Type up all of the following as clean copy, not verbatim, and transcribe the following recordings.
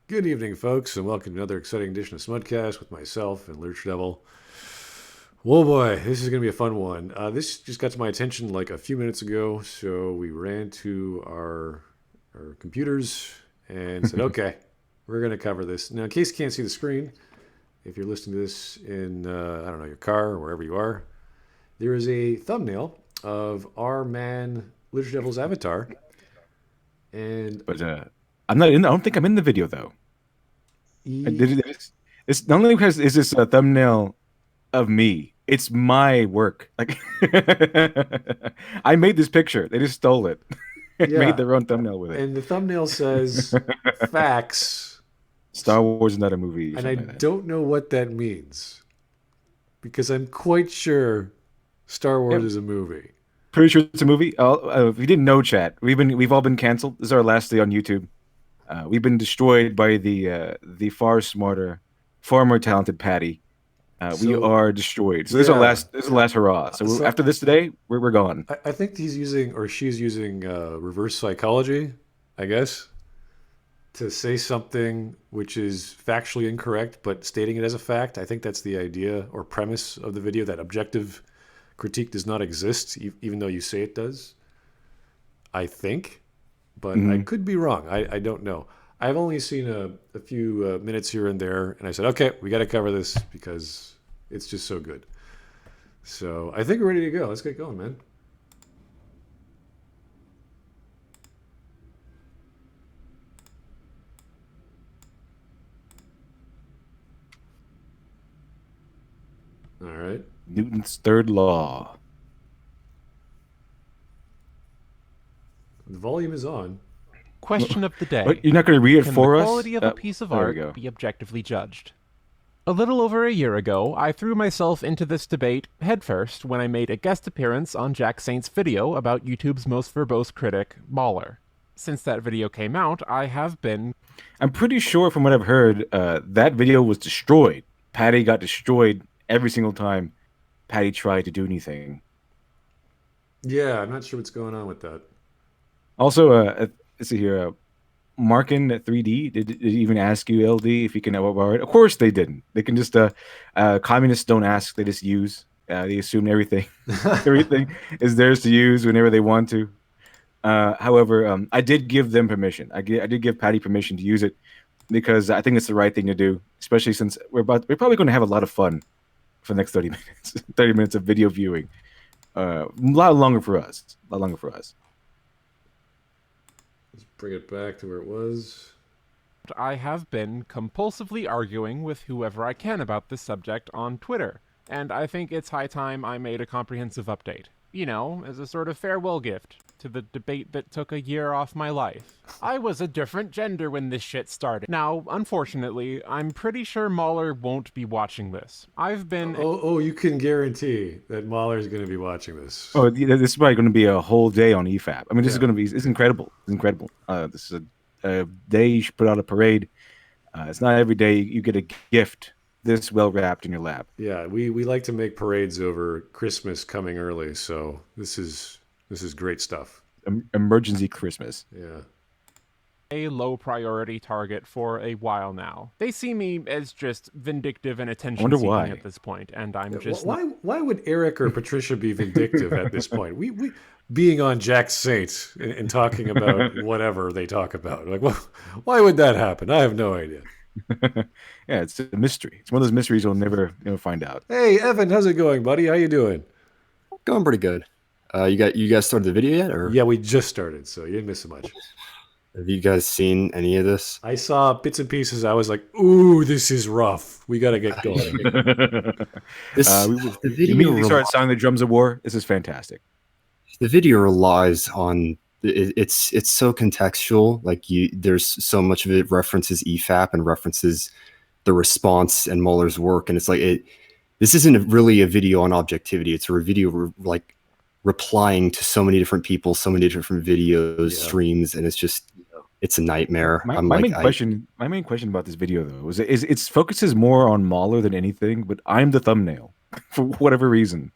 Good evening, folks, and welcome to another exciting edition of Smudcast with myself and LIteratureDevil. Whoa, boy, this is going to be a fun one. This just got to my attention like a few minutes ago, so we ran to our computers and said, okay, we're going to cover this. Now, in case you can't see the screen, if you're listening to this in, I don't know, your car or wherever you are, there is a thumbnail of our man, LIteratureDevil's avatar. And But I'm not in. I don't think I'm in the video though. It's not only because it's this thumbnail of me. It's my work. Like I made this picture. They just stole it. Made yeah, their own thumbnail with it. and the thumbnail says facts, Star Wars is not a movie or and I something like that. don't know what that means because I'm quite sure Star Wars Yep. is a movie. Pretty sure it's a movie. If you didn't know, chat, we've all been canceled. This is our last day on YouTube. We've been destroyed by the far smarter, far more talented Patty. We So are destroyed. So this is our yeah, last. This is the last hurrah. So so after this today, we're gone. I think he's using or she's using reverse psychology, I guess, to say something which is factually incorrect but stating it as a fact. I think that's the idea or premise of the video, that objective critique does not exist, even though you say it does. I think, but I Mhm. could be wrong. I don't know. I've only seen a few minutes here and there, and I said, okay, we got to cover this because it's just so good. So I think we're ready to go. Let's get going, man. All right. Newton's third law. The volume is on. Question of the What? day. You're not going to read it Can the for us? quality of a piece of There we art go. be objectively judged? A little over a year ago, I threw myself into this debate headfirst when I made a guest appearance on Jack Saint's video about YouTube's most verbose critic, Mahler. Since that video came out, I have been I'm pretty sure from what I've heard, that video was destroyed. Patty got destroyed every single time Patty tried to do anything. Yeah, I'm not sure what's going on with that. Also, let's see here. Markin 3D did he even ask you, LD, if you can borrow it? Of course they didn't. They can just communists don't ask; they just use. They assume everything everything is theirs to use whenever they want to. However, I did give them permission. I did give Patty permission to use it because I think it's the right thing to do, especially since we're probably going to have a lot of fun for the next 30 minutes. 30 minutes of video viewing. A lot longer for us. A lot longer for us. Let's bring it back to where it was. I have been compulsively arguing with whoever I can about this subject on Twitter, and I think it's high time I made a comprehensive update. You know, as a sort of farewell gift to the debate that took a year off my life. I was a different gender when this shit started. Now, unfortunately, I'm pretty sure Mahler won't be watching this. I've been You can guarantee that Mahler's going to be watching this. Oh, this is probably going to be a whole day on EFAP. I mean, this is Yeah. going to be it's incredible. It's incredible. This is a day you should put out a parade. It's not every day you get a gift this well wrapped in your lap. Yeah, we like to make parades over Christmas coming early, so this is great stuff. Emergency Christmas. Yeah. a low priority target for a while now. They see me as just vindictive and attention wonder seeking why. at this point, and I'm Yeah, just why would Eric or Patricia be vindictive at this point? We being on Jack Saint and talking about whatever they talk about. Like, why would that happen? I have no idea. Yeah, it's a mystery. It's one of those mysteries you'll never find out. Hey, Evan, how's it going, buddy? How you doing? Going pretty good. You guys started the video yet, or Yeah, we just started, so you didn't miss so much. have you guys seen any of this? I saw bits and pieces. I was like, ooh, this is rough. We got to get going. This We the we video immediately rel- started sounding the drums of war. This is fantastic. the video relies on it's so contextual. Like there's so much of it references EFAP and references the response and Mueller's work, and it's like this isn't really a video on objectivity. It's a video like replying to so many different people, so many different videos, Yeah. streams, and it's a nightmare. My I'm my like, main question about this video though is it focuses more on Mahler than anything, but I'm the thumbnail for whatever reason.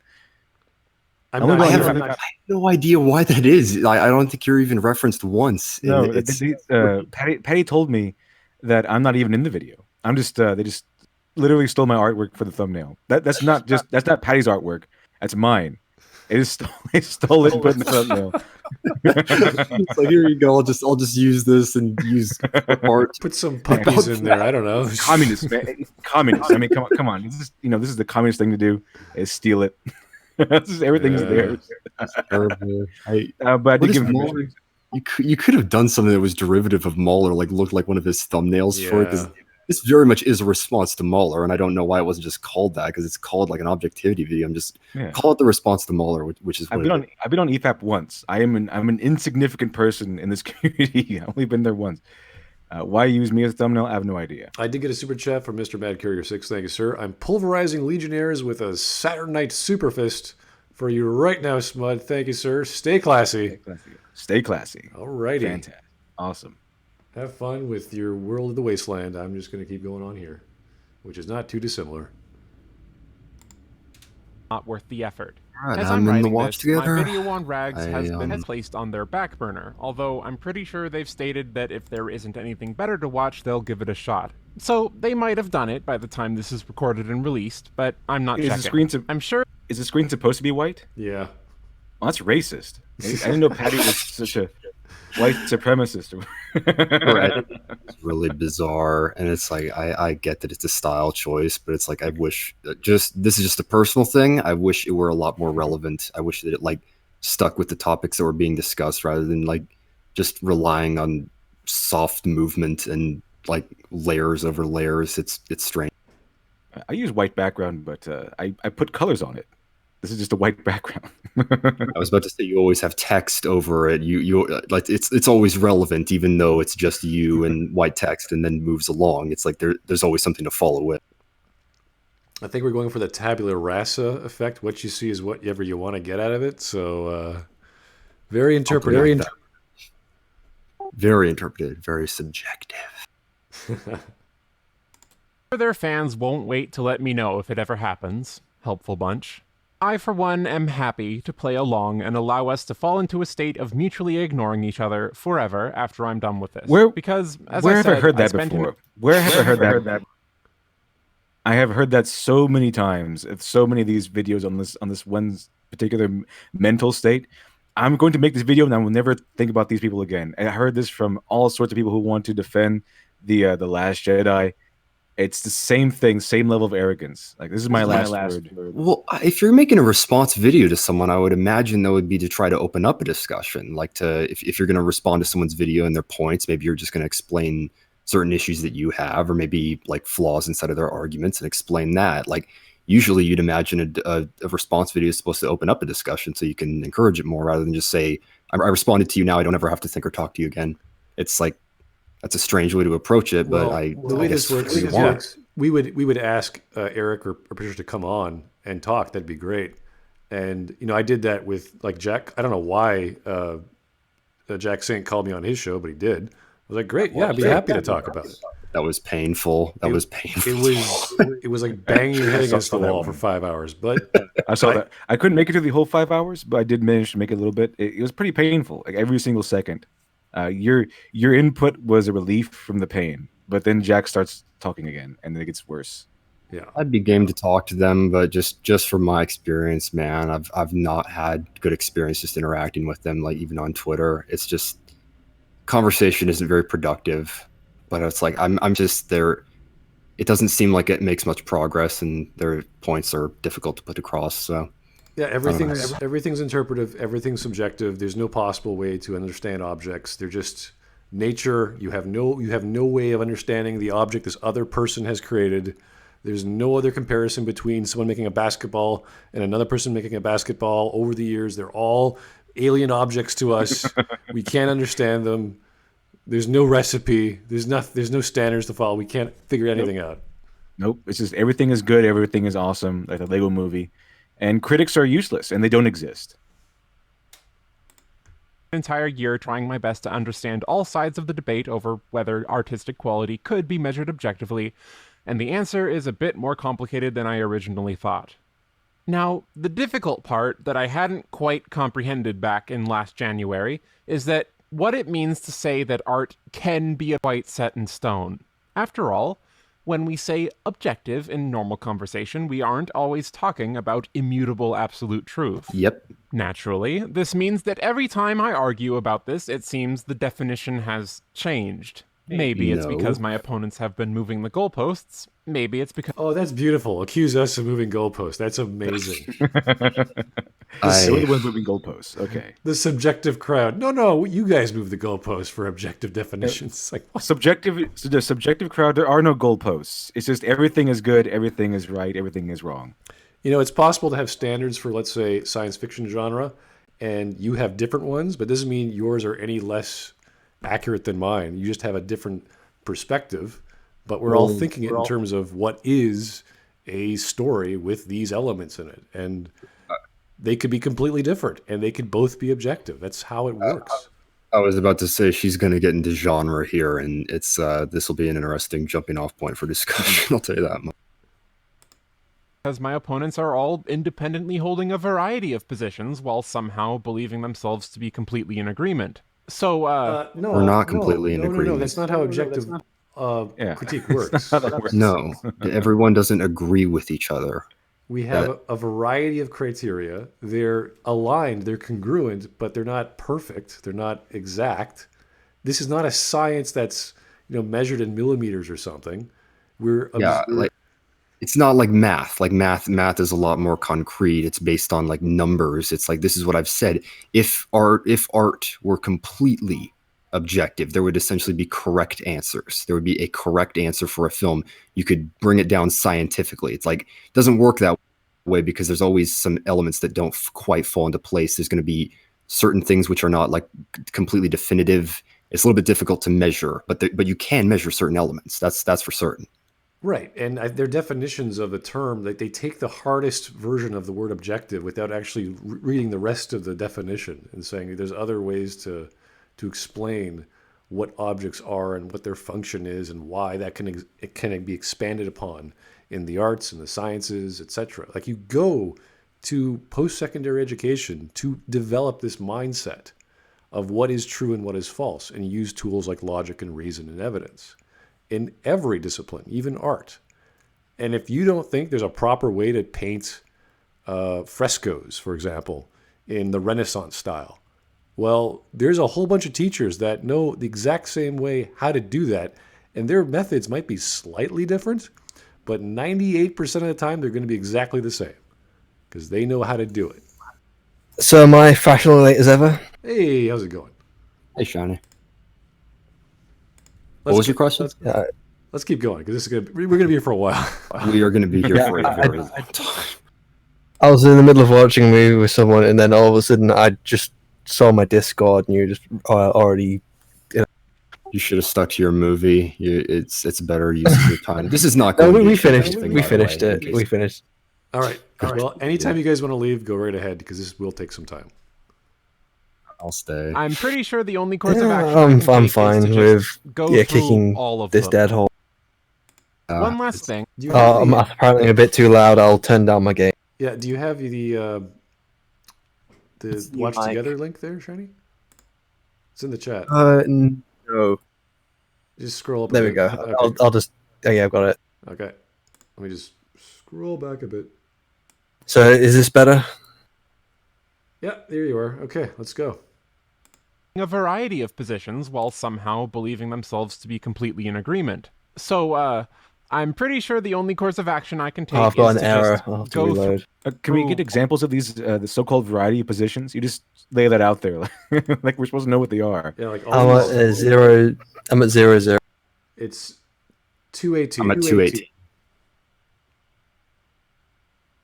I'm I not don't I sure. have, I have no idea why that is. I don't think you're even referenced once. No, And Patty told me that I'm not even in the video. I'm just they just literally stole my artwork for the thumbnail. That's not Patty's artwork. That's mine. They stole it and put it in the thumbnail. It's like, here you go. I'll just use this and use art. Put some puppies in there. I don't know. Communist, man. Communist. I mean, come on. This is the communist thing to do, is steal it. Everything's there. That's terrible. But I did give him permission. You could have done something that was derivative of Mahler, like looked like one of his thumbnails for it. 'Cause Yeah. this very much is a response to Mahler, and I don't know why it wasn't just called that, because it's called like an objectivity video. I'm just call it the response to Mahler, which is what I've been on EFAP once. I'm an insignificant person in this community. I've only been there once. Why use me as a thumbnail? I have no idea. I did get a super chat from Mr. Mad Carrier 6. Thank you, sir. I'm pulverizing Legionnaires with a Saturnite super fist for you right now, Smud. Thank you, sir. Stay classy. Stay classy. Alrighty. Fantastic. Awesome. Have fun with your World of the Wasteland. I'm just going to keep going on here, which is not too dissimilar. Not worth the effort. Alright, As I'm I'm in the writing watch this, together. my video on rags has I, been placed on their back burner, although I'm pretty sure they've stated that if there isn't anything better to watch, they'll give it a shot. So they might have done it by the time this is recorded and released, but I'm not checking. I'm sure. Is the screen supposed to be white? Yeah. Well, that's racist. I didn't know Patty was such a white supremacist. Right. It's really bizarre, and it's like I get that it's a style choice, but it's like I wish this is just a personal thing. I wish it were a lot more relevant. I wish that it like stuck with the topics that were being discussed rather than like just relying on soft movement and like layers over layers. It's strange. I use white background, but I put colors on it. This is just a white background. I was about to say you always have text over it. You like it's always relevant, even though it's just you and white text, and then moves along. It's like there's always something to follow it. I think we're going for the tabula rasa effect. What you see is whatever you want to get out of it. So very interpretive. Very interpreted. Very subjective. Their fans won't wait to let me know if it ever happens. Helpful bunch. I, for one, am happy to play along and allow us to fall into a state of mutually ignoring each other forever after I'm done with this. Because, as where I have said, I heard that before? Where have I heard that? I have heard that so many times. It's so many of these videos on this one particular mental state. I'm going to make this video and I will never think about these people again. I heard this from all sorts of people who want to defend the Last Jedi. It's the same thing, same level of arrogance. Like, this is my last word. Well, if you're making a response video to someone, I would imagine that would be to try to open up a discussion. Like, if you're going to respond to someone's video and their points, maybe you're just going to explain certain issues that you have, or maybe like flaws inside of their arguments and explain that. Like, usually you'd imagine a response video is supposed to open up a discussion so you can encourage it more, rather than just say, I responded to you, now I don't ever have to think or talk to you again. It's like, that's a strange way to approach it, but the way this works is we would ask Eric or Patricia to come on and talk. That'd be great. And I did that with like Jack. I don't know why Jack Saint called me on his show, but he did. I was like, great, yeah, I'd be happy to talk about it. That was painful. That was painful. It was like banging your head against the wall for 5 hours. But I saw that. I couldn't make it through the whole 5 hours, but I did manage to make it a little bit. It was pretty painful, like every single second. Your input was a relief from the pain, but then Jack starts talking again, and then it gets worse. Yeah, I'd be game to talk to them, but just from my experience, man, I've not had good experience just interacting with them. Like, even on Twitter, it's just conversation isn't very productive. But it's like I'm just there. It doesn't seem like it makes much progress, and their points are difficult to put across. So. Yeah, everything's interpretive, everything's subjective. There's no possible way to understand objects. They're just nature. You have no way of understanding the object this other person has created. There's no other comparison between someone making a basketball and another person making a basketball over the years. They're all alien objects to us. We can't understand them. There's no recipe. There's no standards to follow. We can't figure anything out. Nope. It's just everything is good. Everything is awesome, like a Lego movie. And critics are useless, and they don't exist. Entire year trying my best to understand all sides of the debate over whether artistic quality could be measured objectively, and the answer is a bit more complicated than I originally thought. Now, the difficult part that I hadn't quite comprehended back in last January is that what it means to say that art can be quite set in stone. After all, when we say objective in normal conversation, we aren't always talking about immutable absolute truth. Yep. Naturally, this means that every time I argue about this, it seems the definition has changed. Maybe it's No. because my opponents have been moving the goalposts. Maybe it's because... Oh, that's beautiful. Accuse us of moving goalposts. That's amazing. We're the ones moving goalposts. Okay. The subjective crowd. No, you guys move the goalposts for objective definitions. Like, what? The subjective crowd, there are no goalposts. It's just everything is good, everything is right, everything is wrong. You know, it's possible to have standards for, let's say, science fiction genre, and you have different ones, but it doesn't mean yours are any less accurate than mine. You just have a different perspective, but we're all thinking it in terms of what is a story with these elements in it. And they could be completely different, and they could both be objective. That's how it works. I was about to say she's going to get into genre here, and it's this will be an interesting jumping off point for discussion. I'll tell you that much. Because my opponents are all independently holding a variety of positions while somehow believing themselves to be completely in agreement. So, No, We're not completely in No, agreement. that's not how objective critique works. No, everyone doesn't agree with each other. We have a variety of criteria. They're aligned, they're congruent, but they're not perfect. They're not exact. This is not a science that's measured in millimeters or something. It's not like math. Like math is a lot more concrete. It's based on like numbers. It's like, this is what I've said. If art were completely objective, there would essentially be correct answers. There would be a correct answer for a film. You could bring it down scientifically. It's like, it doesn't work that way because there's always some elements that don't quite fall into place. There's going to be certain things which are not like completely definitive. It's a little bit difficult to measure, but you can measure certain elements. That's for certain. Right, and their definitions of the term, they take the hardest version of the word objective without actually reading the rest of the definition and saying there's other ways to explain what objects are and what their function is and why that can be expanded upon in the arts and the sciences, etc. Like, you go to post-secondary education to develop this mindset of what is true and what is false, and use tools like logic and reason and evidence in every discipline, even art. And if you don't think there's a proper way to paint frescoes, for example, in the Renaissance style, well, there's a whole bunch of teachers that know the exact same way how to do that, and their methods might be slightly different, but 98% of the time they're going to be exactly the same because they know how to do it. So am I fashionably late as ever? Hey, how's it going? Hey, Shani. What was your question? Let's keep going because we're going to be here for a while. We are going to be here for a very long time. I was in the middle of watching a movie with someone, and then all of a sudden I just saw my Discord, and you just already... You should have stuck to your movie. It's better use of your time. This is not No, going to we be finished. anything, We by the finished way, it. in case- We finished. All right. Well, anytime you guys want to leave, go right ahead because this will take some time. I'll stay. I'm pretty sure the only course of action I'm I can take fine is to with just go through kicking all of this them. dead hole. One last thing. Do you have I'm apparently a bit too loud. I'll turn down my game. Yeah, do you have the the watch mic. together link there, Shiny? It's in the chat. No. Just scroll up. a There we bit. go. Okay. I'll just... Oh, yeah, I've got it. Okay. Let me just scroll back a bit. So is this better? Yeah, there you are. Okay, let's go. A variety of positions while somehow believing themselves to be completely in agreement. So, I'm pretty sure the only course of action I can take Oh, I've got is an to error. just I'll have to go reload. Can we get examples of these the so-called variety of positions? You just lay that out there, like we're supposed to know what they are. Yeah, like I'm all at these- 0. I'm at 0. It's 218. I'm at 218.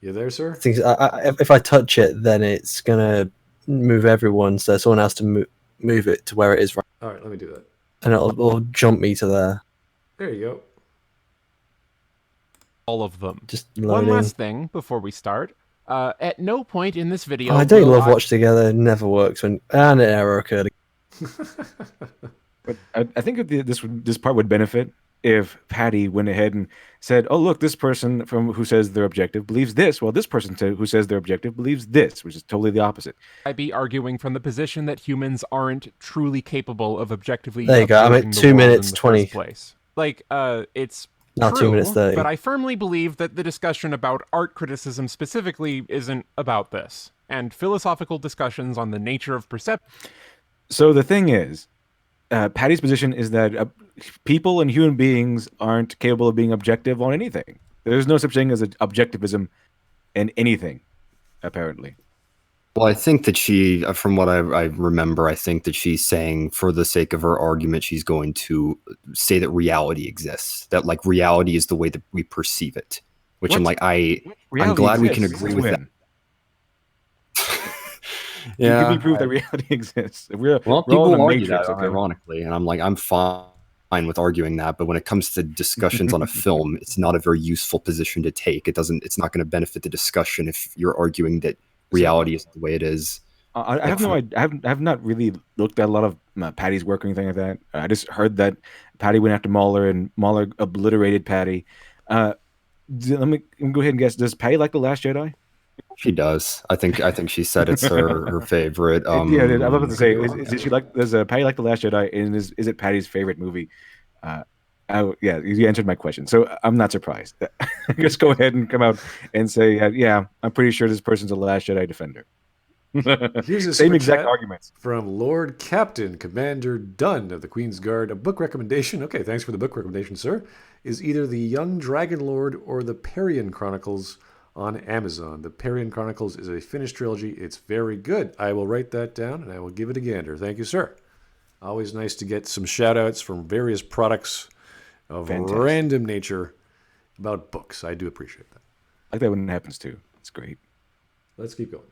You there, sir? Things, if I touch it, then it's gonna move everyone. So someone has to move it to where it is, right, All right, let me do that. and it'll jump me to there. There you go. all of them. Just One loading. last thing before we start. At no point in this video... I don't will love watch together. It never works when an error occurred. But I think if this part would benefit if Patty went ahead and said, "Oh, look, this person who says they're objective believes this, while this person who says they're objective believes this," which is totally the opposite. I be arguing from the position that humans aren't truly capable of objectively There you go, I'm at observing the 2 world in minutes the 20. first place. It's Now true, 2 minutes 30. but I firmly believe that the discussion about art criticism specifically isn't about this, and philosophical discussions on the nature of perception. So the thing is, Patty's position is that people and human beings aren't capable of being objective on anything. There's no such thing as objectivism in anything, apparently. Well, I think that she, from what I remember, I think that she's saying, for the sake of her argument, she's going to say that reality exists. That like reality is the way that we perceive it. Which I'm like, I'm glad we can agree with that. Yeah, can we prove that reality exists? We're people all in a argue matrix, that, okay? ironically, and I'm like, I'm fine with arguing that, but when it comes to discussions on a film, it's not a very useful position to take. It's not going to benefit the discussion if you're arguing that reality is the way it is. I have no idea. I have not really looked at a lot of Patty's work or anything like that. I just heard that Patty went after Mahler and Mahler obliterated Patty. Let me go ahead and guess. Does Patty like The Last Jedi? She does. I think she said it's her favorite. Yeah, I'm about to say, does Patty like The Last Jedi? And is it Patty's favorite movie? Yeah, you answered my question, so I'm not surprised. Just go ahead and come out and say, yeah, I'm pretty sure this person's a Last Jedi defender. Here's a Same super exact chat arguments. from Lord Captain Commander Dunn of the Queen's Guard. A book recommendation. Okay, thanks for the book recommendation, sir. Is either The Young Dragon Lord or The Parian Chronicles on Amazon. The Parian Chronicles is a finished trilogy. It's very good. I will write that down and I will give it a gander. Thank you, sir. Always nice to get some shout outs from various products of random nature about books. I do appreciate that. I like that when it happens too. It's great. Let's keep going.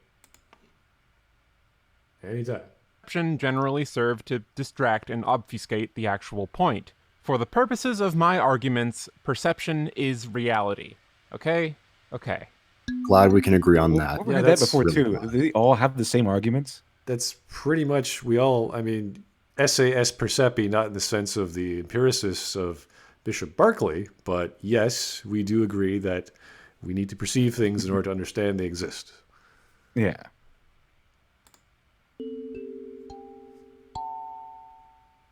Anytime. Perception generally serve to distract and obfuscate the actual point. For the purposes of my arguments, perception is reality. Okay? Okay. Glad we can agree on that. We've heard that before too. They all have the same arguments. That's pretty much, esse est percepi, not in the sense of the empiricists of Bishop Berkeley, but yes, we do agree that we need to perceive things in order to understand they exist. Yeah.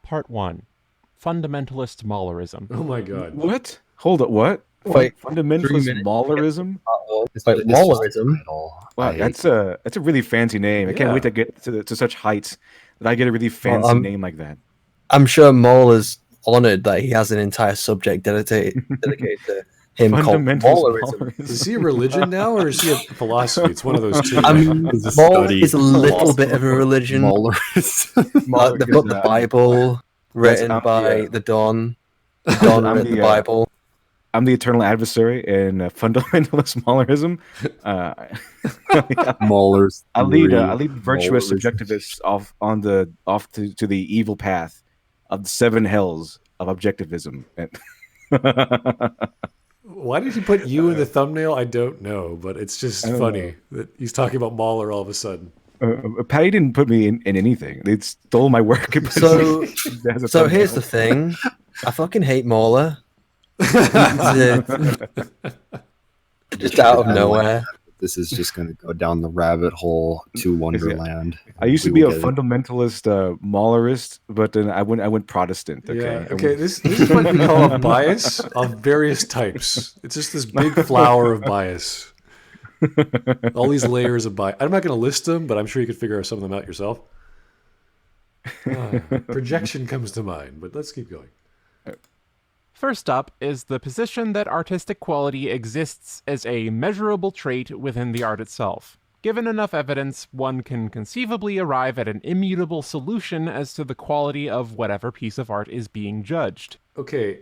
Part 1. Fundamentalist Mahlerism. Oh my God. What? Hold up. What? Wait, Fundamentalist Mahlerism? Wait, Mahlerism? Wow, that's a really fancy name. I can't wait to get to such heights that I get a really fancy name like that. I'm sure Mahler's honored that he has an entire subject dedicated to him called Mahlerism. Is he a religion now, or is he a philosophy? It's one of those two. Mahler is a little bit of a religion. Mahler. They've got the Bible written by the Don. Don wrote the Bible. I'm the eternal adversary in fundamentalist Mahlerism. Mahler's. I lead virtuous subjectivists off to the evil path of the 7 hells of objectivism. Why did he put you in the thumbnail? I don't know, but it's just funny that he's talking about Mahler all of a sudden. Patty didn't put me in anything. They stole my work. So here's the thing. I fucking hate Mahler. Just out of nowhere. This is just going to go down the rabbit hole to Wonderland. I used to be a fundamentalist Mahlerist, but then I went Protestant. Okay. Yeah. Okay. This is what we call a bias of various types. It's just this big flower of bias. All these layers of bias. I'm not going to list them, but I'm sure you could figure some of them out yourself. Projection comes to mind, but let's keep going. First up is the position that artistic quality exists as a measurable trait within the art itself. Given enough evidence, one can conceivably arrive at an immutable solution as to the quality of whatever piece of art is being judged. Okay.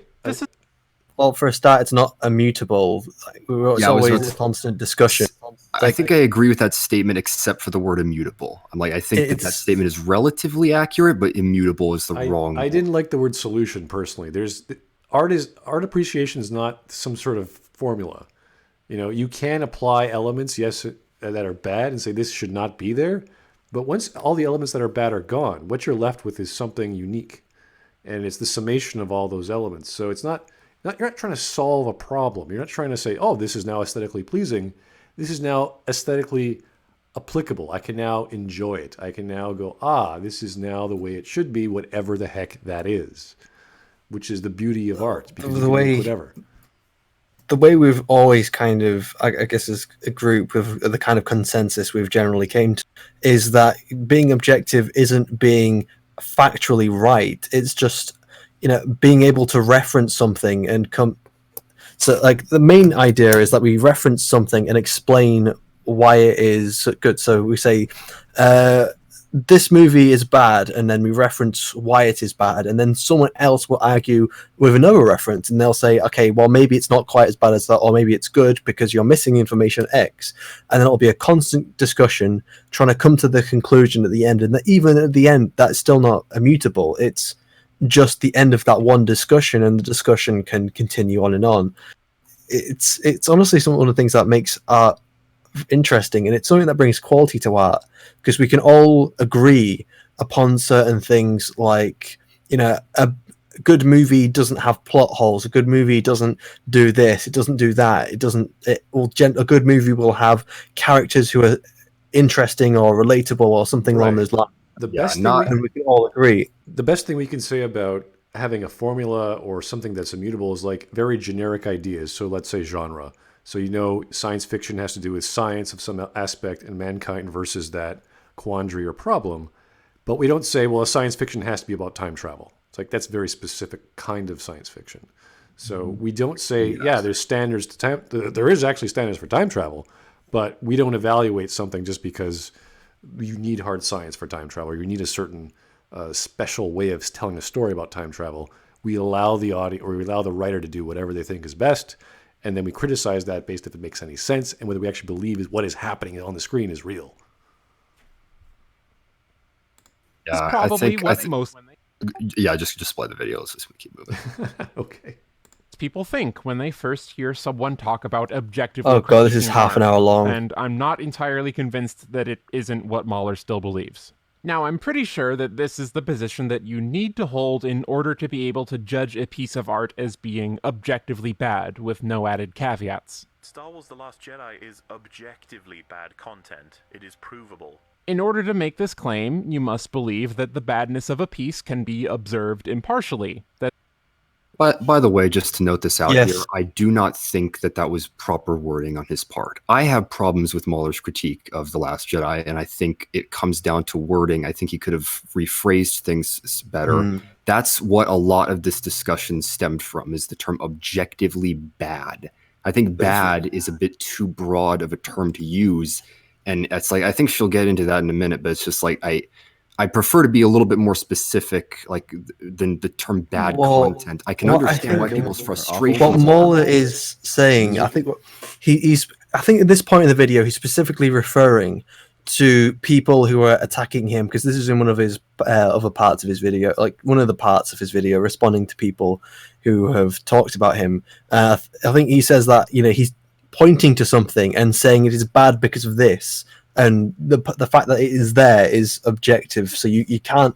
Well, for a start, it's not immutable. It's always a constant discussion. I think I agree with that statement, except for the word immutable. I think that statement is relatively accurate, but immutable is the wrong. I didn't like the word solution personally. Art appreciation is not some sort of formula. You can apply elements, yes, that are bad and say this should not be there. But once all the elements that are bad are gone, what you're left with is something unique. And it's the summation of all those elements. So you're not trying to solve a problem. You're not trying to say, oh, this is now aesthetically pleasing. This is now aesthetically applicable. I can now enjoy it. I can now go, this is now the way it should be, whatever the heck that is. which is the beauty of art, because The you can way- make whatever. The way we've always kind of, I guess as a group, with the kind of consensus we've generally came to, is that being objective isn't being factually right. It's just, being able to reference something and come. So, like, the main idea is that we reference something and explain why it is good. So we say, this movie is bad, and then we reference why it is bad, and then someone else will argue with another reference, and they'll say, okay, well, maybe it's not quite as bad as that, or maybe it's good because you're missing information X, and then it'll be a constant discussion trying to come to the conclusion at the end, and that even at the end, that's still not immutable. It's just the end of that one discussion, and the discussion can continue on and on. It's honestly one of the things that makes art interesting, and it's something that brings quality to art, because we can all agree upon certain things, like, a good movie doesn't have plot holes, a good movie doesn't do this, it doesn't do that, a good movie will have characters who are interesting or relatable or something along those lines. The Yeah, best not- thing And we can all agree. the best thing we can say about having a formula or something that's immutable is like very generic ideas. So let's say genre. So science fiction has to do with science of some aspect and mankind versus that quandary or problem. But we don't say, well, a science fiction has to be about time travel. It's like that's very specific kind of science fiction. So we don't say, there's standards to time. There is actually standards for time travel, but we don't evaluate something just because you need hard science for time travel, or you need a certain special way of telling a story about time travel. We allow the audience, or we allow the writer to do whatever they think is best, and then we criticize that based if it makes any sense and whether we actually believe is what is happening on the screen is real. It's Yeah, probably what most just play the video. Let's just keep moving. Okay. people think when they first hear someone talk about objectively. Oh god, this is critiquing half an art, hour long. and I'm not entirely convinced that it isn't what Mahler still believes. Now, I'm pretty sure that this is the position that you need to hold in order to be able to judge a piece of art as being objectively bad, with no added caveats. Star Wars The Last Jedi is objectively bad content. It is provable. In order to make this claim, you must believe that the badness of a piece can be observed impartially, that But by the way, just to note this out Yes. here, I do not think that that was proper wording on his part. I have problems with Mahler's critique of The Last Jedi, and I think it comes down to wording. I think he could have rephrased things better. That's what a lot of this discussion stemmed from, is the term objectively bad. I think bad is a bit too broad of a term to use. And it's like, I think she'll get into that in a minute, but it's just like, I prefer to be a little bit more specific, like, than the term bad content. I can understand why people's frustration. What Mahler is saying, I think I think at this point in the video, he's specifically referring to people who are attacking him, because this is in one of his other parts of his video, like one of the parts of his video, responding to people who have talked about him. I think he says that, he's pointing to something and saying it is bad because of this. And the fact that it is there is objective, so you can't,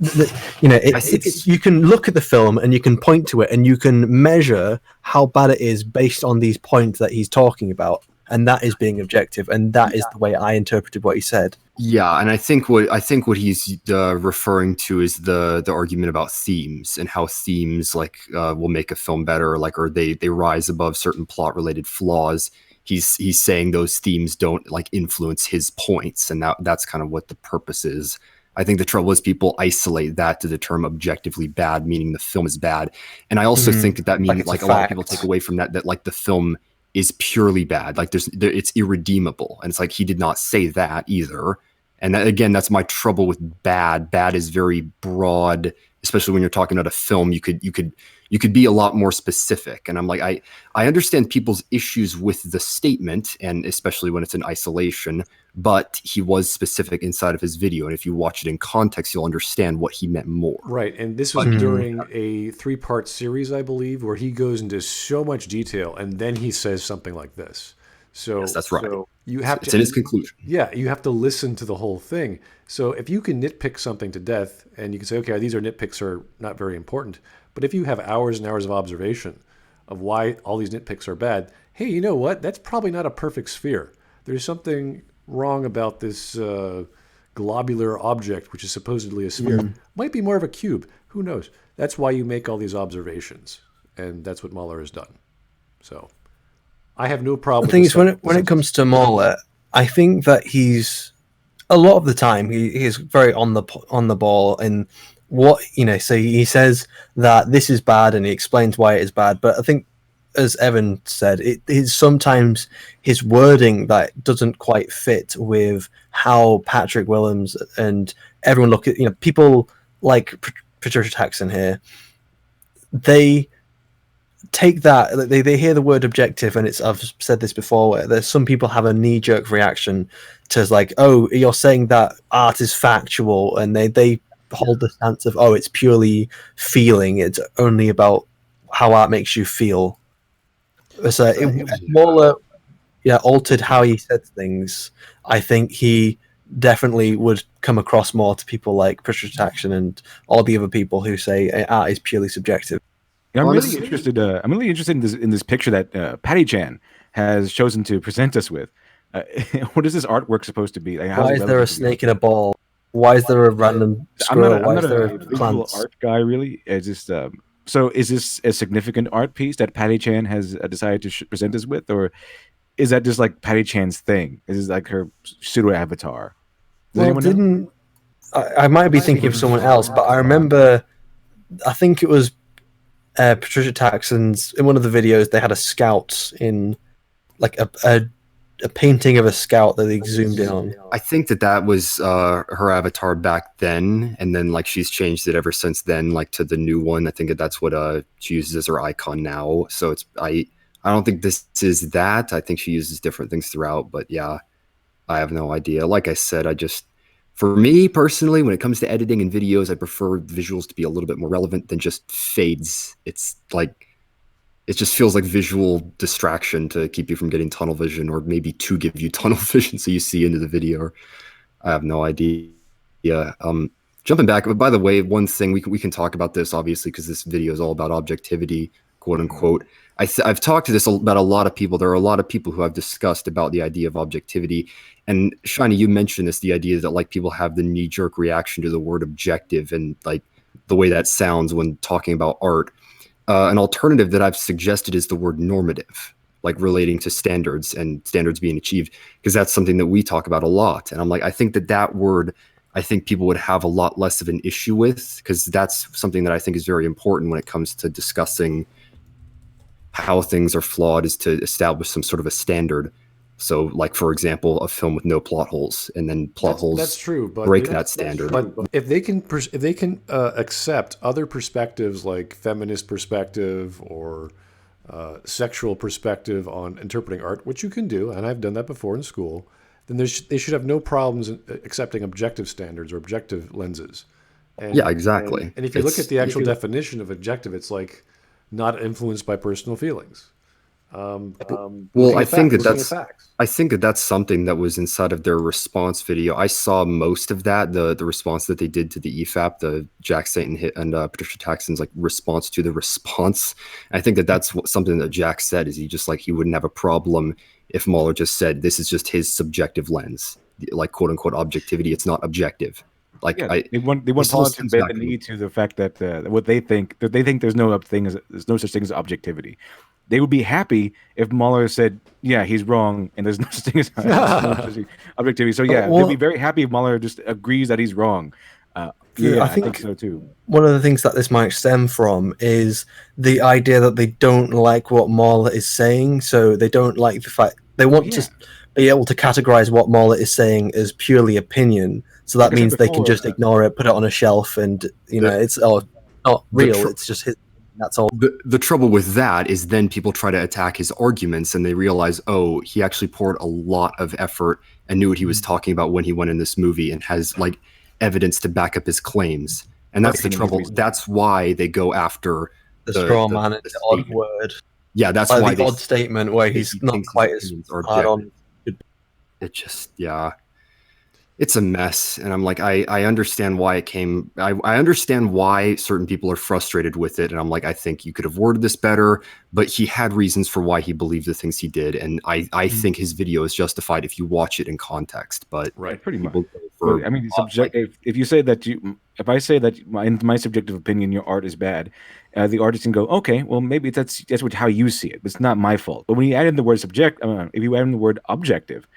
you can look at the film and you can point to it and you can measure how bad it is based on these points that he's talking about, and that is being objective, and that is the way I interpreted what he said. Yeah, and I think what he's referring to is the argument about themes, and how themes will make a film better, or they rise above certain plot related flaws. He's saying those themes don't influence his points, and that's kind of what the purpose is. I think the trouble is people isolate that to the term objectively bad, meaning the film is bad. And I also think that means a lot of people take away from that the film is purely bad. It's irredeemable. And it's he did not say that either. And that, again, that's my trouble with bad. Bad is very broad, especially when you're talking about a film. You could be a lot more specific. And I'm I understand people's issues with the statement, and especially when it's in isolation, but he was specific inside of his video. And if you watch it in context, you'll understand what he meant more. Right. And this was during a 3-part series, I believe, where he goes into so much detail and then he says something like this. So Yes, that's right. So you have It's in his conclusion. Yeah, you have to listen to the whole thing. So if you can nitpick something to death and you can say, okay, these nitpicks are not very important. But if you have hours and hours of observation of why all these nitpicks are bad, hey, you know what? That's probably not a perfect sphere. There's something wrong about this globular object, which is supposedly a sphere, might be more of a cube. Who knows? That's why you make all these observations, and that's what Mahler has done. So I have no problem. The thing is, when it comes to Mahler, I think that he's a lot of the time he is very on the ball in what So he says that this is bad, and he explains why it is bad. But I think, as Evan said, it is sometimes his wording that doesn't quite fit with how Patrick Willems and everyone look at people like Patricia Taxxon here. They take that, they hear the word objective, and I've said this before, where there's some people have a knee-jerk reaction to like, oh, you're saying that art is factual, and they hold the stance of, oh, it's purely feeling, it's only about how art makes you feel. So Mahler altered how he said things. I think he definitely would come across more to people like Patricia Taxxon and all the other people who say art is purely subjective. I'm really interested. I'm really interested in this picture that Patty Chan has chosen to present us with. What is this artwork supposed to be? Like, why is there a snake in a ball? Why is there a random squirrel? I'm not a visual art guy, really. It's just so. Is this a significant art piece that Patty Chan has decided to present us with, or is that just like Patty Chan's thing? Is this like her pseudo avatar? I might be thinking of someone else, but I remember. I think it was Patricia Taxxon's, in one of the videos, they had a scout in like a painting of a scout that they zoomed in on. I think that was her avatar back then, and then like she's changed it ever since then, like to the new one. I think that's what she uses as her icon now. So it's I don't think this is that. I think she uses different things throughout, but yeah, I have no idea. Like I said, for me personally, when it comes to editing and videos, I prefer visuals to be a little bit more relevant than just fades. It's like, it just feels like visual distraction to keep you from getting tunnel vision, or maybe to give you tunnel vision so you see into the video. I have no idea. Jumping back, but by the way, one thing we can talk about this, obviously, because this video is all about objectivity, quote unquote. I've talked to this about a lot of people. There are a lot of people who I've discussed about the idea of objectivity. And Shiny, you mentioned this, the idea that like people have the knee-jerk reaction to the word objective and like the way that sounds when talking about art. An alternative that I've suggested is the word normative, like relating to standards and standards being achieved, because that's something that we talk about a lot. And I'm like, I think that word, I think people would have a lot less of an issue with, because that's something that I think is very important when it comes to discussing how things are flawed, is to establish some sort of a standard. So, like, for example, a film with no plot holes, and then plot holes that's true, but break that standard. But if they can accept other perspectives, like feminist perspective or sexual perspective on interpreting art, which you can do, and I've done that before in school, then they should have no problems in accepting objective standards or objective lenses. And, yeah, exactly. And if you look at the actual definition of objective, it's like not influenced by personal feelings. Well, I think that's something that was inside of their response video. I saw most of that, the response that they did to the EFAP, the Jack Stanton hit and Patricia Taxxon's like response to the response. I think that's something that Jack said, is he wouldn't have a problem if Mahler just said this is just his subjective lens, like quote unquote objectivity. It's not objective. Like they want Mahler to bend the knee to the fact that they think there's no such thing as objectivity. They would be happy if Mahler said, yeah, he's wrong, and there's no such thing as objectivity. So yeah, they'd be very happy if Mahler just agrees that he's wrong. I think so too. One of the things that this might stem from is the idea that they don't like what Mahler is saying, so they don't like the fact they want to be able to categorize what Mahler is saying as purely opinion. So that means they can just ignore it, put it on a shelf, and it's not real. It's just his. That's all. The trouble with that is then people try to attack his arguments, and they realize, oh, he actually poured a lot of effort and knew what he was talking about when he went in this movie, and has like evidence to back up his claims. And that's the trouble. That's why they go after the straw man and the odd word. Yeah, that's why the odd statement where he's not quite as hard on. It just, yeah. it's a mess, and I'm like, I understand why it came. I understand why certain people are frustrated with it, and I'm like, I think you could have worded this better, but he had reasons for why he believed the things he did, and I think his video is justified if you watch it in context. But Right. Pretty much. people go for, Well, I mean, if you say that if I say that in my subjective opinion, your art is bad, the artist can go, okay, well, maybe that's how you see it. But it's not my fault. But when you add in the word if you add in the word objective,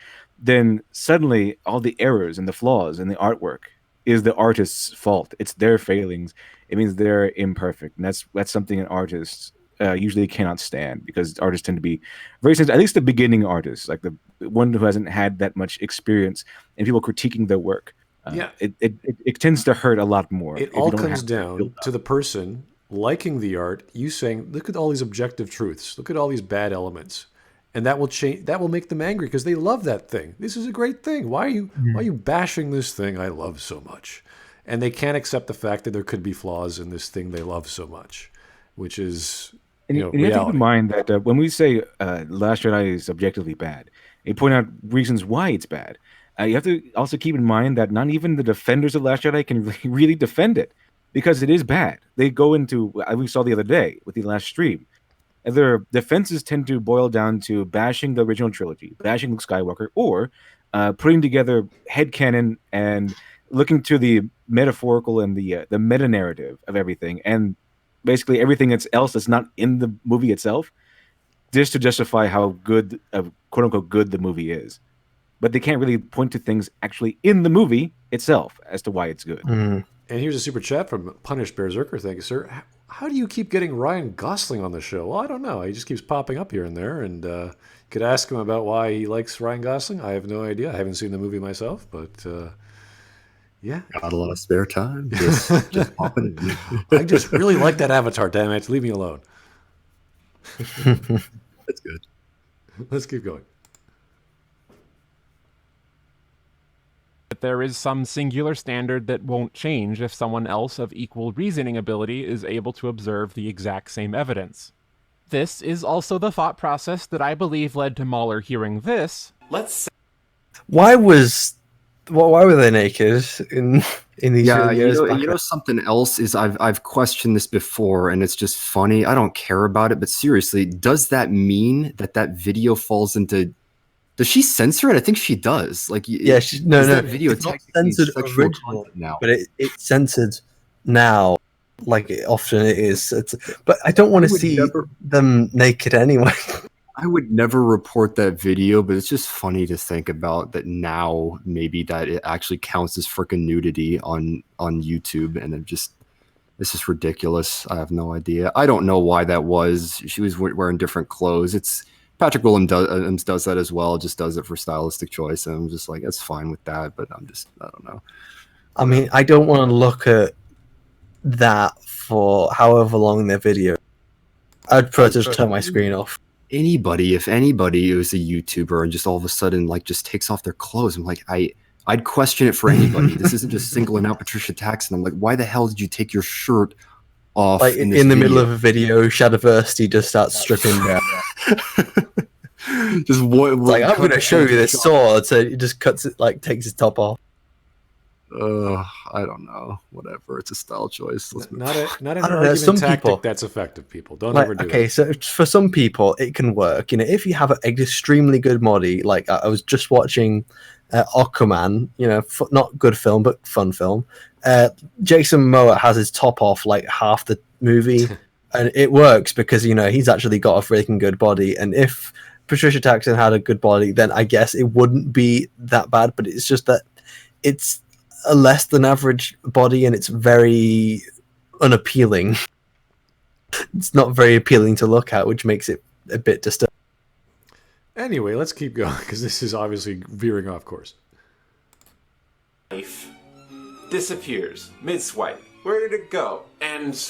then suddenly all the errors and the flaws in the artwork is the artist's fault. It's their failings. It means they're imperfect, and that's something an artist usually cannot stand, because artists tend to be very sensitive. At least the beginning artists, like the one who hasn't had that much experience, and people critiquing their work. Yeah. It tends to hurt a lot more. It if you all don't comes have down to the person liking the art, you saying, look at all these objective truths, look at all these bad elements. And that will change. That will make them angry because they love that thing. This is a great thing. Why are you bashing this thing I love so much? And they can't accept the fact that there could be flaws in this thing they love so much, which is And you have to keep reality. in mind that when we say Last Jedi is objectively bad, and point out reasons why it's bad, you have to also keep in mind that not even the defenders of Last Jedi can really defend it, because it is bad. They go into, we saw the other day with the last stream, and their defenses tend to boil down to bashing the original trilogy, bashing Luke Skywalker, or putting together headcanon and looking to the metaphorical and the meta narrative of everything, and basically everything else that's not in the movie itself, just to justify how good, quote unquote, good the movie is. But they can't really point to things actually in the movie itself as to why it's good. And here's a super chat from Punished Berserker. Thank you, sir. How do you keep getting Ryan Gosling on the show? Well, I don't know. He just keeps popping up here and there. And you could ask him about why he likes Ryan Gosling. I have no idea. I haven't seen the movie myself, but yeah. got a lot of spare time. Just popping in. I just really like that Avatar, damn it. Leave me alone. That's good. Let's keep going. That there is some singular standard that won't change if someone else of equal reasoning ability is able to observe the exact same evidence. This is also the thought process that I believe led to Mahler hearing this. Why were they naked in these Yeah, videos? you know something else is I've questioned this before, and it's just funny. I don't care about it, but seriously, does that mean that video falls into? Does she censor it? I think she does. Like, Yeah, no. that video it's not technically censored sexual original content now? but it's censored now, like often it is. But I don't want to would see never- them naked anyway. I would never report that video, but it's just funny to think about that now. Maybe that it actually counts as freaking nudity on YouTube, and it's just ridiculous. I have no idea. I don't know why that was. She was wearing different clothes. It's Patrick Williams does that as well. Just does it for stylistic choice, and I'm just like, that's fine with that. But I don't know. I mean, I don't want to look at that for however long their video. I'd prefer to just turn my screen off. If anybody who's a YouTuber and just all of a sudden like just takes off their clothes, I'm like, I'd question it for anybody. This isn't just singling out Patricia Taxxon. I'm like, why the hell did you take your shirt off Like in in the middle video? of a video, Shadowversity just starts stripping down. Just what? It's like, I'm going to show you this sword. So it just cuts it, like takes his top off. I don't know. Whatever. It's a style choice. Let's move Not an I don't know, argument some tactic people- that's effective, people. Don't Like, ever do okay, it. so for some people it can work. You know, if you have an extremely good body, like I was just watching Aquaman. You know, not good film but fun film. Jason Momoa has his top off like half the movie, and it works because he's actually got a freaking good body. And if Patricia Taxxon had a good body, then I guess it wouldn't be that bad. But it's just that it's a less than average body, and it's very unappealing. It's not very appealing to look at, which makes it a bit disturbing. Anyway, let's keep going because this is obviously veering off course. Knife disappears mid-swipe. Where did it go? And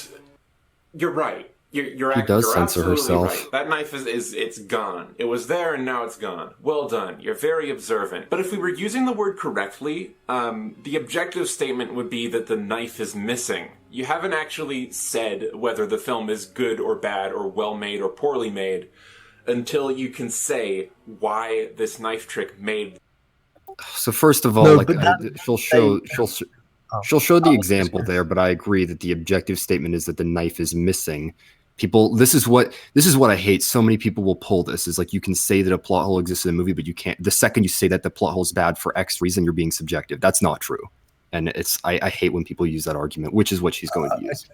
you're right. You're She does censor absolutely herself. right. That knife it's gone. It was there and now it's gone. Well done. You're very observant. But if we were using the word correctly, the objective statement would be that the knife is missing. You haven't actually said whether the film is good or bad or well made or poorly made until you can say why this knife trick made. So first of all, No, like but she'll show she'll show the I was example there, but I agree that the objective statement is that the knife is missing. People, this is what I hate. So many people will pull this is like, you can say that a plot hole exists in a movie, but you can't. The second you say that the plot hole is bad for X reason, you're being subjective. That's not true, and I hate when people use that argument, which is what she's going to use.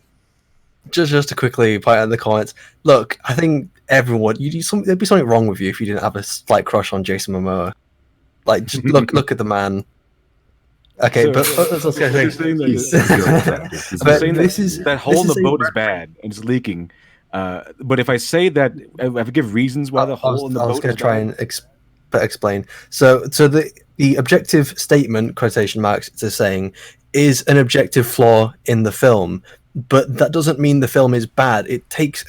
just to quickly point out the comments. Look, I think everyone there'd be something wrong with you if you didn't have a slight crush on Jason Momoa. Like, just look at the man. Okay, So, but let's get you're saying that He's you're But saying this that, is- that hole in this the is boat a- is bad and it's leaking. But if I say that, if I give reasons why the hole in the I was boat going is to try bad, and explain. So the objective statement, quotation marks, it's saying, is an objective flaw in the film, but that doesn't mean the film is bad. It takes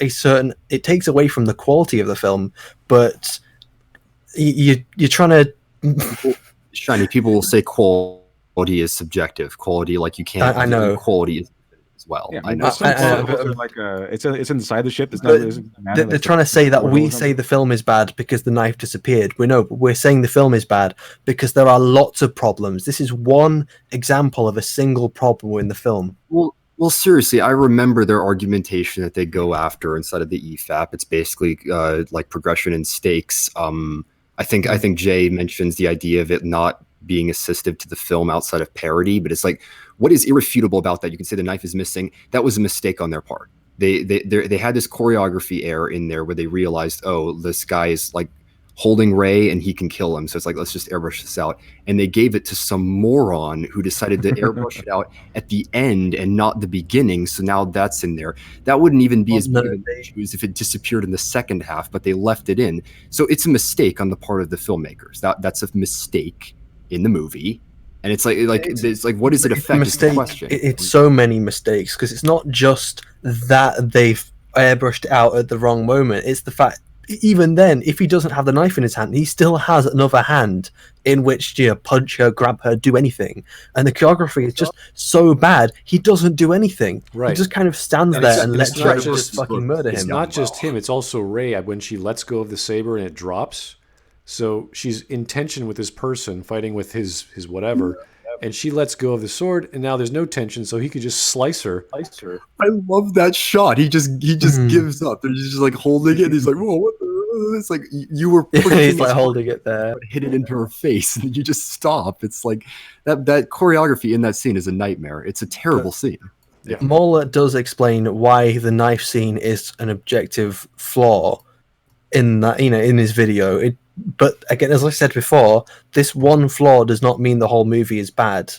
away from the quality of the film, but you're trying to. Shiny people will say quality is subjective. Quality, like, you can't. I know. Quality is as well. yeah, I know. some plot holes are like it's inside the ship. It's not. But It doesn't matter. They're trying to say that we say the film is bad because the knife disappeared. But we're saying the film is bad because there are lots of problems. This is one example of a single problem in the film. Well, seriously, I remember their argumentation that they go after inside of the EFAP. It's basically like progression in stakes. I think Jay mentions the idea of it not being assistive to the film outside of parody, but it's like, what is irrefutable about that? You can say the knife is missing. That was a mistake on their part. They had this choreography error in there where they realized, oh, this guy is like holding Ray and he can kill him. So it's like, let's just airbrush this out. And they gave it to some moron who decided to airbrush it out at the end and not the beginning. So now that's in there. That wouldn't even be as big of an issue as if it disappeared in the second half, but they left it in. So it's a mistake on the part of the filmmakers. That's a mistake in the movie. And it's like what does it affect? Is the question. It's so many mistakes because it's not just that they've airbrushed it out at the wrong moment. It's the fact, even then, if he doesn't have the knife in his hand, he still has another hand in which to punch her, grab her, do anything. And the choreography is just so bad, he doesn't do anything. Right. He just kind of stands there and lets not Ray just- just fucking murder It's him. not just him, it's also Ray when she lets go of the saber and it drops. So she's in tension with this person fighting with his whatever, and she lets go of the sword, and now there's no tension, so he could just slice her. I love that shot. He just gives up. And he's just like holding it. And he's like, whoa, what the? It's like you were He's like holding it there. hit it into her face, and you just stop. It's like that choreography in that scene is a nightmare. It's a terrible scene. Yeah. Mahler does explain why the knife scene is an objective flaw in that, in his video. But again, as I said before, this one flaw does not mean the whole movie is bad.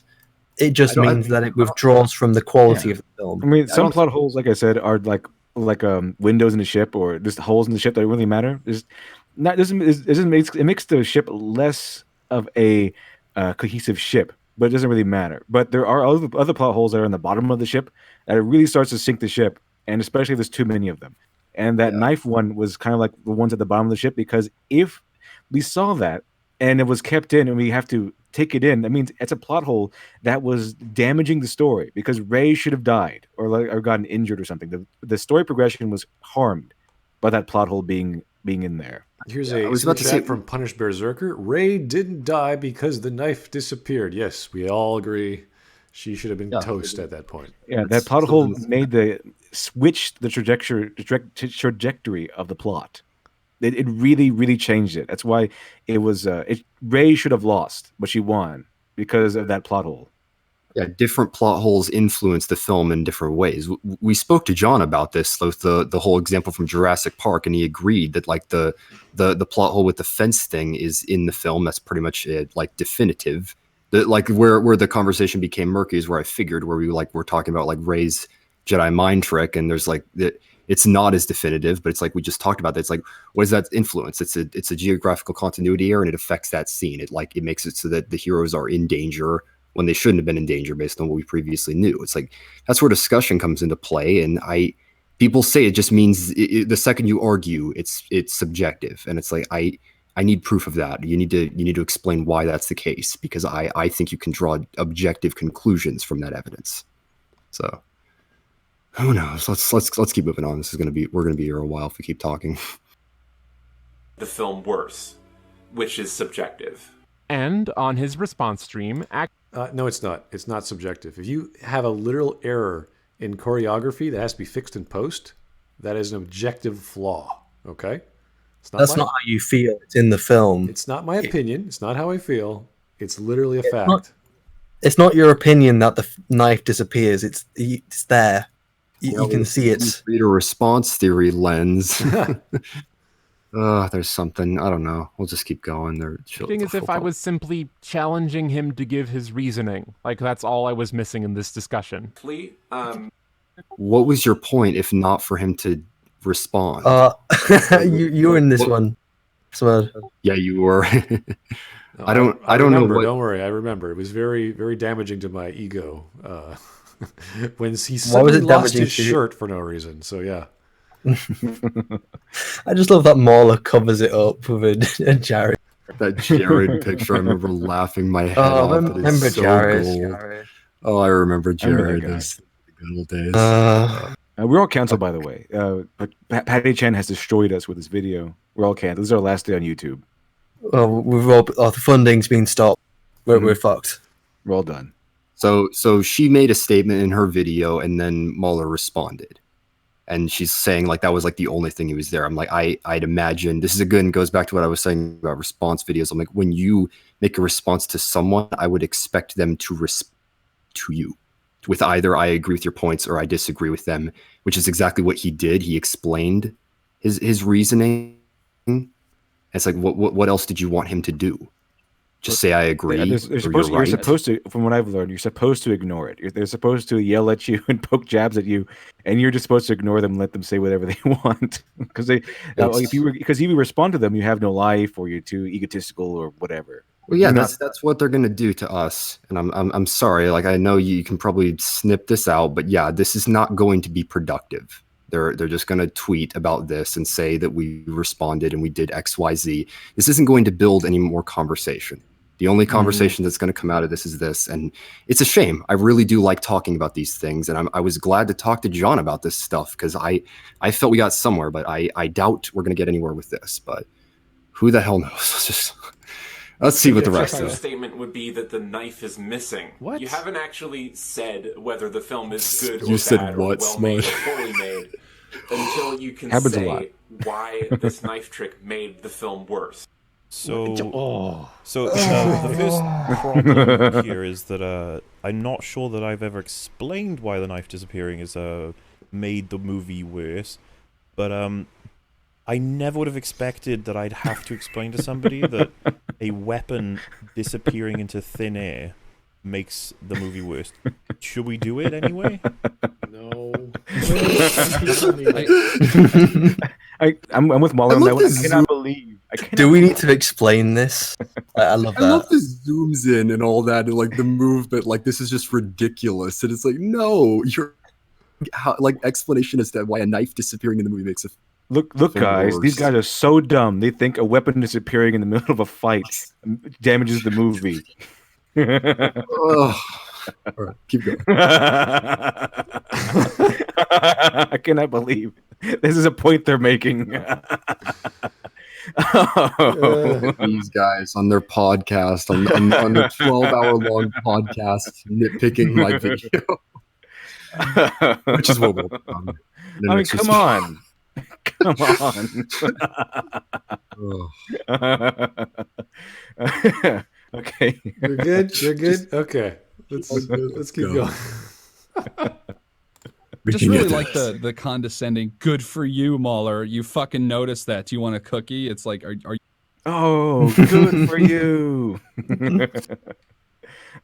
It just means that it withdraws from the quality of the film. I mean, some plot holes, like I said, are like windows in the ship or just holes in the ship that really matter. It makes the ship less of a cohesive ship, but it doesn't really matter. But there are other plot holes that are in the bottom of the ship that it really starts to sink the ship, and especially if there's too many of them. And that knife one was kind of like the ones at the bottom of the ship, because if we saw that and it was kept in and we have to take it in, that means it's a plot hole that was damaging the story, because Ray should have died or gotten injured or something. The story progression was harmed by that plot hole being in there. Here's a chat from Punished Berserker. Ray didn't die because the knife disappeared. Yes, we all agree. She should have been toast at that point. Yeah, that plot hole switched the trajectory of the plot. It really, really changed it. That's why it was. Ray should have lost, but she won because of that plot hole. Yeah, different plot holes influence the film in different ways. We spoke to John about this, the whole example from Jurassic Park, and he agreed that like the plot hole with the fence thing is in the film. That's pretty much like definitive. Like where the conversation became murky is where I figured, where we're talking about like Ray's Jedi mind trick, and there's like that. It's not as definitive, but it's like we just talked about that. It's like, what does that influence? It's a geographical continuity error, and it affects that scene. It makes it so that the heroes are in danger when they shouldn't have been in danger based on what we previously knew. It's like that's where discussion comes into play, and people say it just means the second you argue, it's subjective, and it's like I need proof of that. You need to explain why that's the case, because I think you can draw objective conclusions from that evidence. So. Who knows? Let's keep moving on. We're gonna be here a while if we keep talking. The film worse, which is subjective. And on his response stream, No, it's not. It's not subjective. If you have a literal error in choreography that has to be fixed in post, that is an objective flaw. Okay? That's not how you feel. It's in the film. It's not my opinion. It's not how I feel. It's literally a fact. It's not your opinion that the knife disappears. It's there. You can see it. Read a response theory lens. There's something. I don't know. We'll just keep going. Acting as if I was simply challenging him to give his reasoning. Like, that's all I was missing in this discussion. What was your point if not for him to respond? You were in this one. So, yeah, you were. I don't remember, know. Don't worry, I remember. It was very, very damaging to my ego when he suddenly lost his shirt for no reason. So yeah. I just love that Mahler covers it up with a Jared. That Jared picture, I remember laughing my head off. I remember Jared. Oh, I remember Jared. Those good old days. We're all canceled, by the way. But Patty Chan has destroyed us with this video. We're all canceled. This is our last day on YouTube. The funding's been stopped. We're fucked. We're all done. So she made a statement in her video, and then Mahler responded. And she's saying like that was like the only thing he was there. I'm like, I'd imagine this is goes back to what I was saying about response videos. I'm like, when you make a response to someone, I would expect them to respond to you with either I agree with your points or I disagree with them, which is exactly what he did. He explained his reasoning. It's like, what else did you want him to do? Just say I agree. You're supposed to, from what I've learned, you're supposed to ignore it. They're supposed to yell at you and poke jabs at you, and you're just supposed to ignore them and let them say whatever they want. Because if you respond to them, you have no life, or you're too egotistical, or whatever. Well, yeah, that's what they're gonna do to us. And I'm sorry. Like, I know you can probably snip this out, but yeah, this is not going to be productive. They're just going to tweet about this and say that we responded and we did X, Y, Z. This isn't going to build any more conversation. The only conversation that's going to come out of this is this. And it's a shame. I really do like talking about these things. And I was glad to talk to John about this stuff because I felt we got somewhere, but I doubt we're going to get anywhere with this. But who the hell knows? Let's see what the rest of the statement would be that the knife is missing. What? You haven't actually said whether the film is good or You said bad what, or well made or Smudge? poorly made until you can Happens a lot. say why this knife trick made the film worse. So the first problem here is that I'm not sure that I've ever explained why the knife disappearing is made the movie worse, but I never would have expected that I'd have to explain to somebody that a weapon disappearing into thin air makes the movie worse. Should we do it anyway? No. I'm with Mahler on that one. I cannot believe. Do we need to explain this? I love that. I love the zooms in and all that, and like the movement. Like, this is just ridiculous. And it's like, no, explanation as to why a knife disappearing in the movie makes a Look, guys, worse. these guys are so dumb. They think a weapon disappearing in the middle of a fight damages the movie. Oh. All right, keep going. I cannot believe this is a point they're making. These guys on their podcast, on their 12-hour-long podcast, nitpicking my video, which is what we'll do. I mean, come on. Come on. Okay. You're good? You're good? Okay. Let's keep going. Just really like the condescending, good for you, Mahler. You fucking noticed that. Do you want a cookie? It's like, are you... Oh, good for you.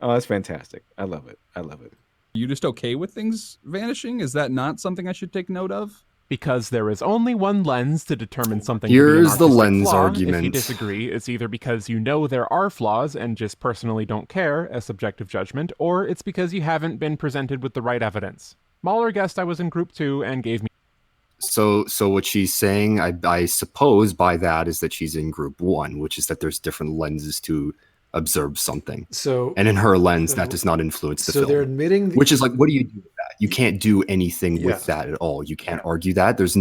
Oh, that's fantastic. I love it. Are you just okay with things vanishing? Is that not something I should take note of? Because there is only one lens to determine something. Here's the lens flaw. argument. If you disagree, it's either because you know there are flaws and just personally don't care, a subjective judgment, or it's because you haven't been presented with the right evidence. Mahler guessed I was in group 2 and gave me... So what she's saying, I suppose by that, is that she's in group 1, which is that there's different lenses to observe something. And in her lens, that does not influence the film. So they're admitting... Which is like, what do you do with that? You can't do anything with that at all. You can't argue that. There's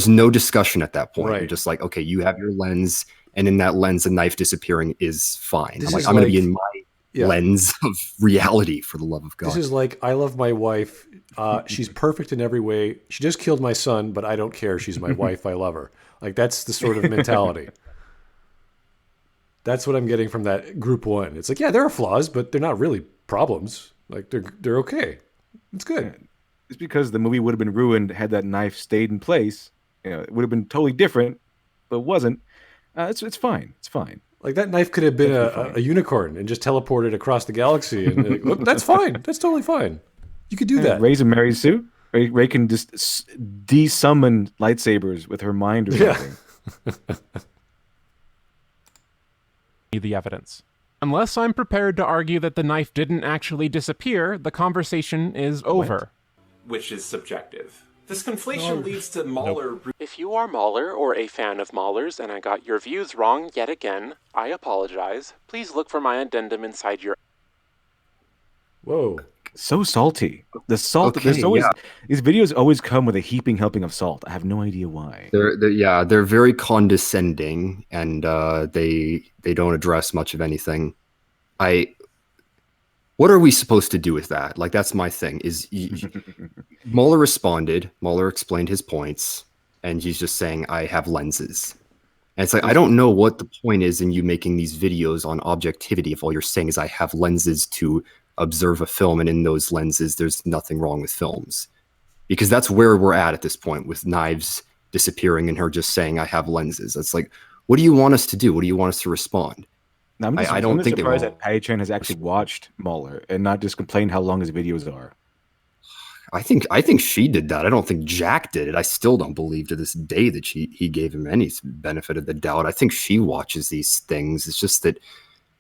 no discussion at that point. Right. You're just like, okay, you have your lens. and in that lens, a knife disappearing is fine. This I'm is I'm going to be like- in my lens of reality, for the love of God. This is like, I love my wife. She's perfect in every way. She just killed my son, but I don't care. She's my wife. I love her. Like, that's the sort of mentality. That's what I'm getting from that group one. It's like, yeah, there are flaws, but they're not really problems. Like, they're okay. It's good. It's because the movie would have been ruined had that knife stayed in place. It would have been totally different, but it wasn't. It's fine. It's fine. Like, that knife could have been a unicorn and just teleported across the galaxy. And like, look, that's fine. That's totally fine. You could do that. Ray's and Mary's Sue. Ray can just de-summon lightsabers with her mind or something. The evidence. Unless I'm prepared to argue that the knife didn't actually disappear, the conversation is over. Which is subjective. This conflation leads to Mahler. If you are Mahler or a fan of Mahler's and I got your views wrong yet again, I apologize. Please look for my addendum inside your... Whoa. So salty. The salt. Okay, There's always yeah. these videos always come with a heaping helping of salt. I have no idea why. They're very condescending, and they don't address much of anything. What are we supposed to do with that? Like, that's my thing. Mahler responded. Mahler explained his points, and he's just saying, "I have lenses." And it's like, I don't know what the point is in you making these videos on objectivity if all you're saying is I have lenses to observe a film, and in those lenses there's nothing wrong with films, because that's where we're at this point, with knives disappearing and her just saying I have lenses. It's like, what do you want us to do? What do you want us to respond? Now, I don't think they surprised will. that Patty Chan has actually watched Mahler and not just complained how long his videos are. I think she did that. I don't think Jack did it. I still don't believe to this day that he gave him any benefit of the doubt. I think she watches these things. It's just that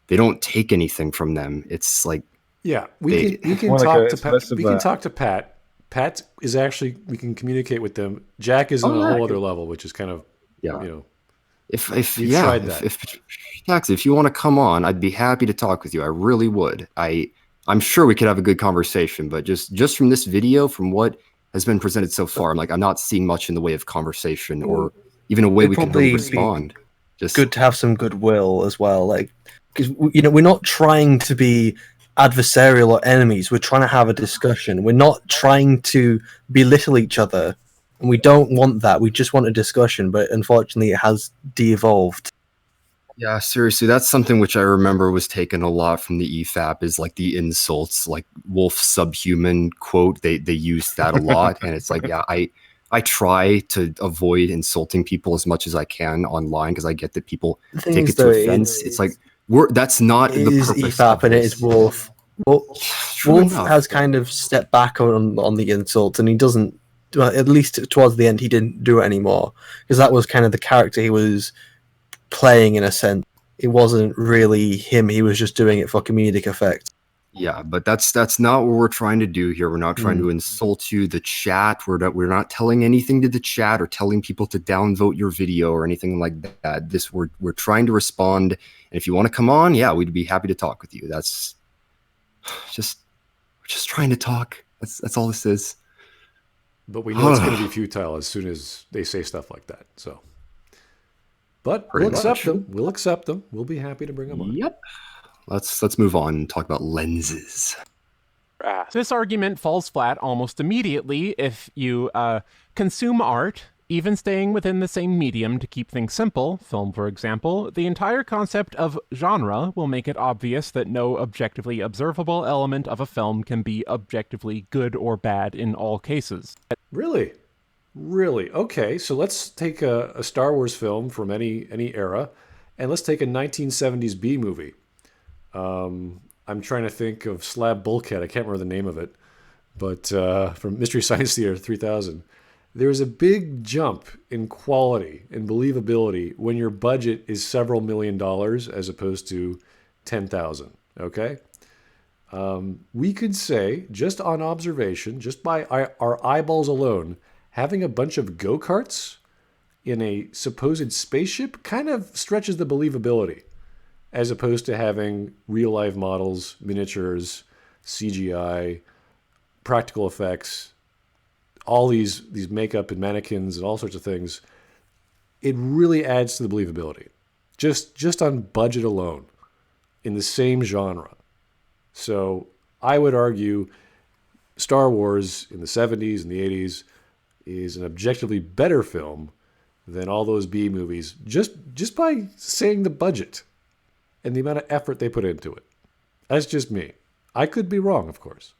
they don't take anything from them. It's like, Yeah, we can talk to Pat. Pat is actually, we can communicate with them. Jack is on a whole other level, which is kind of, if tried that. If you want to come on, I'd be happy to talk with you. I really would. I'm sure we could have a good conversation, but just from this video, from what has been presented so far, I'm not seeing much in the way of conversation or even a way we can really respond. Just good to have some goodwill as well, like, because we're not trying to be adversarial or enemies. We're trying to have a discussion. We're not trying to belittle each other, and we don't want that. We just want a discussion, but unfortunately it has de-evolved. Yeah, seriously, that's something which I remember was taken a lot from the EFAP, is like the insults, like wolf subhuman quote. They use that a lot, and it's like, yeah, I try to avoid insulting people as much as I can online, because I get that people take it to offense. It's like, that's not the is purpose EFAP of and it this. is Wolf. Wolf has kind of stepped back on the insults, and he doesn't. Well, at least towards the end, he didn't do it anymore, because that was kind of the character he was playing in a sense. It wasn't really him. He was just doing it for comedic effect. Yeah, but that's not what we're trying to do here. We're not trying to insult you. The chat, we're not telling anything to the chat or telling people to downvote your video or anything like that. We're trying to respond, and if you want to come on, yeah, we'd be happy to talk with you. That's we're just trying to talk. That's all this is. But we know it's going to be futile as soon as they say stuff like that. So, but we'll accept them. We'll accept them. We'll be happy to bring them on. Yep. Let's move on and talk about lenses. This argument falls flat almost immediately if you consume art, even staying within the same medium to keep things simple, film for example. The entire concept of genre will make it obvious that no objectively observable element of a film can be objectively good or bad in all cases. Really? Okay, so let's take a Star Wars film from any era, and let's take a 1970s B movie. I'm trying to think of Slab Bulkhead. I can't remember the name of it, but from Mystery Science Theater 3000. There's a big jump in quality and believability when your budget is several $1 million as opposed to 10,000. Okay? We could say, just on observation, just by our eyeballs alone, having a bunch of go-karts in a supposed spaceship kind of stretches the believability, as opposed to having real-life models, miniatures, CGI, practical effects, all these makeup and mannequins and all sorts of things. It really adds to the believability. just on budget alone, in the same genre. So I would argue Star Wars in the 70s and the 80s is an objectively better film than all those B movies, just by saying the budget and the amount of effort they put into it. That's just me. I could be wrong, of course.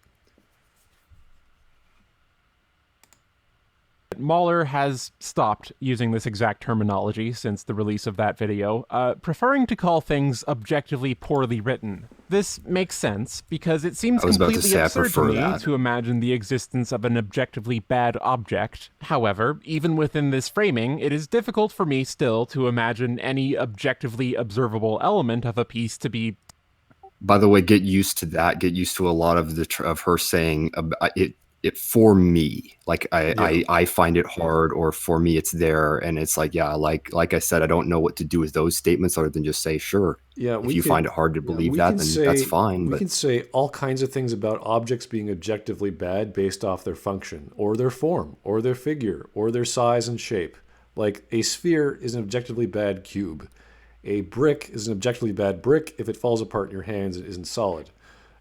Mahler has stopped using this exact terminology since the release of that video, preferring to call things objectively poorly written. This makes sense because it seems completely absurd to me to imagine the existence of an objectively bad object. However, even within this framing, it is difficult for me still to imagine any objectively observable element of a piece to be. By the way, get used to that. Get used to a lot of of her saying it for me, like I find it hard, or for me it's there, and it's like, yeah, like I said, I don't know what to do with those statements other than just say, sure. Yeah, if you find it hard to believe that, then that's fine. We can say all kinds of things about objects being objectively bad based off their function, or their form, or their figure, or their size and shape. Like a sphere is an objectively bad cube. A brick is an objectively bad brick if it falls apart in your hands and isn't solid.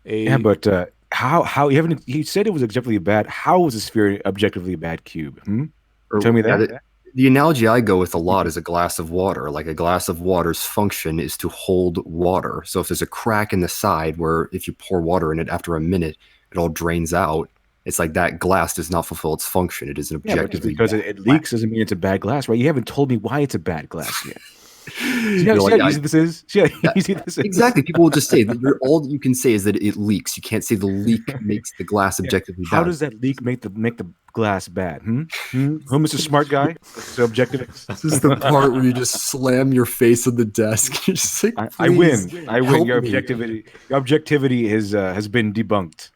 But how you said it was objectively bad. How was a sphere objectively a bad cube? Tell me that. The analogy I go with a lot is a glass of water. Like a glass of water's function is to hold water. So if there's a crack in the side where if you pour water in it, after a minute, it all drains out. It's like that glass does not fulfill its function. It is an objectively because it leaks doesn't mean it's a bad glass, right? You haven't told me why it's a bad glass yet. See how easy this is? Exactly. People will just say that all that you can say is that it leaks. You can't say the leak makes the glass objectively bad. How does that leak make the glass bad? Who, Mr. Smart Guy? So objectivist. This is the part where you just slam your face on the desk. You're just like, I win. Your objectivity has been debunked.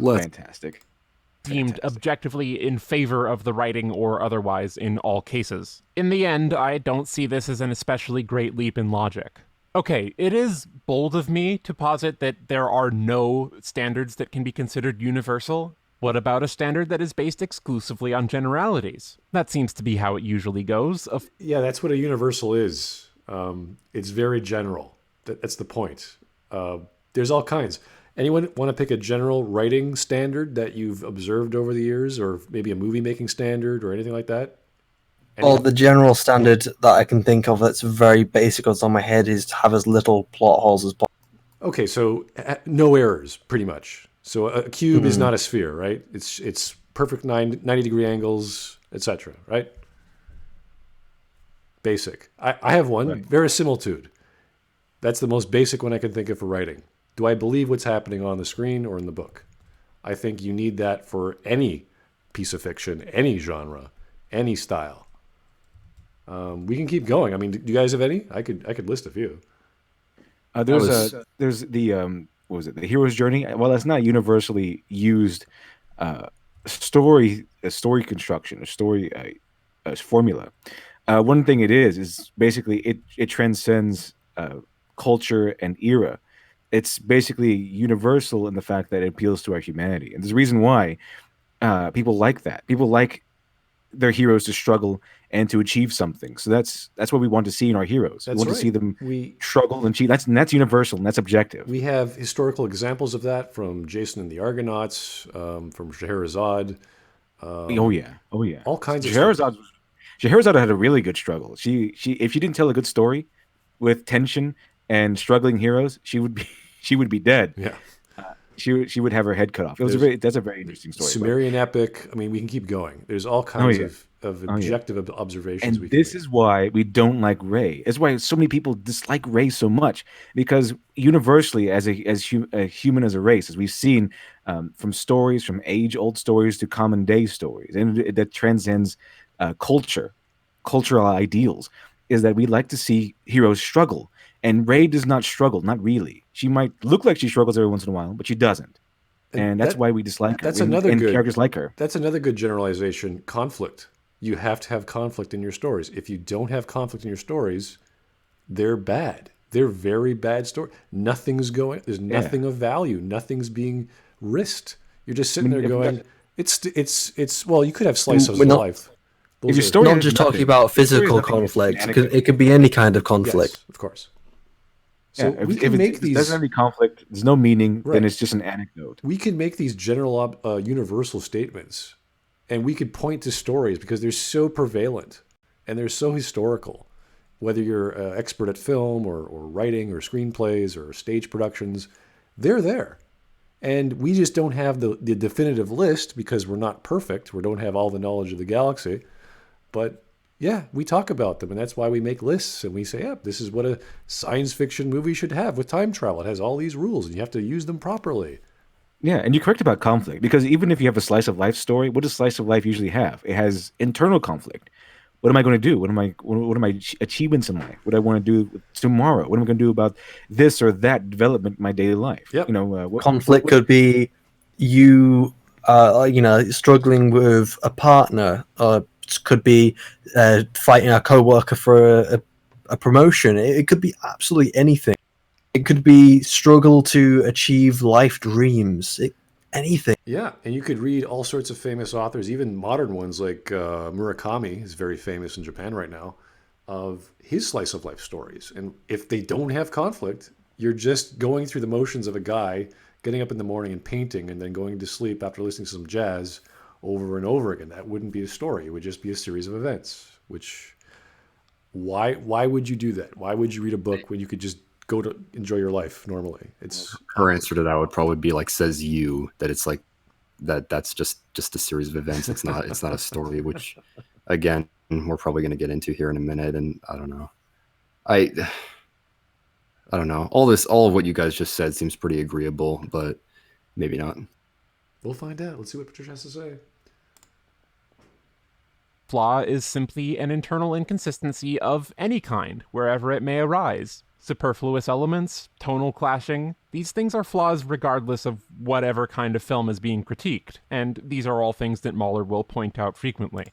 Fantastic. Deemed objectively in favor of the writing or otherwise in all cases. In the end, I don't see this as an especially great leap in logic. Okay, it is bold of me to posit that there are no standards that can be considered universal. What about a standard that is based exclusively on generalities? That seems to be how it usually goes. Yeah, that's what a universal is. It's very general. That's the point. There's all kinds. Anyone want to pick a general writing standard that you've observed over the years, or maybe a movie-making standard or anything like that? Well, the general standard that I can think of that's very basic on my head is to have as little plot holes as possible. Okay, so no errors, pretty much. So a cube is not a sphere, right? It's perfect 90-degree angles, etc., right? Basic. I have one, right. Verisimilitude. That's the most basic one I can think of for writing. Do I believe what's happening on the screen or in the book? I think you need that for any piece of fiction, any genre, any style. We can keep going. I mean, do you guys have any? I could list a few. There's the what was it? The hero's journey. Well, that's not universally used story construction, a story formula. One thing it is basically it transcends culture and era. It's basically universal in the fact that it appeals to our humanity. And there's a reason why people like that. People like their heroes to struggle and to achieve something. So that's what we want to see in our heroes. We want to see them struggle and achieve. That's universal, and that's objective. We have historical examples of that from Jason and the Argonauts, from Scheherazade. Oh yeah. All kinds of stuff. Scheherazade had a really good struggle. She if she didn't tell a good story with tension and struggling heroes, she would be dead. Yeah, she would have her head cut off. That's a very interesting story. Sumerian epic. I mean, we can keep going. There's all kinds of objective observations. And this is why we don't like Ray. It's why so many people dislike Ray so much, because universally, as a human as a race, as we've seen from stories, from age-old stories to common day stories, and that transcends cultural ideals, is that we like to see heroes struggle. And Ray does not struggle, not really. She might look like she struggles every once in a while, but she doesn't. And that's why we dislike her. And characters like her. That's another good generalization. Conflict. You have to have conflict in your stories. If you don't have conflict in your stories, they're bad. They're very bad stories. Nothing's going. There's nothing of value. Nothing's being risked. You're just sitting there going, it's. Well, you could have slice of life. If your story Not has just nothing, talking about if your story has physical nothing, it's an conflict. anecdote. It could be any kind of conflict. Yes, of course. So Yeah, we if can it make these. doesn't have any conflict, there's no meaning, Right. then it's just an anecdote. We can make these general, universal statements, and we could point to stories because they're so prevalent and they're so historical. Whether you're an expert at film or writing or screenplays or stage productions, they're there. And we just don't have the definitive list because we're not perfect. We don't have all the knowledge of the galaxy. But yeah, we talk about them, and that's why we make lists. And we say, yeah, this is what a science fiction movie should have with time travel. It has all these rules, and you have to use them properly. Yeah, and you're correct about conflict, because even if you have a slice of life story, what does slice of life usually have? It has internal conflict. What am I going to do? What are my achievements in life? What do I want to do tomorrow? What am I going to do about this or that development in my daily life? Yep. You know, Conflict could be you, struggling with a partner. Could be fighting a coworker for a promotion. It could be absolutely anything. It could be struggle to achieve life dreams. Anything. Yeah, and you could read all sorts of famous authors, even modern ones like Murakami is very famous in Japan right now, of his slice of life stories. And if they don't have conflict, you're just going through the motions of a guy getting up in the morning and painting and then going to sleep after listening to some jazz over and over again. That wouldn't be a story. It would just be a series of events. Which, why would you do that? Why would you read a book when you could just go to enjoy your life normally? It's Her answer to that would probably be like, says you, that it's like that's just a series of events. It's not a story, which again we're probably going to get into here in a minute. And I don't know. I don't know. All of what you guys just said seems pretty agreeable, but maybe not. We'll find out. Let's see what Patricia has to say. Flaw is simply an internal inconsistency of any kind, wherever it may arise. Superfluous elements, tonal clashing, these things are flaws regardless of whatever kind of film is being critiqued, and these are all things that Mahler will point out frequently.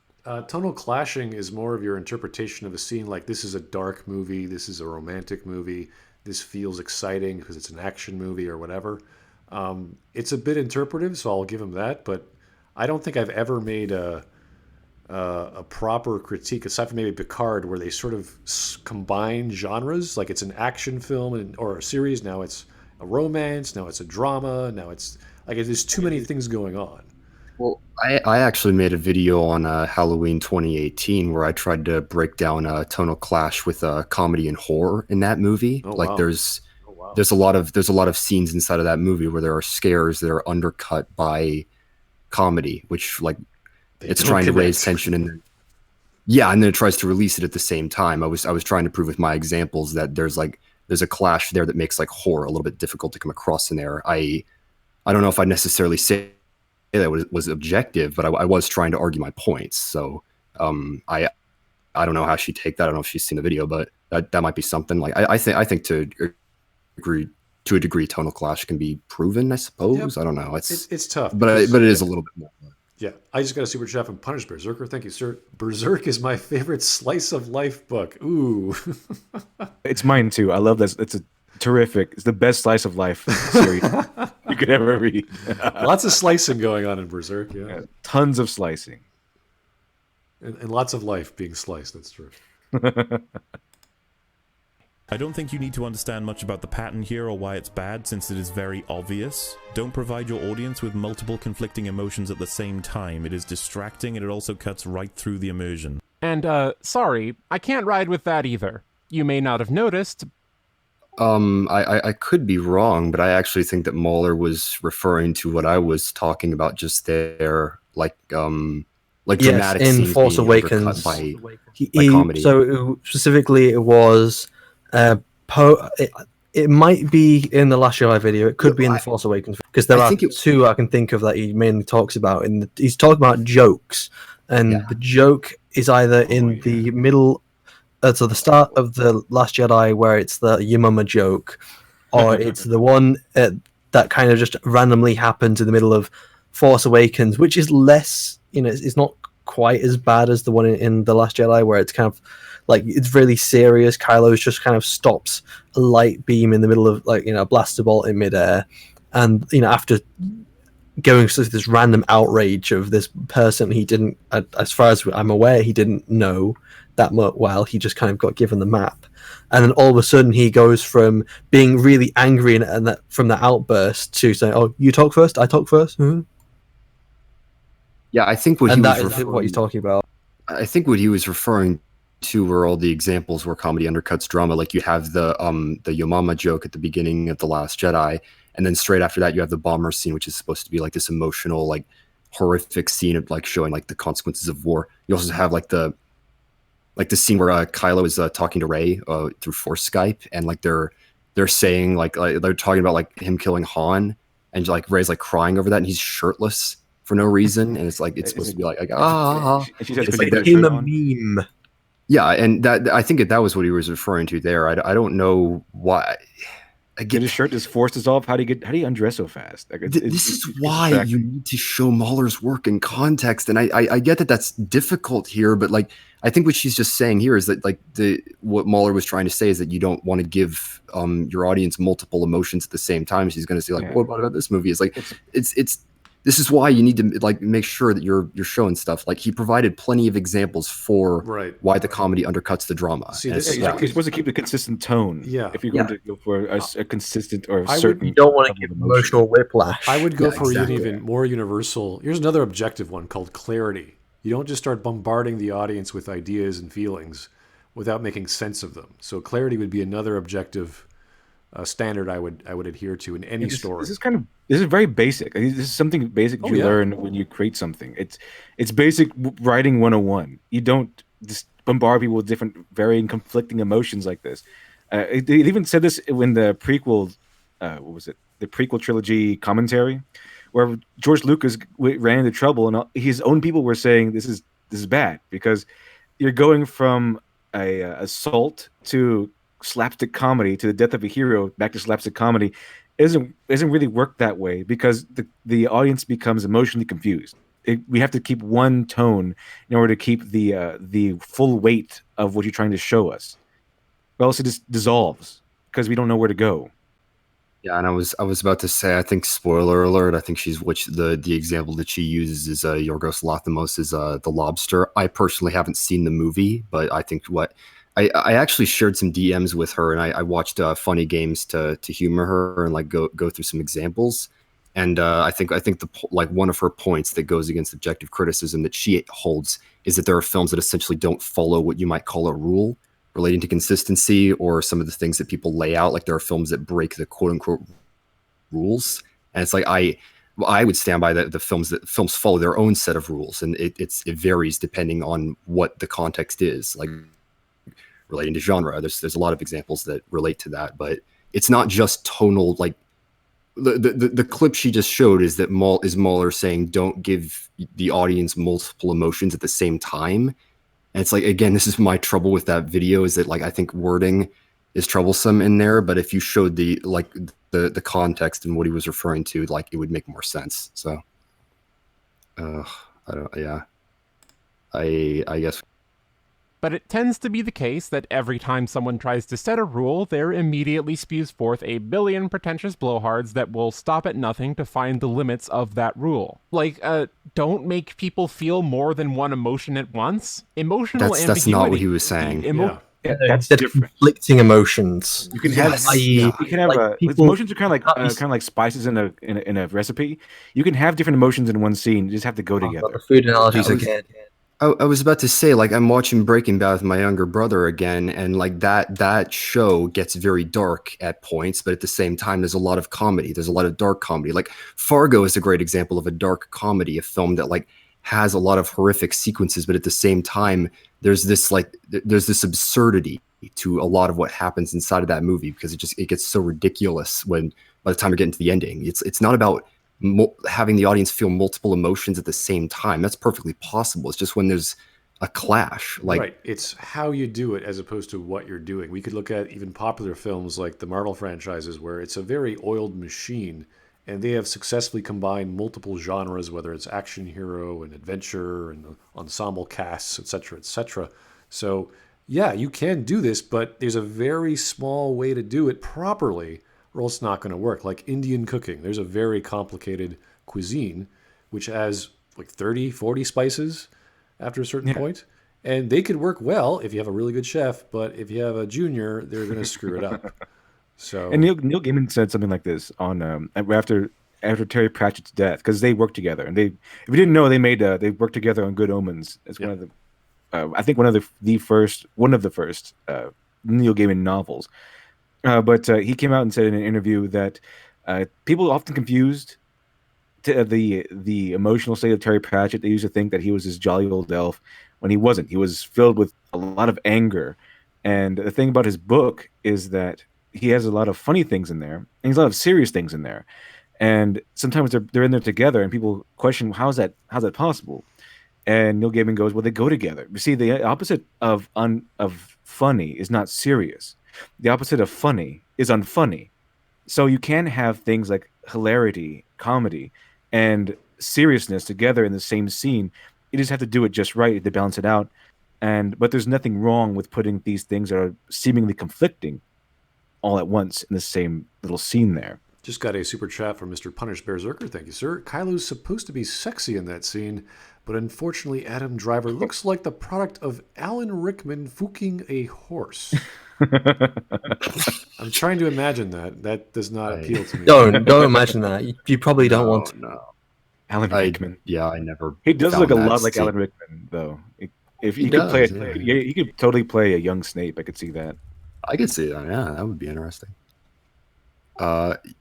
Tonal clashing is more of your interpretation of a scene, like this is a dark movie, this is a romantic movie, this feels exciting because it's an action movie or whatever. It's a bit interpretive, so I'll give him that, but I don't think I've ever made a proper critique, aside from maybe Picard, where they sort of combine genres. Like it's an action film or a series, now it's a romance, now it's a drama, now it's like there's too many things going on. Well, I actually made a video on Halloween 2018 where I tried to break down a tonal clash with comedy and horror in that movie. Oh, like wow. there's a lot of scenes inside of that movie where there are scares that are undercut by comedy, which like it's trying to raise tension and then it tries to release it at the same time. I was trying to prove with my examples that there's a clash there that makes like horror a little bit difficult to come across in there. I don't know if I necessarily say that was objective, but I was trying to argue my points. So I don't know how she'd take that. I don't know if she's seen the video, but that might be something. Like I think to a degree tonal clash can be proven, I suppose. Yep. I don't know. It's tough, but it is a little bit more. Yeah, I just got a super chat from Punished Berserker. Thank you, sir. Berserk is my favorite slice of life book. Ooh, it's mine too. I love this. It's a terrific. It's the best slice of life series you could ever read. Lots of slicing going on in Berserk. Yeah, tons of slicing, and lots of life being sliced. That's true. I don't think you need to understand much about the pattern here or why it's bad, since it is very obvious. Don't provide your audience with multiple conflicting emotions at the same time. It is distracting, and it also cuts right through the immersion. And, sorry, I can't ride with that either. You may not have noticed. I could be wrong, but I actually think that Mahler was referring to what I was talking about just there, like dramatic in scenes Force being Awakens by comedy. So specifically, it was it might be in the Last Jedi video. It could be in the Force Awakens, because there are two I can think of that he mainly talks about. He's talking about jokes, and the joke is either in the middle, so the start of the Last Jedi, where it's the your mama joke, or it's the one that kind of just randomly happens in the middle of Force Awakens, which is less, it's not quite as bad as the one in the Last Jedi, where it's kind of like it's really serious. Kylo's just kind of stops a light beam in the middle of a blaster bolt in midair, and after going through this random outrage of this person he didn't, as far as I'm aware, he didn't know that much well. He just kind of got given the map, and then all of a sudden he goes from being really angry and that from the outburst to saying, "Oh, you talk first, I talk 1st." Mm-hmm. Yeah, I think what And he that was is what he's talking about. I think what he was referring to were all the examples where comedy undercuts drama. Like you have the Yomama joke at the beginning of The Last Jedi, and then straight after that you have the bomber scene, which is supposed to be like this emotional, like horrific scene of like showing like the consequences of war. You also have like the scene where Kylo is talking to Rey through Force Skype, and like they're saying like they're talking about like him killing Han, and like Rey's like crying over that, and he's shirtless for no reason, and it's like it's supposed to be like It's like in a meme. Yeah, and that I think that was what he was referring to there. I don't know why. Get his shirt is force dissolve. How do you undress so fast? Like, this is why you need to show Mahler's work in context, and I get that that's difficult here, but like I think what she's just saying here is that like what Mahler was trying to say is that you don't want to give your audience multiple emotions at the same time. She's going to say like, what about this movie? It's like it's this is why you need to like make sure that you're showing stuff. Like he provided plenty of examples for why the comedy undercuts the drama. See, you're supposed to keep a consistent tone. Yeah, if you're going to go for a consistent or a certain, you don't want to give emotional whiplash. I would go for an even more universal. Here's another objective one called clarity. You don't just start bombarding the audience with ideas and feelings without making sense of them. So clarity would be another objective standard I would adhere to in any story. This is very basic. This is something basic you learn when you create something. It's basic writing 101. You don't just bombard people with different, varying, conflicting emotions like this. They even said this when the prequel, what was it? The prequel trilogy commentary, where George Lucas ran into trouble, and his own people were saying this is bad because you're going from a assault to slapstick comedy to the death of a hero back to slapstick comedy isn't really work that way because the audience becomes emotionally confused. We have to keep one tone in order to keep the full weight of what you're trying to show us, or else it just dissolves because we don't know where to go. Yeah, and I was about to say, I think spoiler alert. I think the example that she uses is Yorgos Lanthimos' The Lobster. I personally haven't seen the movie, but I think I actually shared some DMs with her, and I watched funny games to humor her and like go through some examples. And I think one of her points that goes against objective criticism that she holds is that there are films that essentially don't follow what you might call a rule relating to consistency or some of the things that people lay out. Like there are films that break the quote unquote rules, and it's like I would stand by the films follow their own set of rules, and it varies depending on what the context is. Like relating to genre, there's a lot of examples that relate to that, but it's not just tonal. Like the clip she just showed is that Mahler saying don't give the audience multiple emotions at the same time. And it's like, again, this is my trouble with that video, is that like I think wording is troublesome in there, but if you showed the context and what he was referring to, like it would make more sense. So I guess. But it tends to be the case that every time someone tries to set a rule, there immediately spews forth a billion pretentious blowhards that will stop at nothing to find the limits of that rule. Like, don't make people feel more than one emotion at once. Emotional ambiguity. That's not what he was saying. That's different. Conflicting emotions. You can have emotions are kind of like spices in a recipe. You can have different emotions in one scene. You just have to go together. Food analogies again. I was about to say, like, I'm watching Breaking Bad with my younger brother again, and like that show gets very dark at points, but at the same time, there's a lot of comedy. There's a lot of dark comedy. Like Fargo is a great example of a dark comedy, a film that like has a lot of horrific sequences, but at the same time, there's this absurdity to a lot of what happens inside of that movie because it gets so ridiculous when by the time we get into the ending. It's not about having the audience feel multiple emotions at the same time. That's perfectly possible. It's just when there's a clash. Right. It's how you do it as opposed to what you're doing. We could look at even popular films like the Marvel franchises where it's a very oiled machine and they have successfully combined multiple genres, whether it's action hero and adventure and ensemble casts, etc., etc. So yeah, you can do this, but there's a very small way to do it properly or else it's not going to work. Like Indian cooking, there's a very complicated cuisine, which has like 30, 40 spices after a certain point. And they could work well if you have a really good chef, but if you have a junior, they're going to screw it up. So, And Neil Gaiman said something like this on after Terry Pratchett's death, because they worked together, and if you didn't know, they worked together on Good Omens. It's one of the I think one of the first Neil Gaiman novels. But he came out and said in an interview that people often confused the emotional state of Terry Pratchett. They used to think that he was this jolly old elf when he wasn't. He was filled with a lot of anger. And the thing about his book is that he has a lot of funny things in there, and he's a lot of serious things in there. And sometimes they're in there together, and people question how's that possible. And Neil Gaiman goes, well, they go together. You see, the opposite of funny is not serious. The opposite of funny is unfunny. So you can have things like hilarity, comedy, and seriousness together in the same scene. You just have to do it just right to balance it out. But there's nothing wrong with putting these things that are seemingly conflicting all at once in the same little scene there. just got a super chat from Mr. Punish Berserker. Thank you, sir. Kylo's supposed to be sexy in that scene, but unfortunately Adam Driver looks like the product of Alan Rickman fucking a horse. I'm trying to imagine that. That does not appeal to me. Don't imagine that. You probably don't want to. No. Alan Rickman. I never. He does found look a that lot like scene. Alan Rickman, though. If He he could play, does, he could totally play a young Snape. I could see that. I could see that. Yeah, that would be interesting.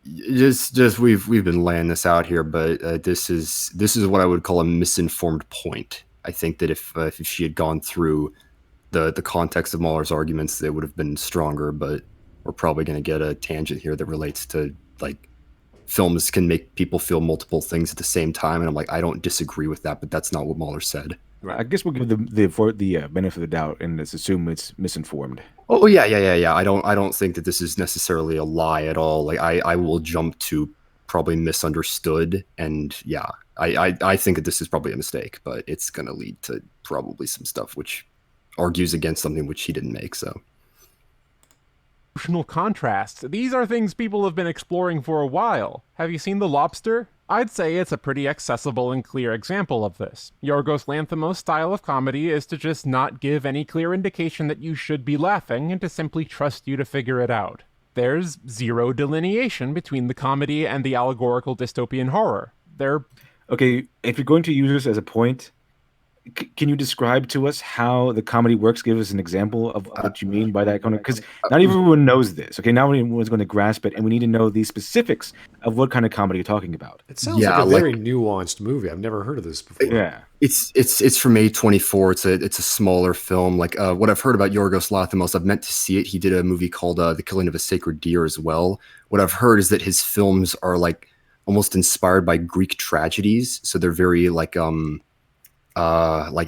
Just we've been laying this out here, but this is what I would call a misinformed point. I think that if she had gone through the context of Mahler's arguments, they would have been stronger. But we're probably going to get a tangent here that relates to like films can make people feel multiple things at the same time, and I'm like, I don't disagree with that, but that's not what Mahler said. Right. I guess we'll give the benefit of the doubt and just assume it's misinformed. Oh yeah. I don't think that this is necessarily a lie at all. Like I will jump to probably misunderstood, and yeah, I think that this is probably a mistake, but it's gonna lead to probably some stuff which argues against something which he didn't make. So Emotional contrast. These are things people have been exploring for a while. Have you seen The Lobster? I'd say it's a pretty accessible and clear example of this. Yorgos Lanthimos' style of comedy is to just not give any clear indication that you should be laughing and to simply trust you to figure it out. There's zero delineation between the comedy and the allegorical dystopian horror. Okay, if you're going to use this as a point, can you describe to us how the comedy works? Give us an example of what you mean by that. Because not everyone knows this. Okay, not everyone's going to grasp it, and we need to know the specifics of what kind of comedy you're talking about. It sounds like a very nuanced movie. I've never heard of this before. Yeah, it's from A24. It's a smaller film. Like what I've heard about Yorgos Lanthimos, I've meant to see it. He did a movie called The Killing of a Sacred Deer as well. What I've heard is that his films are like almost inspired by Greek tragedies, so they're very like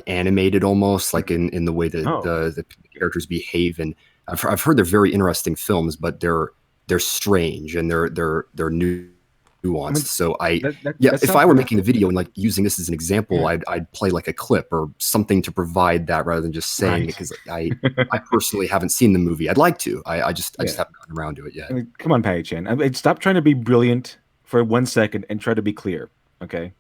animated almost, like in the way that the characters behave. And I've heard they're very interesting films, but they're strange and they're nuanced. I mean, so if I were making a video and like using this as an example, I'd play like a clip or something to provide that rather than just saying it, because I personally haven't seen the movie. I'd like to. I just haven't gotten around to it yet. I mean, come on, Patty Chan. I mean, stop trying to be brilliant for 1 second and try to be clear. Okay.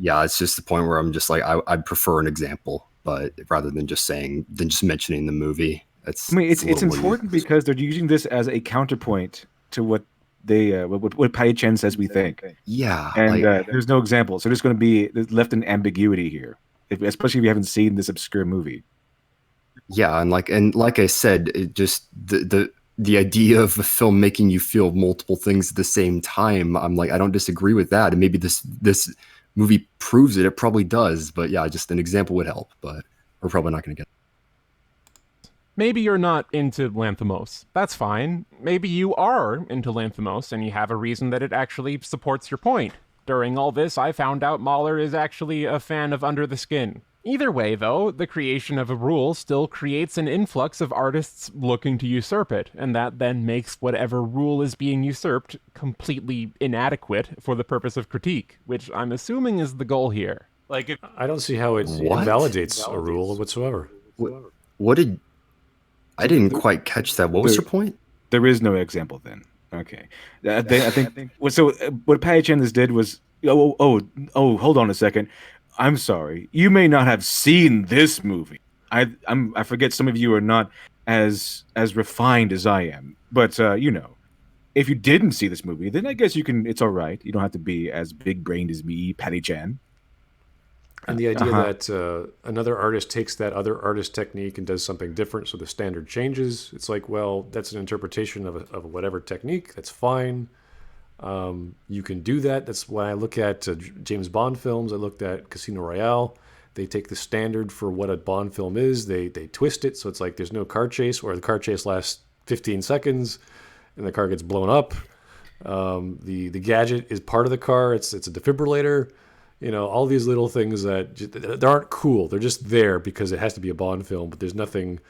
Yeah, it's just the point where I'm just like, I'd prefer an example, but rather than just mentioning the movie. It's important because they're using this as a counterpoint to what they what Pai Chen says we think. Yeah, and there's no example, so there's going to be left in ambiguity here, especially if you haven't seen this obscure movie. Yeah, and like I said, it just the idea of a film making you feel multiple things at the same time, I'm like, I don't disagree with that, and maybe this movie proves it. It probably does, but yeah, just an example would help, but we're probably not going to get it. Maybe you're not into Lanthimos. That's fine. Maybe you are into Lanthimos and you have a reason that it actually supports your point. During all this, I found out Mahler is actually a fan of Under the Skin. Either way, though, the creation of a rule still creates an influx of artists looking to usurp it, and that then makes whatever rule is being usurped completely inadequate for the purpose of critique, which I'm assuming is the goal here. Like, I don't see how it invalidates a rule whatsoever. I didn't quite catch that. What was your point? There is no example then. Okay. I think so what Patty Chen did was Hold on a second. I'm sorry. You may not have seen this movie. I forget some of you are not as refined as I am. But if you didn't see this movie, then I guess you can. It's all right. You don't have to be as big brained as me, Patty Chan. And the idea that another artist takes that other artist technique and does something different, so the standard changes. It's like, well, that's an interpretation of whatever technique. That's fine. You can do that. That's when I look at James Bond films. I looked at Casino Royale. They take the standard for what a Bond film is. They twist it, so it's like there's no car chase, or the car chase lasts 15 seconds, and the car gets blown up. The gadget is part of the car. It's a defibrillator. All these little things that aren't cool. They're just there because it has to be a Bond film, but there's nothing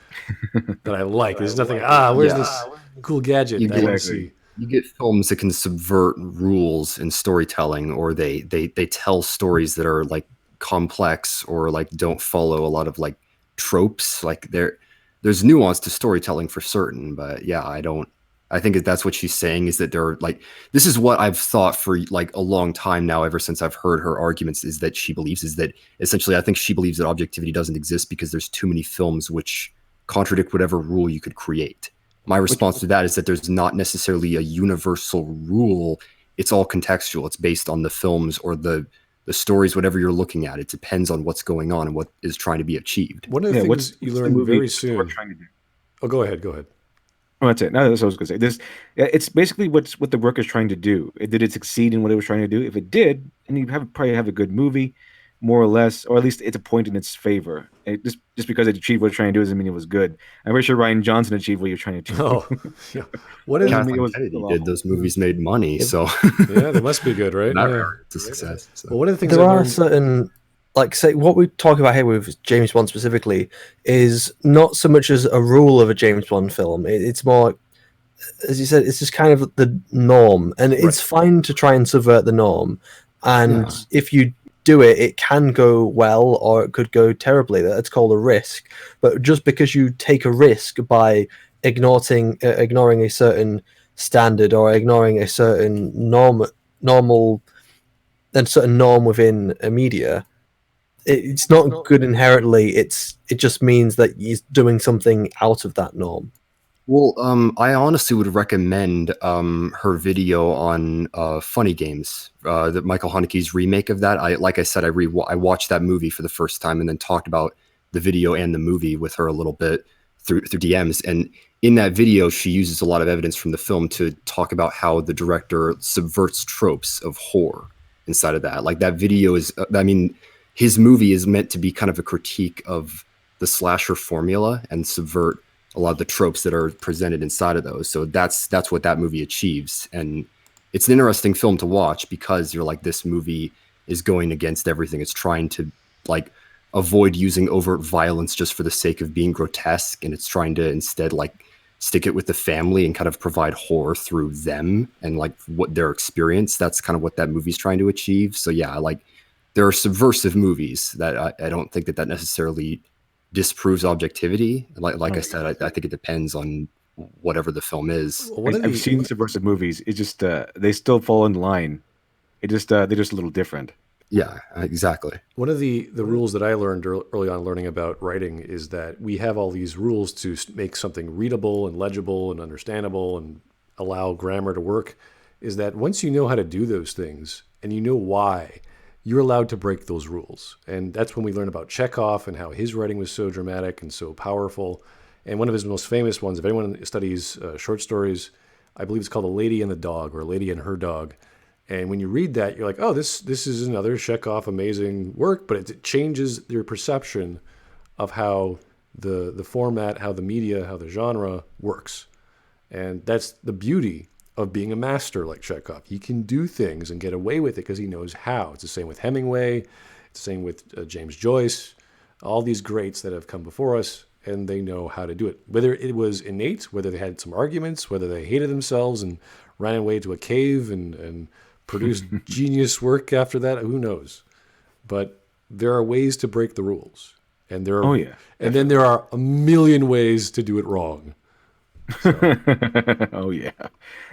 that I like. There's nothing, where's this cool gadget that I want to see? You get films that can subvert rules in storytelling, or they tell stories that are like complex or like don't follow a lot of like tropes. Like there's nuance to storytelling for certain, but yeah, I think that's what she's saying, is that they're like, this is what I've thought for like a long time now, ever since I've heard her arguments, is that essentially I think she believes that objectivity doesn't exist because there's too many films which contradict whatever rule you could create. My response to that is that there's not necessarily a universal rule. It's all contextual. It's based on the films or the stories, whatever you're looking at. It depends on what's going on and what is trying to be achieved. One of the things you learn very soon. Oh, go ahead. Oh, that's it. No, that's what I was going to say. It's basically what the work is trying to do. Did it succeed in what it was trying to do? If it did, and you probably have a good movie, more or less, or at least it's a point in its favor. Just because it achieved what it's trying to do doesn't mean it was good. I'm pretty sure Ryan Johnson achieved what you're trying to achieve. Oh, yeah. What is Kennedy did? Those movies made money, so yeah, they must be good, right? It's a success. So. Well, one of the things there are certain, like, say, what we talk about here with James Bond specifically is not so much as a rule of a James Bond film. It's more, as you said, it's just kind of the norm, and it's fine to try and subvert the norm. And if you do it, it can go well or it could go terribly. That's called a risk. But just because you take a risk by ignoring a certain standard or ignoring a certain norm within a media, it's not good inherently. It just means that you're doing something out of that norm. Well, I honestly would recommend her video on Funny Games, the Michael Haneke's remake of that. Like I said, I watched that movie for the first time and then talked about the video and the movie with her a little bit through DMs. And in that video, she uses a lot of evidence from the film to talk about how the director subverts tropes of horror inside of that. Like, that video is, his movie is meant to be kind of a critique of the slasher formula and subvert a lot of the tropes that are presented inside of those. So that's what that movie achieves. And it's an interesting film to watch because you're like, this movie is going against everything. It's trying to like avoid using overt violence just for the sake of being grotesque. And it's trying to instead like stick it with the family and kind of provide horror through them and like what their experience. That's kind of what that movie's trying to achieve. So yeah, like there are subversive movies that I don't think that necessarily disproves objectivity. Like I said, I think it depends on whatever the film is. I've seen subversive movies. It just they still fall in line. They're just a little different. Yeah, exactly. One of the rules that I learned early on learning about writing is that we have all these rules to make something readable and legible and understandable and allow grammar to work, is that once you know how to do those things and you know why, you're allowed to break those rules. And that's when we learn about Chekhov and how his writing was so dramatic and so powerful. And one of his most famous ones, if anyone studies short stories, I believe it's called A Lady and the Dog, or A Lady and Her Dog. And when you read that, you're like, oh, this is another Chekhov amazing work, but it changes your perception of how the format, how the media, how the genre works. And that's the beauty of being a master like Chekhov. He can do things and get away with it because he knows how. It's the same with Hemingway. It's the same with James Joyce. All these greats that have come before us, and they know how to do it. Whether it was innate, whether they had some arguments, whether they hated themselves and ran away to a cave and produced genius work after that, who knows? But there are ways to break the rules. And there are, and then there are a million ways to do it wrong. So. Oh yeah,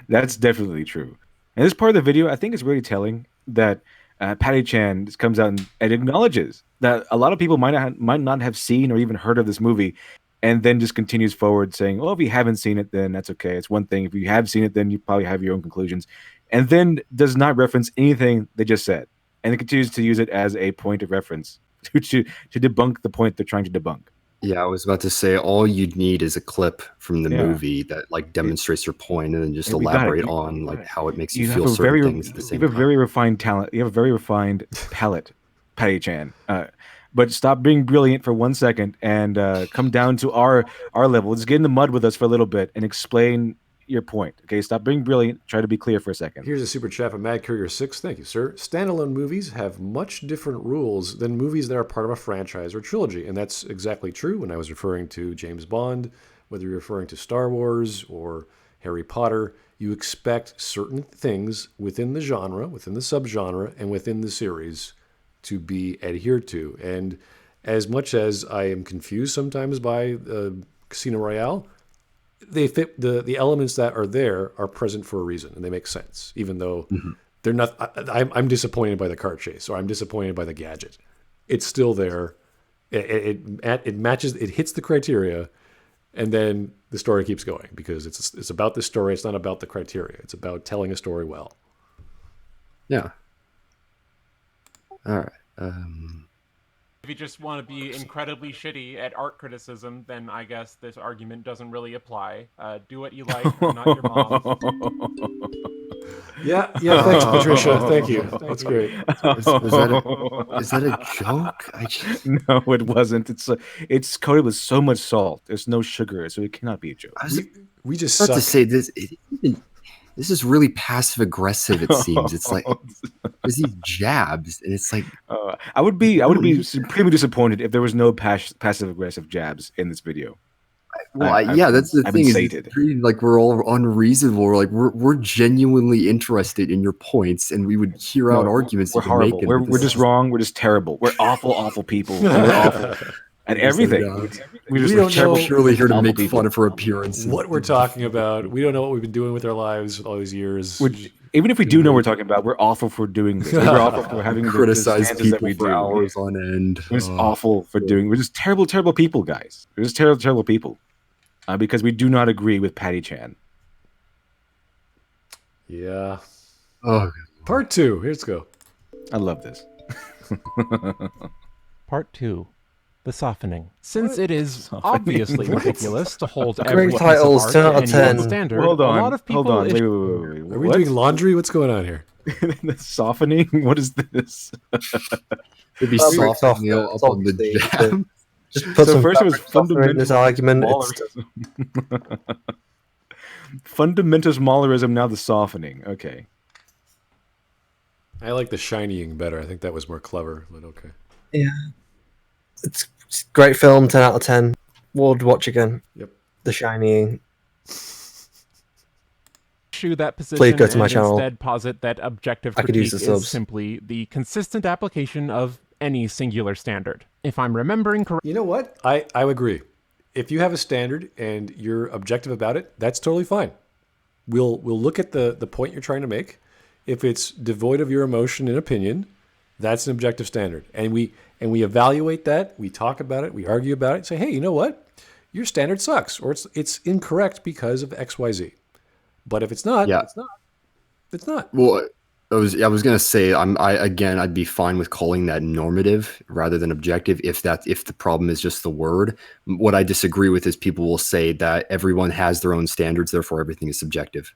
that's definitely true. And this part of the video, I think, is really telling that Patty Chan just comes out and acknowledges that a lot of people might not have seen or even heard of this movie, and then just continues forward saying, "Well, if you haven't seen it, then that's okay. It's one thing. If you have seen it, then you probably have your own conclusions," and then does not reference anything they just said, and it continues to use it as a point of reference to debunk the point they're trying to debunk. Yeah, I was about to say all you'd need is a clip from the movie that like demonstrates your point, and then just elaborate on like how it makes you feel certain things at the same time. You have a very refined talent. You have a very refined palate, Patty Chan. But stop being brilliant for 1 second and come down to our level. Just get in the mud with us for a little bit and explain your point. Okay, stop being brilliant. Try to be clear for a second. Here's a super chat from Mad Courier 6. Thank you, sir. Standalone movies have much different rules than movies that are part of a franchise or trilogy. And that's exactly true when I was referring to James Bond, whether you're referring to Star Wars or Harry Potter. You expect certain things within the genre, within the subgenre, and within the series to be adhered to. And as much as I am confused sometimes by Casino Royale, they fit the elements that are there are present for a reason, and they make sense, even though they're not. I'm disappointed by the car chase, or I'm disappointed by the gadget. It's still there. It matches. It hits the criteria, and then the story keeps going because it's about the story. It's not about the criteria. It's about telling a story well. Yeah. All right. If you just want to be incredibly shitty at art criticism, then I guess this argument doesn't really apply. Do what you like, not your mom. Yeah. Thanks, Patricia. Thank you. That's great. Is that a joke? No, it wasn't. It's coated with so much salt. There's no sugar, so it cannot be a joke. We just about suck. to say this. This is really passive aggressive. It seems it's like there's these jabs, and it's like I would be supremely disappointed if there was no passive aggressive jabs in this video. Well, that's the thing. It's treated like we're all unreasonable. We're like we're genuinely interested in your points, and we would hear out arguments. We're horrible. We're just wrong. We're just terrible. We're awful people. We're awful at everything. We don't know. Purely here to make fun of her appearance. What we're talking about. We don't know what we've been doing with our lives all these years. Even if we do know what we're talking about, we're awful for doing this. We're awful for having criticize people that we for hours on end. We're just awful for doing. We're just terrible people, guys. We're just terrible people. Because we do not agree with Patty Chan. Yeah. Oh. Part 2. Let's go. I love this. Part 2. The softening. Since it is obviously ridiculous to hold every piece titles, of 10 art out of to any 10. one standard, Hold on. a lot of people... Wait. Are we doing laundry? What's going on here? The softening? What is this? It'd be soft up on the jab. Just put some first it was fundamental in this argument. Fundamentalist Mahlerism, now the softening. Okay. I like the Shineying better. I think that was more clever, but okay. Yeah. It's a great film, 10 out of 10. Would watch again. Yep. The Shining. That position Please go to my and channel. instead posit that objective critique is simply the consistent application of any singular standard. If I'm remembering correctly... You know what? I agree. If you have a standard and you're objective about it, that's totally fine. We'll look at the point you're trying to make. If it's devoid of your emotion and opinion, that's an objective standard. And we evaluate that, we talk about it, we argue about it, say, hey, you know what? Your standard sucks, or it's incorrect because of XYZ. But if it's not, it's not. Well, I was gonna say I'd be fine with calling that normative rather than objective if the problem is just the word. What I disagree with is people will say that everyone has their own standards, therefore everything is subjective,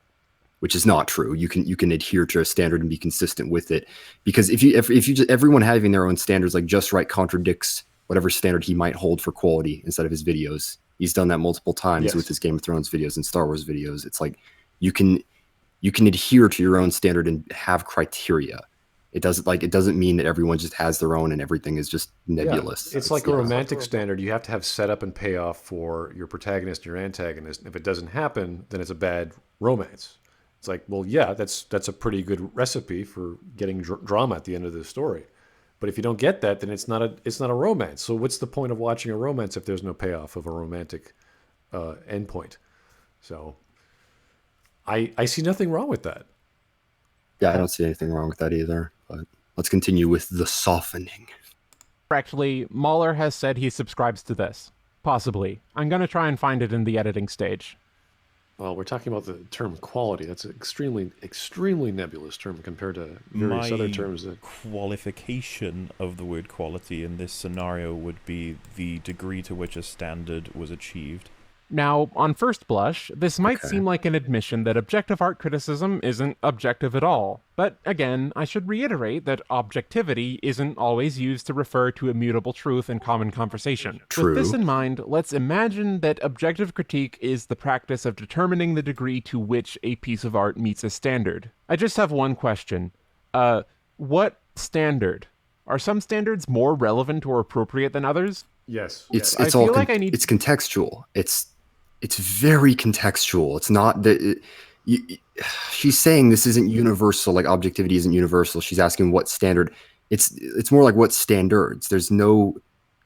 which is not true. You can adhere to a standard and be consistent with it, because if you just everyone having their own standards, like Just Right contradicts whatever standard he might hold for quality inside of his videos. He's done that multiple times with his Game of Thrones videos and Star Wars videos. It's like you can adhere to your own standard and have criteria. It doesn't mean that everyone just has their own and everything is just nebulous. Yeah. It's like a romantic standard. You have to have setup and payoff for your protagonist and your antagonist. If it doesn't happen, then it's a bad romance. It's like, well, yeah, that's a pretty good recipe for getting drama at the end of the story. But if you don't get that, then it's not a romance. So what's the point of watching a romance if there's no payoff of a romantic endpoint? So I see nothing wrong with that. Yeah, I don't see anything wrong with that either. But let's continue with the softening. Correctly, Mahler has said he subscribes to this. Possibly. I'm going to try and find it in the editing stage. Well, we're talking about the term quality. That's an extremely, extremely nebulous term compared to various other terms. Qualification of the word quality in this scenario would be the degree to which a standard was achieved. Now, on first blush, this might seem like an admission that objective art criticism isn't objective at all. But again, I should reiterate that objectivity isn't always used to refer to immutable truth in common conversation. True. With this in mind, let's imagine that objective critique is the practice of determining the degree to which a piece of art meets a standard. I just have one question. What standard? Are some standards more relevant or appropriate than others? Yes. It's I all feel like I need- it's contextual. It's very contextual. It's not that she's saying this isn't universal, like objectivity isn't universal. She's asking what standard. It's more like what standards. There's no.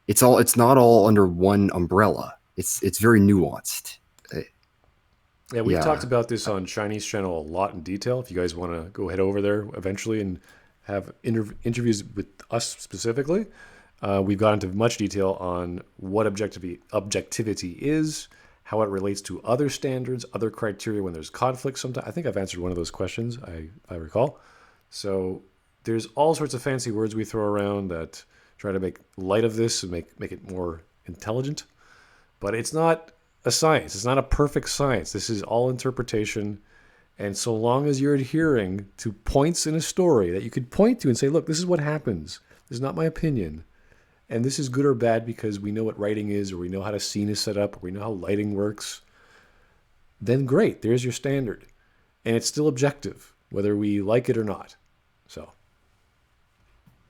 It's not all under one umbrella. It's very nuanced. Yeah, we've talked about this on Chinese channel a lot in detail. If you guys want to go head over there eventually and have interviews with us specifically, we've gone into much detail on what objectivity is, how it relates to other standards, other criteria when there's conflict sometimes. I think I've answered one of those questions, I recall. So there's all sorts of fancy words we throw around that try to make light of this and make it more intelligent. But it's not a science. It's not a perfect science. This is all interpretation. And so long as you're adhering to points in a story that you could point to and say, look, this is what happens. This is not my opinion. And this is good or bad because we know what writing is, or we know how a scene is set up, or we know how lighting works, then great, there's your standard. And it's still objective, whether we like it or not. So,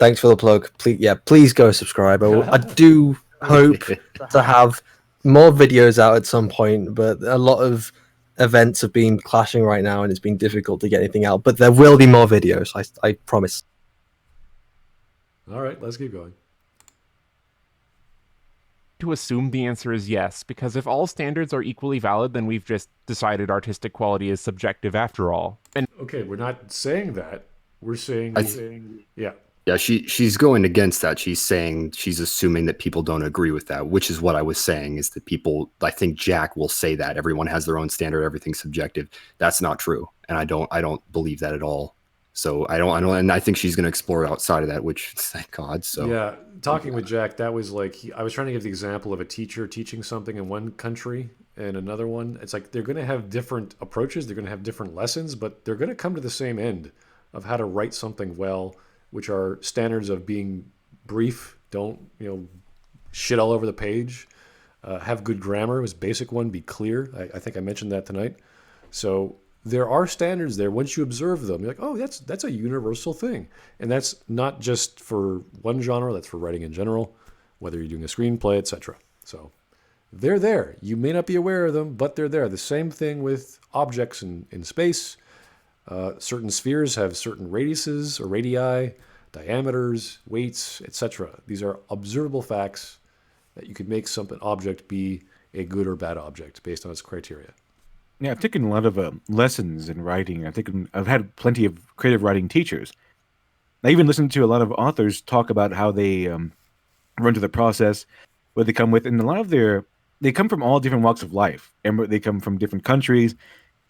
Thanks for the plug. Please go subscribe. I do hope to have more videos out at some point, but a lot of events have been clashing right now, and it's been difficult to get anything out. But there will be more videos, I promise. all right, let's keep going. To assume the answer is yes, because if all standards are equally valid, then we've just decided artistic quality is subjective after all. And Okay, we're not saying that. We're saying, yeah. Yeah, she's going against that. She's assuming that people don't agree with that, which is what I was saying, is that people, I think Jack will say that everyone has their own standard, everything's subjective. That's not true. And I don't believe that at all. So I don't, and I think she's going to explore outside of that, which thank God. So Yeah, talking with Jack, that was like, I was trying to give the example of a teacher teaching something in one country and another one. It's like they're going to have different approaches, they're going to have different lessons, but they're going to come to the same end of how to write something well, which are standards of being brief, don't shit all over the page, have good grammar was basic one, be clear. I think I mentioned that tonight. So there are standards there. Once you observe them, you're like, oh, that's a universal thing. And that's not just for one genre, that's for writing in general, whether you're doing a screenplay, etc. So they're there. You may not be aware of them, but they're there. The same thing with objects in space. Certain spheres have certain radiuses or radii, diameters, weights, etc. These are observable facts that you could make an object be a good or bad object based on its criteria. Yeah, I've taken a lot of lessons in writing. I've had plenty of creative writing teachers. I even listened to a lot of authors talk about how they run to the process, what they come with, and a lot of they come from all different walks of life, and they come from different countries,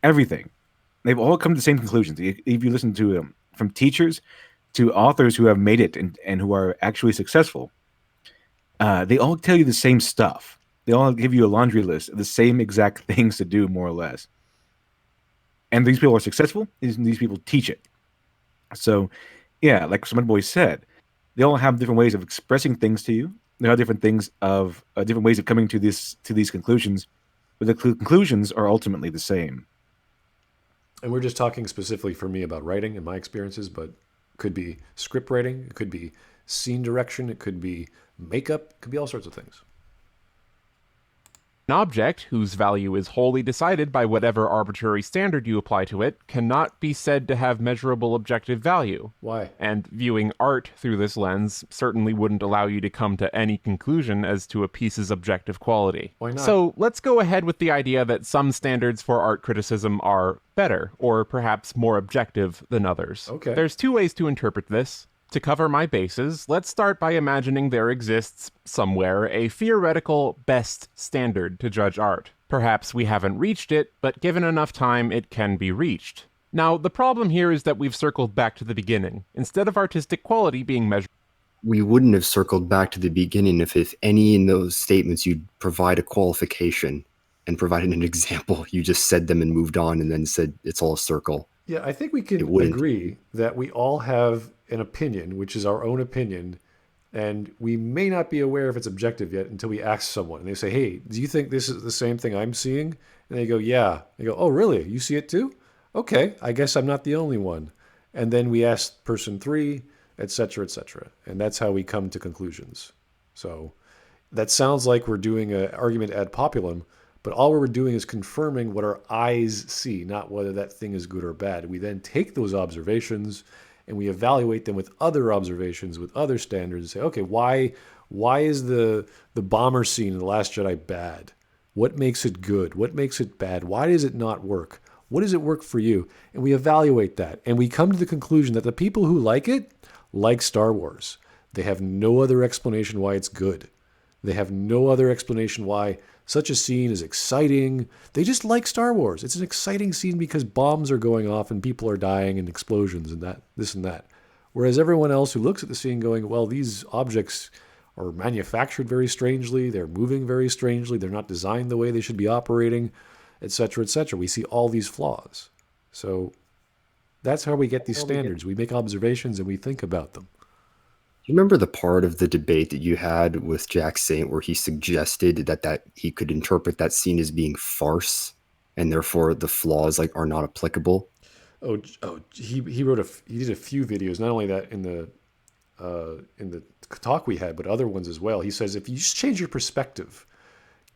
everything. They've all come to the same conclusions. If you listen to them, from teachers to authors who have made it and who are actually successful, they all tell you the same stuff. They all give you a laundry list of the same exact things to do, more or less. And these people are successful, and these people teach it. So, yeah, like Smudboy said, they all have different ways of expressing things to you. They have different ways of coming to these conclusions, but the conclusions are ultimately the same. And we're just talking specifically for me about writing and my experiences, but it could be script writing, it could be scene direction, it could be makeup, it could be all sorts of things. an object, whose value is wholly decided by whatever arbitrary standard you apply to it, cannot be said to have measurable objective value. Why? And viewing art through this lens certainly wouldn't allow you to come to any conclusion as to a piece's objective quality. Why not? So let's go ahead with the idea that some standards for art criticism are better, or perhaps more objective than others. Okay. There's two ways to interpret this. To cover my bases, let's start by imagining there exists, somewhere, a theoretical best standard to judge art. Perhaps we haven't reached it, but given enough time, it can be reached. Now, the problem here is that we've circled back to the beginning. Instead of artistic quality being measured... We wouldn't have circled back to the beginning if any in those statements you'd provide a qualification and provided an example. You just said them and moved on and then said it's all a circle. Yeah, I think we can agree that we all have an opinion, which is our own opinion, and we may not be aware if it's objective yet until we ask someone. And they say, hey, do you think this is the same thing I'm seeing? And they go, yeah. They go, oh, really? You see it too? Okay, I guess I'm not the only one. And then we ask person 3, et cetera, and that's how we come to conclusions. So that sounds like we're doing an argument ad populum, but all we're doing is confirming what our eyes see, not whether that thing is good or bad. We then take those observations and we evaluate them with other observations, with other standards, and say, okay, why is the bomber scene in The Last Jedi bad? What makes it good? What makes it bad? Why does it not work? What does it work for you? And we evaluate that. And we come to the conclusion that the people who like it like Star Wars. They have no other explanation why it's good. They have no other explanation why such a scene is exciting. They just like Star Wars. It's an exciting scene because bombs are going off and people are dying and explosions and that, this and that. Whereas everyone else who looks at the scene going, well, these objects are manufactured very strangely. They're moving very strangely. They're not designed the way they should be operating, et cetera, et cetera. We see all these flaws. So that's how we get these standards. We make observations and we think about them. Do you remember the part of the debate that you had with Jack Saint where he suggested that he could interpret that scene as being farce and therefore the flaws are not applicable? He did a few videos, not only that in the talk we had, but other ones as well. He says if you just change your perspective,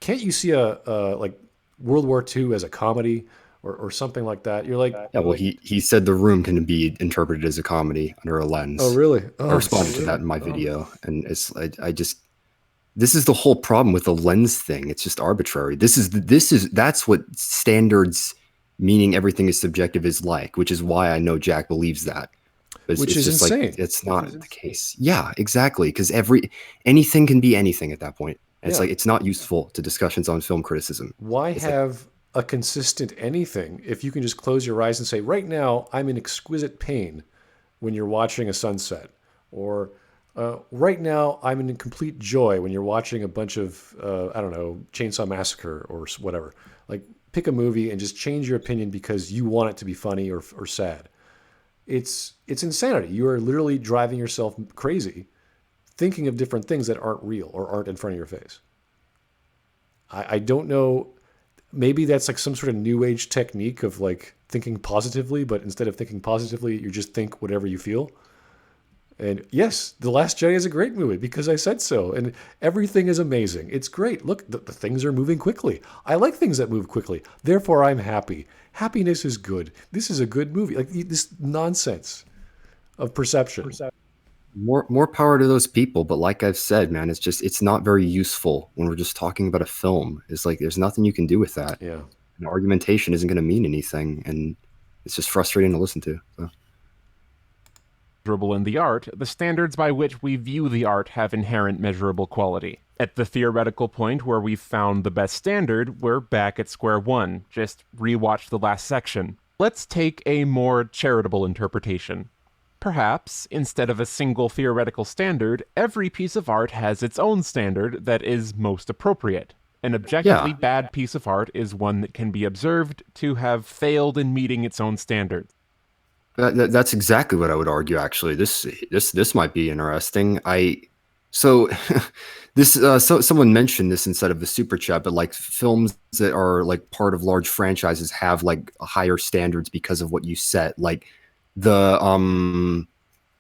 can't you see a World War II as a comedy or something like that? You're like, yeah. Well, he said The Room can be interpreted as a comedy under a lens. Oh, really? I responded to that in my video, and it's this is the whole problem with the lens thing. It's just arbitrary. That's what standards, meaning everything is subjective, is like, which is why I know Jack believes that. Which is insane. It's not the case. Yeah, exactly. Because anything can be anything at that point. And it's it's not useful to discussions on film criticism. Why have a consistent anything if you can just close your eyes and say, right now I'm in exquisite pain when you're watching a sunset, or right now I'm in complete joy when you're watching a bunch of Chainsaw Massacre or whatever. Like, pick a movie and just change your opinion because you want it to be funny or sad. It's insanity. You are literally driving yourself crazy thinking of different things that aren't real or aren't in front of your face. I don't know. Maybe that's like some sort of new age technique of like thinking positively, but instead of thinking positively, you just think whatever you feel. And yes, The Last Jedi is a great movie because I said so. And everything is amazing. It's great. Look, the things are moving quickly. I like things that move quickly. Therefore, I'm happy. Happiness is good. This is a good movie. Like this nonsense of perception. More power to those people. But like I've said, man, it's not very useful when we're just talking about a film. It's like there's nothing you can do with that. Yeah. And argumentation isn't going to mean anything. And it's just frustrating to listen to. So. In the art, the standards by which we view the art have inherent measurable quality. At the theoretical point where we've found the best standard, we're back at square one. Just rewatch the last section. Let's take a more charitable interpretation. Perhaps, instead of a single theoretical standard, every piece of art has its own standard that is most appropriate. An objectively bad piece of art is one that can be observed to have failed in meeting its own standards. That's exactly what I would argue. Actually, this might be interesting. Someone mentioned this inside of the super chat, but like films that are like part of large franchises have like higher standards because of what you set. Like the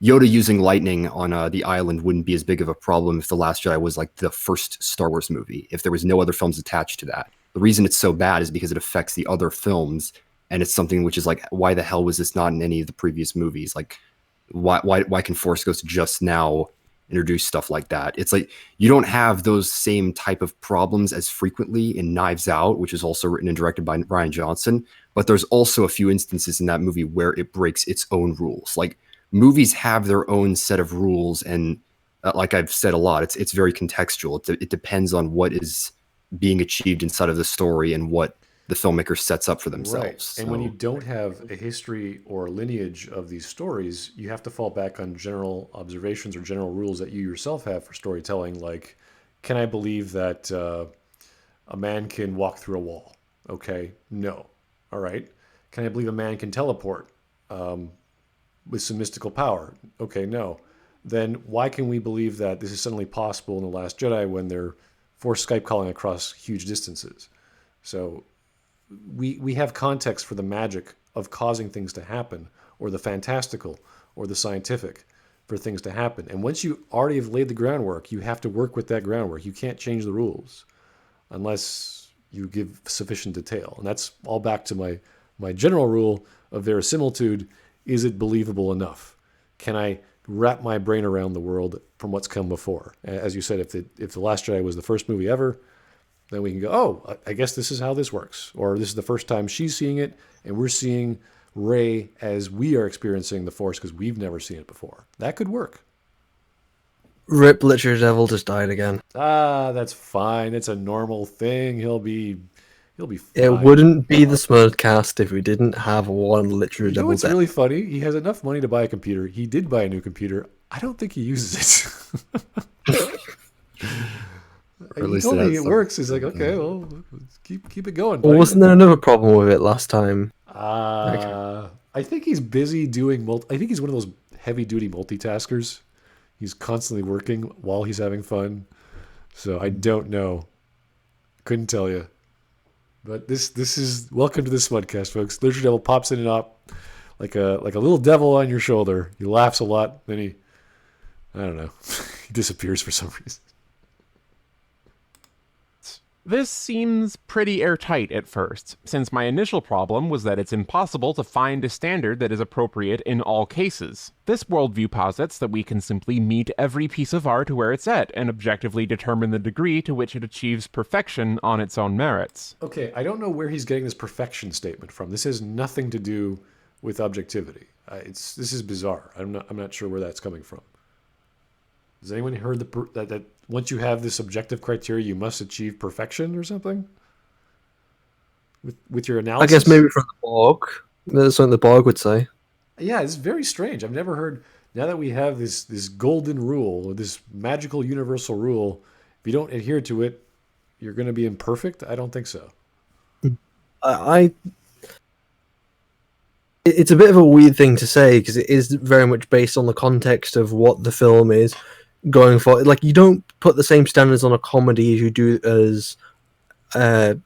Yoda using lightning on the island wouldn't be as big of a problem if The Last Jedi was like the first Star Wars movie. If there was no other films attached to that, the reason it's so bad is because it affects the other films. And it's something which is like, why the hell was this not in any of the previous movies? Like, why can Force Ghost just now introduce stuff like that? It's like you don't have those same type of problems as frequently in Knives Out, which is also written and directed by Rian Johnson. But there's also a few instances in that movie where it breaks its own rules. Like movies have their own set of rules, and like I've said a lot, it's very contextual. It depends on what is being achieved inside of the story and what the filmmaker sets up for themselves. Right. And when you don't have a history or lineage of these stories, you have to fall back on general observations or general rules that you yourself have for storytelling. Like, can I believe that a man can walk through a wall? Okay, no. All right. Can I believe a man can teleport with some mystical power? Okay, no. Then why can we believe that this is suddenly possible in The Last Jedi when they're forced Skype calling across huge distances? So we have context for the magic of causing things to happen, or the fantastical, or the scientific for things to happen. And once you already have laid the groundwork, you have to work with that groundwork. You can't change the rules unless you give sufficient detail. And that's all back to my general rule of verisimilitude. Is it believable enough? Can I wrap my brain around the world from what's come before? As you said, if The Last Jedi was the first movie ever, then we can go, oh, I guess this is how this works. Or this is the first time she's seeing it, and we're seeing Rey as we are experiencing the Force because we've never seen it before. That could work. Rip LIteratureDevil just died again. Ah, that's fine. It's a normal thing. He'll be fine. It wouldn't be the Smudcast if we didn't have one LIteratureDevil. You know what's really funny? He has enough money to buy a computer. He did buy a new computer. I don't think he uses it. Or at He least told me has it some- works. He's like, okay, well, keep it going. Well, buddy. wasn't there another problem with it last time? I think he's busy doing I think he's one of those heavy-duty multitaskers. He's constantly working while he's having fun. So I don't know. Couldn't tell you. But this is welcome to the Smudcast, folks. LIteratureDevil pops in and up like a little devil on your shoulder. He laughs a lot, then I don't know, he disappears for some reason. This seems pretty airtight at first, since my initial problem was that it's impossible to find a standard that is appropriate in all cases. This worldview posits that we can simply meet every piece of art where it's at and objectively determine the degree to which it achieves perfection on its own merits. Okay, I don't know where he's getting this perfection statement from. This has nothing to do with objectivity. This is bizarre. I'm not sure where that's coming from. Has anyone heard that once you have this objective criteria, you must achieve perfection or something? With your I analysis? guess maybe from the Borg. That's something the Borg would say. Yeah, it's very strange. I've never heard. Now that we have this golden rule, or this magical universal rule, if you don't adhere to it, you're going to be imperfect. I don't think so. It's a bit of a weird thing to say because it is very much based on the context of what the film is going for. Like, you don't put the same standards on a comedy as you do as,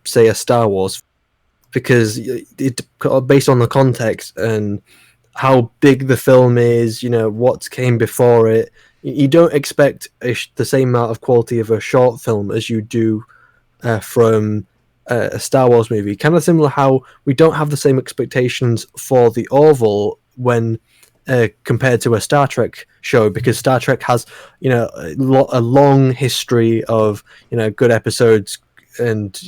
say, a Star Wars, because it based on the context and how big the film is, what came before it. You don't expect the same amount of quality of a short film as you do from a Star Wars movie. Kind of similar how we don't have the same expectations for the Orville when compared to a Star Trek show, because Star Trek has a long history of good episodes, and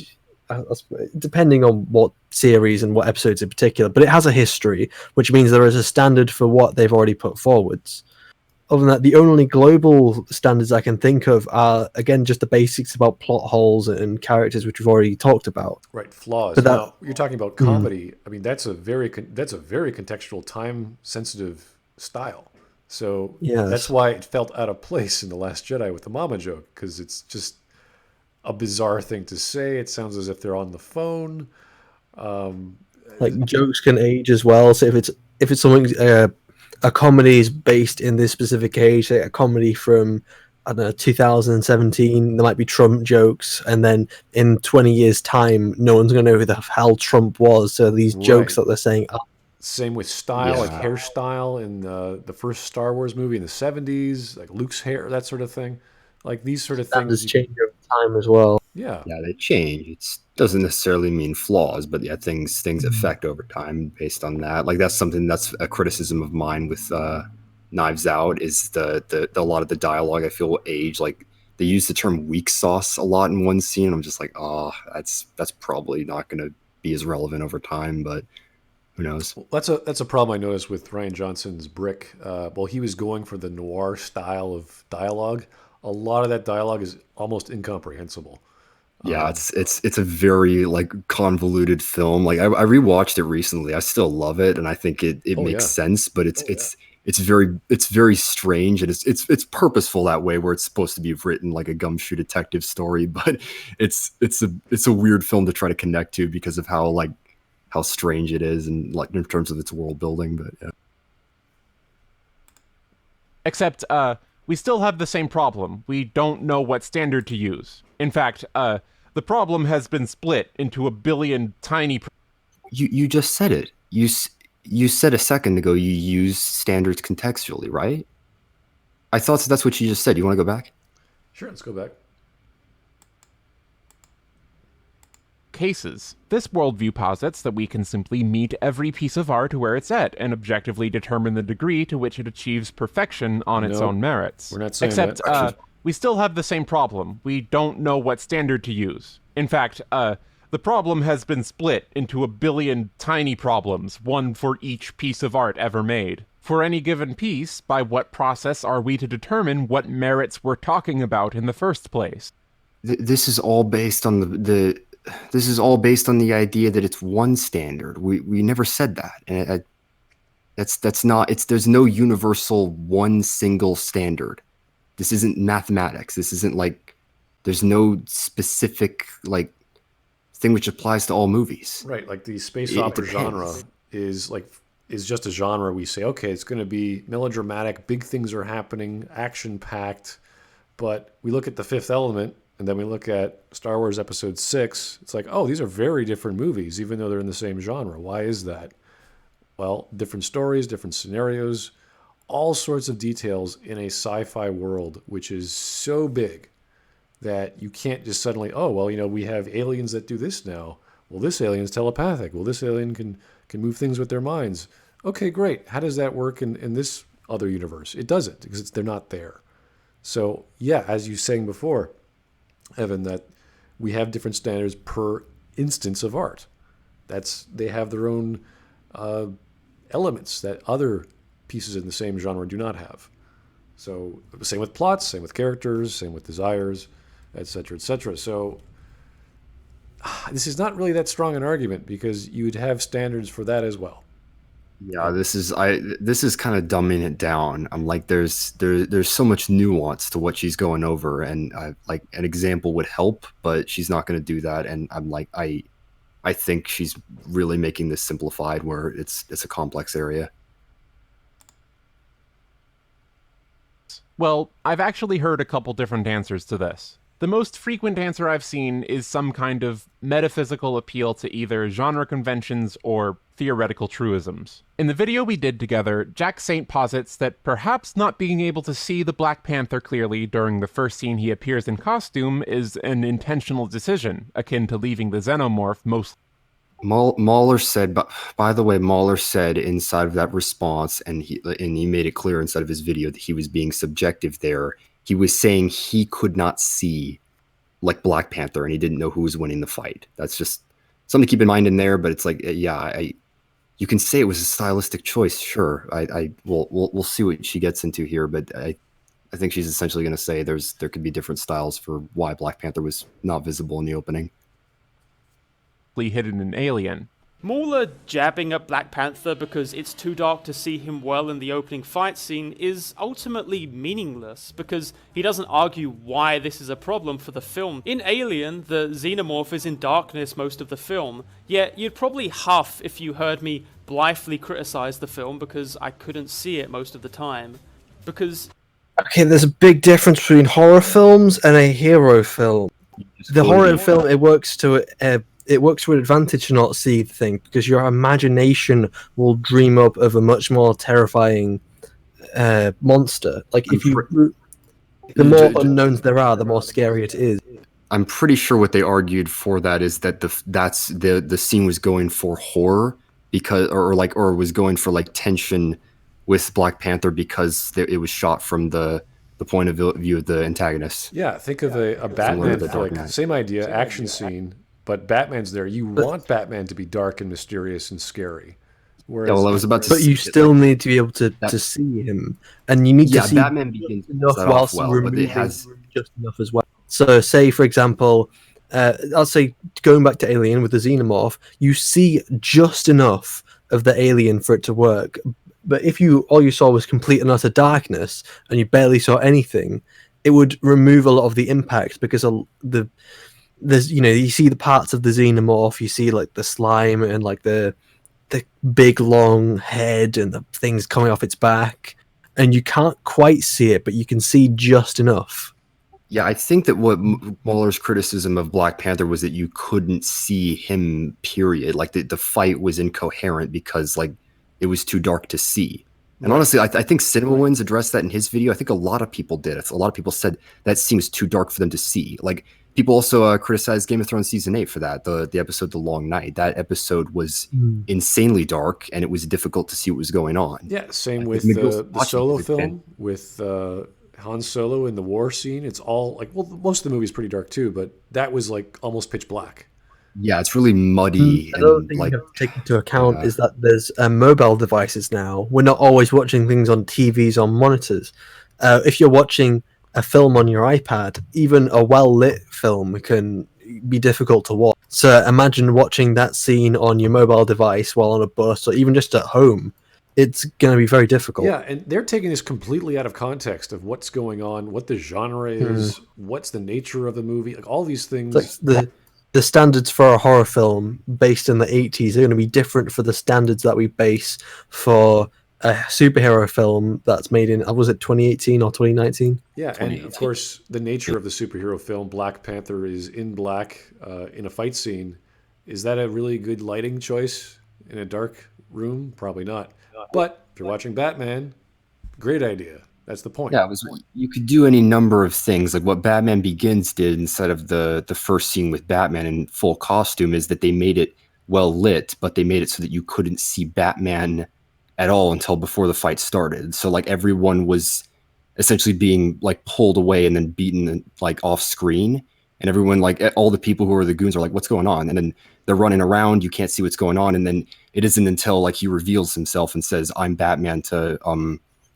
depending on what series and what episodes in particular, but it has a history, which means there is a standard for what they've already put forwards. Other than that, the only global standards I can think of are, again, just the basics about plot holes and characters, which we've already talked about. Right, flaws. But Now, you're talking about comedy. I mean, that's a very contextual, time-sensitive style. So Yes. that's why it felt out of place in The Last Jedi with the mama joke, because it's just a bizarre thing to say. It sounds as if they're on the phone. Like, jokes can age as well. So if it's something, a comedy is based in this specific age, say a comedy from, I don't know, 2017, there might be Trump jokes, and then in 20 years' time, no one's going to know who the hell Trump was. So these jokes that they're saying are. Same with style, like hairstyle in the first Star Wars movie in the 70s, like Luke's hair, that sort of thing. Like these sort of Standards things. change over time as well. Yeah. Yeah, they change. It doesn't necessarily mean flaws, but yeah, things affect over time based on that. Like that's a criticism of mine with Knives Out, is the a lot of the dialogue I feel will age. Like they use the term weak sauce a lot in one scene. I'm just like, that's probably not going to be as relevant over time. But who knows? That's a problem I noticed with Ryan Johnson's Brick. Well, he was going for the noir style of dialogue. A lot of that dialogue is almost incomprehensible. Yeah, it's a very like convoluted film. Like I rewatched it recently. I still love it, and I think it makes sense. But it's very strange, and it's purposeful that way, where it's supposed to be written like a gumshoe detective story. But it's a weird film to try to connect to because of how strange it is, and like in terms of its world building. But yeah. Except, we still have the same problem. We don't know what standard to use. In fact, the problem has been split into a billion tiny... You just said it. You said a second ago you use standards contextually, right? I thought that's what you just said. You want to go back? Sure, let's go back. Cases. This worldview posits that we can simply meet every piece of art where it's at and objectively determine the degree to which it achieves perfection on its own merits. We're not saying Except, that. we still have the same problem. We don't know what standard to use. In fact, the problem has been split into a billion tiny problems, one for each piece of art ever made. For any given piece, by what process are we to determine what merits we're talking about in the first place? This is all based on this is all based on the idea that it's one standard. We never said that, and that's not. There's no universal one single standard. This isn't mathematics. This isn't like there's no specific like thing which applies to all movies. Right, like the space opera genre is just a genre. We say, okay, it's going to be melodramatic, big things are happening, action packed. But we look at The Fifth Element, and then we look at Star Wars Episode 6. It's like, oh, these are very different movies, even though they're in the same genre. Why is that? Well, different stories, different scenarios, all sorts of details in a sci-fi world, which is so big that you can't just suddenly, oh, well, we have aliens that do this now. Well, this alien's telepathic. Well, this alien can move things with their minds. Okay, great. How does that work in this other universe? It doesn't, because they're not there. So, yeah, as you were saying before, Evan, that we have different standards per instance of art. They have their own elements that other pieces in the same genre do not have. So same with plots, same with characters, same with desires, etc., etc. So this is not really that strong an argument because you would have standards for that as well. Yeah, this is kind of dumbing it down. I'm like, there's so much nuance to what she's going over, and like an example would help, but she's not going to do that. And I'm like, I think she's really making this simplified, where it's a complex area. Well, I've actually heard a couple different answers to this. The most frequent answer I've seen is some kind of metaphysical appeal to either genre conventions or theoretical truisms. In the video we did together, Jack Saint posits that perhaps not being able to see the Black Panther clearly during the first scene he appears in costume is an intentional decision, akin to leaving the xenomorph most... Mahler said, by the way, Mahler said inside of that response, and he made it clear inside of his video that he was being subjective there. He was saying he could not see like Black Panther, and he didn't know who was winning the fight. That's just something to keep in mind in there. But it's like, you can say it was a stylistic choice, sure. We'll see what she gets into here, but I think she's essentially going to say there could be different styles for why Black Panther was not visible in the opening. Hidden in Alien. Mahler jabbing at Black Panther because it's too dark to see him well in the opening fight scene is ultimately meaningless, because he doesn't argue why this is a problem for the film. In Alien, the xenomorph is in darkness most of the film, yet you'd probably huff if you heard me blithely criticize the film because I couldn't see it most of the time. Because... Okay, there's a big difference between horror films and a hero film. The horror film, it works to an advantage to not see the thing, because your imagination will dream up of a much more terrifying monster. Like, the more unknowns there are, the more scary it is. I'm pretty sure what they argued for that is that the scene was going for horror because, or was going for like tension with Black Panther because it was shot from the point of view of the antagonist. Yeah, think of a Batman, same idea, action scene. But Batman's there. You want Batman to be dark and mysterious and scary. Whereas, Yeah, well, I was about to But say you that, still like, need to be able to see him, and you need to see Batman Begins enough set off whilst well, but removing it has just enough as well. So, say for example, I'll say going back to Alien with the xenomorph, you see just enough of the alien for it to work. But if all you saw was complete and utter darkness, and you barely saw anything, it would remove a lot of the impact because there's you see the parts of the xenomorph, you see like the slime and like the big long head and the things coming off its back, and you can't quite see it, but you can see just enough. Yeah, I think that what Mahler's criticism of Black Panther was that you couldn't see him, period. Like the fight was incoherent because like it was too dark to see. And honestly, I think CinemaWins addressed that in his video. I think a lot of people did. A lot of people said that seems too dark for them to see. Like people also criticized Game of Thrones season 8 for that. The episode The Long Night. That episode was insanely dark, and it was difficult to see what was going on. Yeah, same with the Solo film with Han Solo in the war scene. It's all like, well, most of the movie is pretty dark too, but that was like almost pitch black. Yeah, it's really muddy. Another And thing like, you have to take into account is that there's mobile devices now. We're not always watching things on TVs on monitors. If you're watching a film on your iPad, even a well-lit film can be difficult to watch. So imagine watching that scene on your mobile device while on a bus or even just at home. It's going to be very difficult. Yeah, and they're taking this completely out of context of what's going on, what the genre is, what's the nature of the movie, like all these things. Like the standards for a horror film based in the 80s are going to be different for the standards that we base for a superhero film that's made in, was it 2018 or 2019? Yeah, and of course, the nature of the superhero film, Black Panther is in black in a fight scene. Is that a really good lighting choice in a dark room? Probably not. But if you're watching Batman, great idea. That's the point. Yeah, you could do any number of things. Like what Batman Begins did instead of the first scene with Batman in full costume is that they made it well lit, but they made it so that you couldn't see Batman at all until before the fight started. So like everyone was essentially being like pulled away and then beaten like off screen. And everyone, like all the people who are the goons are like, what's going on? And then they're running around. You can't see what's going on. And then it isn't until like he reveals himself and says, I'm Batman to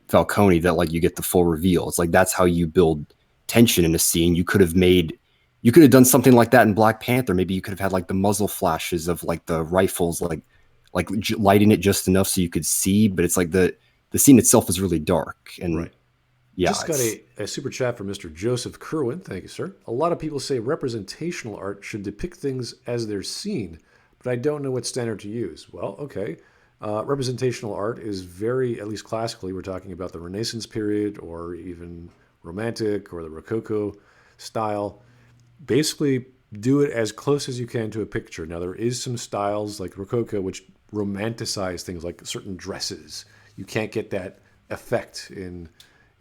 Falcone that like you get the full reveal. It's like that's how you build tension in a scene. You could have done something like that in Black Panther. Maybe you could have had like the muzzle flashes of like the rifles, like lighting it just enough so you could see. But it's like the scene itself is really dark. And yeah, just got a super chat from Mr. Joseph Kerwin. Thank you, sir. A lot of people say representational art should depict things as they're seen, but I don't know what standard to use. Well, okay. Representational art is very, at least classically, we're talking about the Renaissance period or even Romantic or the Rococo style. Basically, do it as close as you can to a picture. Now, there is some styles like Rococo which romanticize things like certain dresses. You can't get that effect in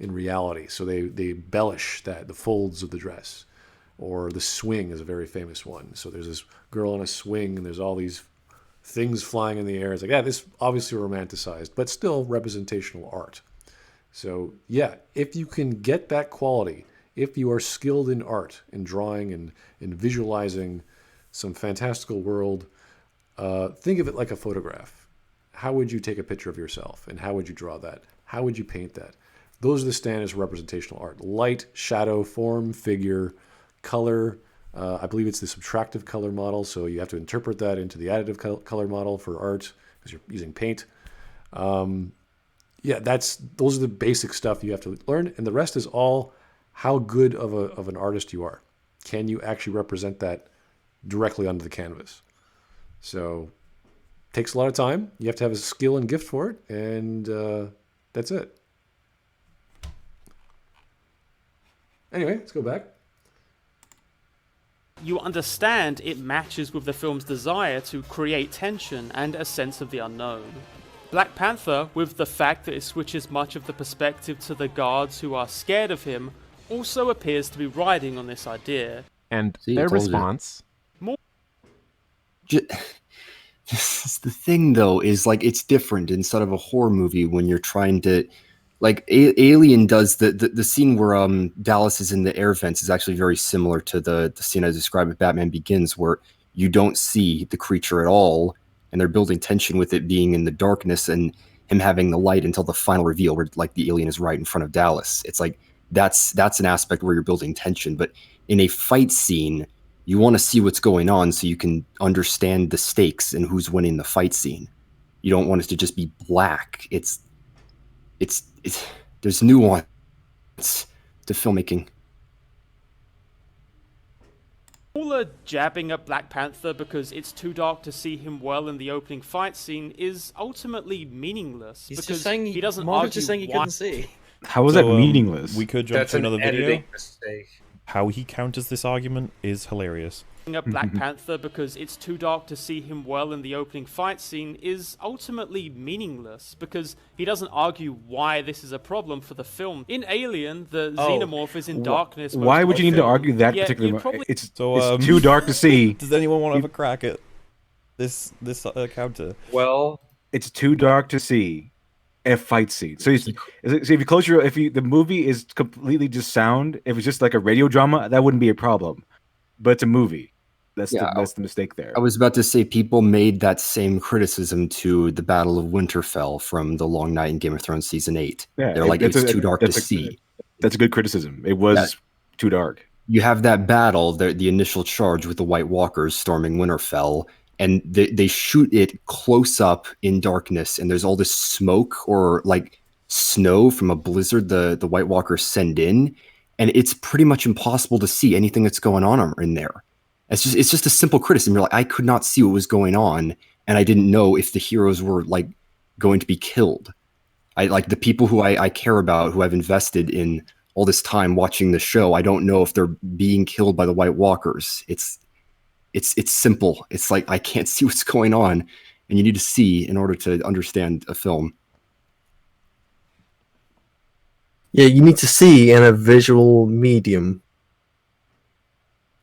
reality, so they embellish the folds of the dress. Or the swing is a very famous one. So there's this girl on a swing and there's all these things flying in the air. It's like, yeah, this obviously romanticized, but still representational art. So yeah, if you can get that quality, if you are skilled in art, in drawing and in visualizing some fantastical world, think of it like a photograph. How would you take a picture of yourself? And how would you draw that? How would you paint that? Those are the standards of representational art. Light, shadow, form, figure, color. I believe it's the subtractive color model, so you have to interpret that into the additive color model for art because you're using paint. Yeah, those are the basic stuff you have to learn, and the rest is all how good of an artist you are. Can you actually represent that directly onto the canvas? So it takes a lot of time. You have to have a skill and gift for it, and that's it. Anyway, let's go back. You understand it matches with the film's desire to create tension and a sense of the unknown. Black Panther, with the fact that it switches much of the perspective to the guards who are scared of him, also appears to be riding on this idea. And their response... This is the thing, though, is like it's different instead of a horror movie when you're trying to... Like Alien does the scene where Dallas is in the air vents is actually very similar to the scene I described with Batman Begins, where you don't see the creature at all, and they're building tension with it being in the darkness and him having the light until the final reveal where like the alien is right in front of Dallas. It's like that's an aspect where you're building tension. But in a fight scene, you want to see what's going on so you can understand the stakes and who's winning the fight scene. You don't want it to just be black. It's there's nuance to filmmaking. Mahler jabbing at Black Panther because it's too dark to see him well in the opening fight scene is ultimately meaningless. He's because just saying he doesn't Mahler's argue just saying he why. couldn't see. How was that meaningless? We could jump That's to an another video. editing mistake. How he counters this argument is hilarious. At Black Panther because it's too dark to see him well in the opening fight scene is ultimately meaningless because he doesn't argue why this is a problem for the film. In Alien, the xenomorph is in darkness. Why would you need to argue that particular? It's too dark to see. Does anyone want to have a crack at this counter? Well, it's too dark to see a fight scene. So if you close your, the movie is completely just sound, if it's just like a radio drama, that wouldn't be a problem. But it's a movie. That's the mistake there. I was about to say people made that same criticism to the Battle of Winterfell from The Long Night in Game of Thrones season 8. Yeah, they're like, it's too dark to see. That's a good criticism. It was too dark. You have that battle, the initial charge with the White Walkers storming Winterfell, and they shoot it close up in darkness, and there's all this smoke or like snow from a blizzard the White Walkers send in, and it's pretty much impossible to see anything that's going on in there. It's just a simple criticism. You're like, I could not see what was going on, and I didn't know if the heroes were like going to be killed. I like the people who I care about, who I've invested in all this time watching the show. I don't know if they're being killed by the White Walkers. It's simple. It's like I can't see what's going on, and you need to see in order to understand a film. Yeah, you need to see in a visual medium.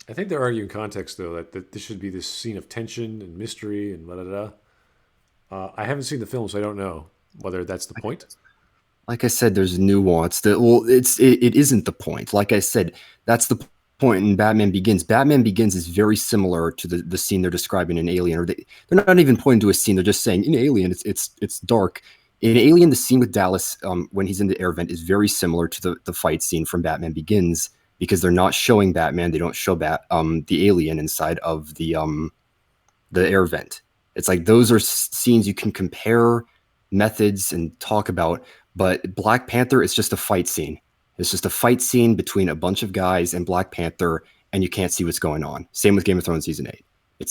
I think they're arguing context, though, that this should be this scene of tension and mystery and da-da-da. I haven't seen the film, so I don't know whether that's the point. Like I said, there's nuance. It isn't the point. Like I said, that's the point in Batman Begins. Batman Begins is very similar to the scene they're describing in Alien. Or they're not even pointing to a scene. They're just saying, in Alien, it's dark. In Alien, the scene with Dallas when he's in the air vent is very similar to the fight scene from Batman Begins, because they're not showing Batman. They don't show the alien inside of the air vent. It's like those are scenes you can compare methods and talk about, but Black Panther is just a fight scene. It's just a fight scene between a bunch of guys and Black Panther, and you can't see what's going on. Same with Game of Thrones season 8.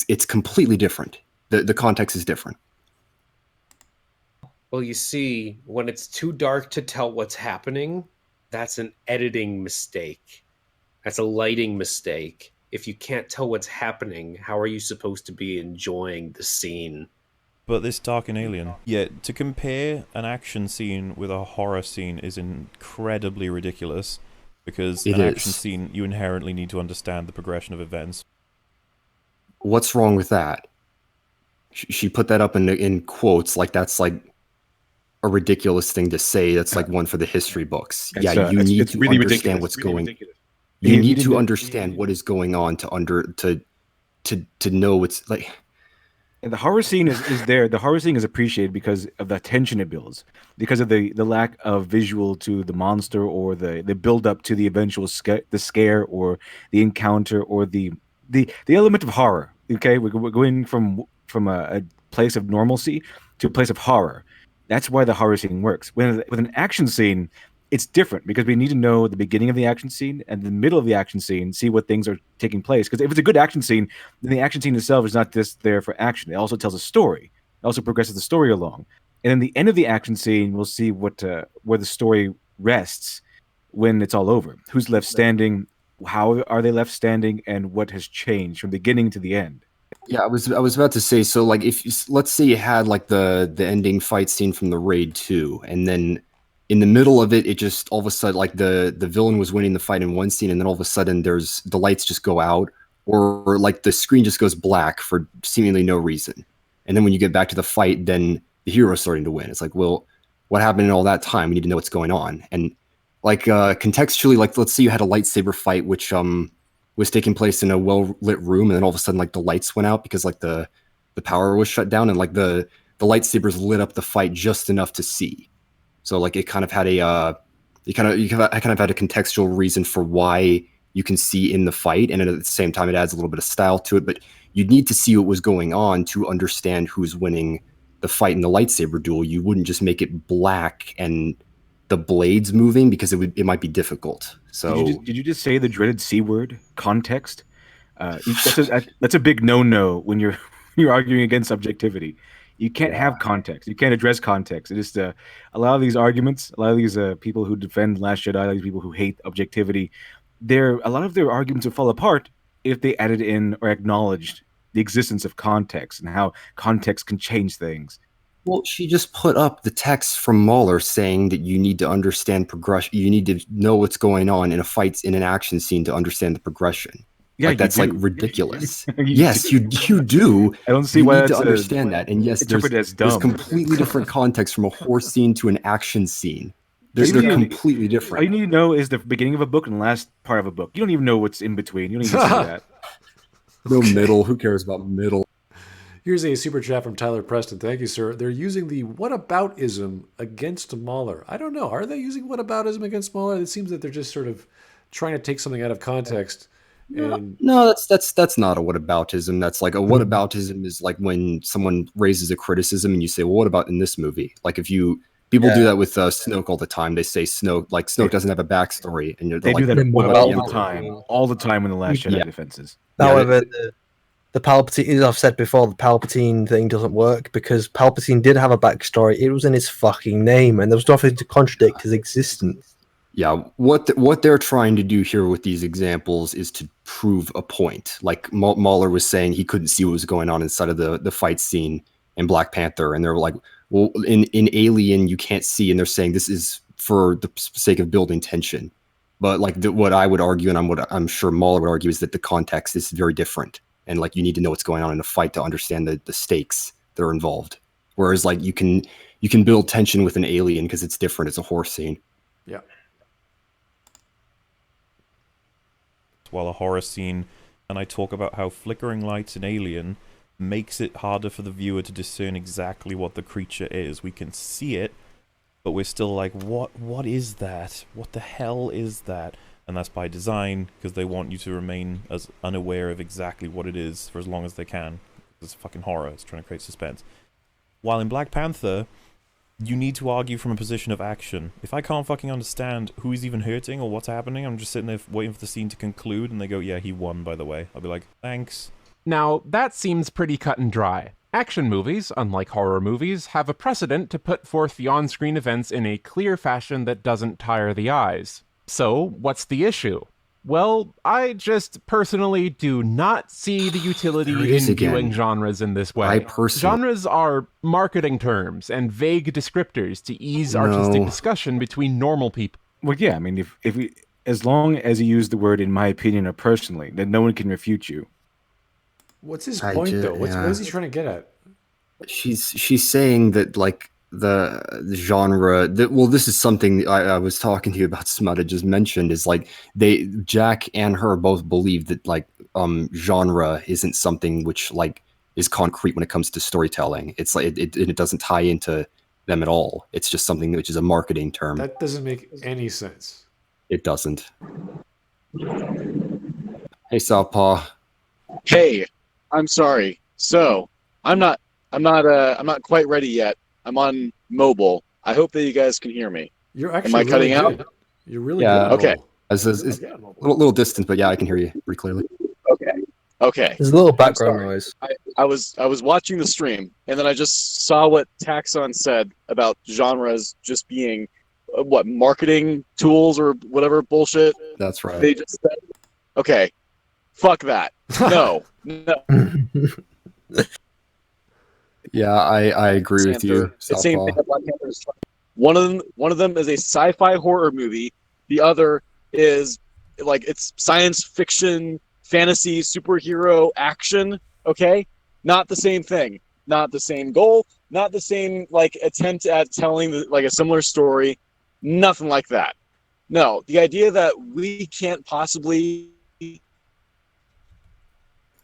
It's completely different. The context is different. Well, you see, when it's too dark to tell what's happening, that's an editing mistake. That's a lighting mistake. If you can't tell what's happening, how are you supposed to be enjoying the scene? But this dark and Alien. Yeah, to compare an action scene with a horror scene is incredibly ridiculous, because an action scene, you inherently need to understand the progression of events. What's wrong with that? She put that up in quotes, like that's like a ridiculous thing to say. That's like one for the history books. You need to really understand what's going on. You need to understand what is going on to know what's like. And the horror scene is there. The horror scene is appreciated because of the tension it builds, because of the lack of visual to the monster, or the build up to the eventual scare or the encounter, or the element of horror. Okay, we're going from a place of normalcy to a place of horror. That's why the horror scene works. With an action scene, it's different, because we need to know the beginning of the action scene and the middle of the action scene, see what things are taking place. Because if it's a good action scene, then the action scene itself is not just there for action. It also tells a story. It also progresses the story along. And then the end of the action scene, we'll see where the story rests when it's all over. Who's left standing? How are they left standing? And what has changed from beginning to the end? Yeah, I was about to say, so like if let's say you had like the ending fight scene from the Raid 2, and then in the middle of it, it just all of a sudden, like the villain was winning the fight in one scene, and then all of a sudden the lights just go out, or like the screen just goes black for seemingly no reason. And then when you get back to the fight, then the hero's starting to win. It's like, well, what happened in all that time? We need to know what's going on. And like contextually, like let's say you had a lightsaber fight, which was taking place in a well-lit room, and then all of a sudden like the lights went out because like the the power was shut down, and like the lightsabers lit up the fight just enough to see. So like it kind of had a I kind of had a contextual reason for why you can see in the fight, and at the same time it adds a little bit of style to it. But you'd need to see what was going on to understand who's winning the fight in the lightsaber duel. You wouldn't just make it black and the blades moving, because it might be difficult. So did you just say the dreaded C word, context? That's a big no when you're arguing against objectivity. You can't have context. You can't address context. It just a lot of these arguments, a lot of these people who defend Last Jedi, a lot of these people who hate objectivity, a lot of their arguments would fall apart if they added in or acknowledged the existence of context and how context can change things. Well, she just put up the text from Mahler saying that you need to understand progression. You need to know what's going on in a fight, in an action scene, to understand the progression. Yeah, like, that's like ridiculous. Yes, you do. I don't see you why need to understand that. And yes, there's completely different context from a horse scene to an action scene. They're completely different. All you need to know is the beginning of a book and the last part of a book. You don't even know what's in between. You don't even see that. No middle. Who cares about middle? Here's a super chat from Tyler Preston. Thank you, sir. They're using the whataboutism against Mahler. I don't know. Are they using whataboutism against Mahler? It seems that they're just sort of trying to take something out of context. And No, that's not a whataboutism. That's like a whataboutism is like when someone raises a criticism and you say, well, what about in this movie? Like if people do that with Snoke all the time. They say Snoke doesn't have a backstory, and they do that all the time in the Last Jedi defenses. However, the Palpatine, as I've said before, the Palpatine thing doesn't work because Palpatine did have a backstory. It was in his fucking name, and there was nothing to contradict his existence. Yeah, what they're trying to do here with these examples is to prove a point. Like Mahler was saying, he couldn't see what was going on inside of the fight scene in Black Panther, and they're like, well, in Alien you can't see, and they're saying this is for the sake of building tension. But like what I would argue, and what I'm sure Mahler would argue, is that the context is very different, and like you need to know what's going on in a fight to understand the stakes that are involved. Whereas like you can build tension with an alien because it's different. It's a horse scene. Yeah. While a horror scene, and I talk about how flickering lights in Alien makes it harder for the viewer to discern exactly what the creature is. We can see it, but we're still like, what is that? What the hell is that? And that's by design, because they want you to remain as unaware of exactly what it is for as long as they can. It's fucking horror. It's trying to create suspense. While in Black Panther, you need to argue from a position of action. If I can't fucking understand who he's even hurting or what's happening, I'm just sitting there waiting for the scene to conclude, and they go, yeah, he won, by the way. I'll be like, thanks. Now, that seems pretty cut and dry. Action movies, unlike horror movies, have a precedent to put forth the on-screen events in a clear fashion that doesn't tire the eyes. So, what's the issue? Well, I just personally do not see the utility in viewing genres in this way. Genres are marketing terms and vague descriptors to ease artistic discussion between normal people. Well, yeah, I mean, if we, as long as you use the word "in my opinion" or "personally," then no one can refute you. What's his point, though? What is he trying to get at? She's saying that like the genre that, well, this is something I was talking to you about. Smut had just mentioned is like Jack and her both believe that like genre isn't something which like is concrete when it comes to storytelling. It's like it doesn't tie into them at all. It's just something which is a marketing term. That doesn't make any sense. It doesn't. Hey, Southpaw. Hey, I'm sorry. So I'm not quite ready yet. I'm on mobile. I hope that you guys can hear me. You're actually Am I cutting really good. out? You're really good. Okay. It's a little distant, but yeah, I can hear you pretty clearly. Okay. There's a little background noise. I was watching the stream, and then I just saw what Taxxon said about genres just being marketing tools or whatever bullshit. That's right. They just said, okay, fuck that. No. Yeah, I agree with you. The same thing that Black Panther is trying. One of them is a sci-fi horror movie. The other is like it's science fiction, fantasy, superhero action. Okay, not the same thing. Not the same goal. Not the same like attempt at telling like a similar story. Nothing like that. No, the idea that we can't possibly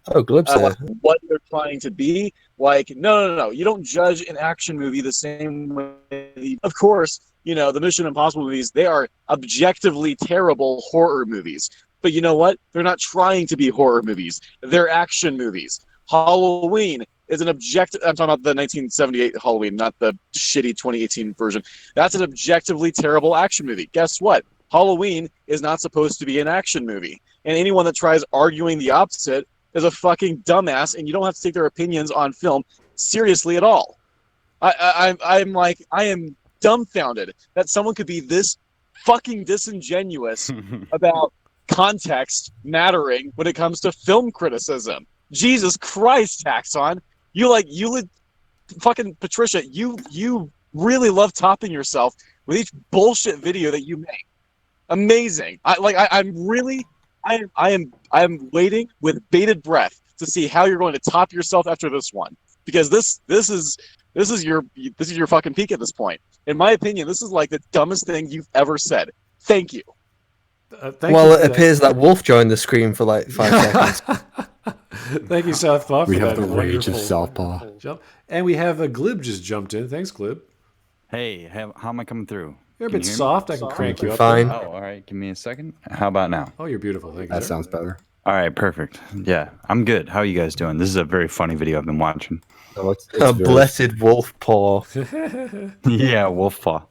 Oh, Glib's here. what they're trying to be. Like, no. You don't judge an action movie the same way. Of course, the Mission Impossible movies, they are objectively terrible horror movies. But you know what? They're not trying to be horror movies. They're action movies. Halloween is an objective. I'm talking about the 1978 Halloween, not the shitty 2018 version. That's an objectively terrible action movie. Guess what? Halloween is not supposed to be an action movie. And anyone that tries arguing the opposite is a fucking dumbass, and you don't have to take their opinions on film seriously at all. I am dumbfounded that someone could be this fucking disingenuous about context mattering when it comes to film criticism. Jesus Christ, Taxxon. Fucking Patricia, you really love topping yourself with each bullshit video that you make. Amazing. I'm waiting with bated breath to see how you're going to top yourself after this one, because this is your fucking peak at this point. In my opinion, this is like the dumbest thing you've ever said. Thank you. It appears that Wolf joined the screen for like 5 seconds. Thank you, Southpaw. We have the rage of Southpaw. Jump. And we have a Glib just jumped in. Thanks, Glib. Hey, how am I coming through? You're a bit soft. I can crank you up. Fine. Oh, all right. Give me a second. How about now? Oh, you're beautiful. Thank you. That sir. sounds better. All right, perfect. Yeah, I'm good. How are you guys doing? This is a very funny video I've been watching. Oh, it's A blessed wolf paw. Yeah, wolf paw.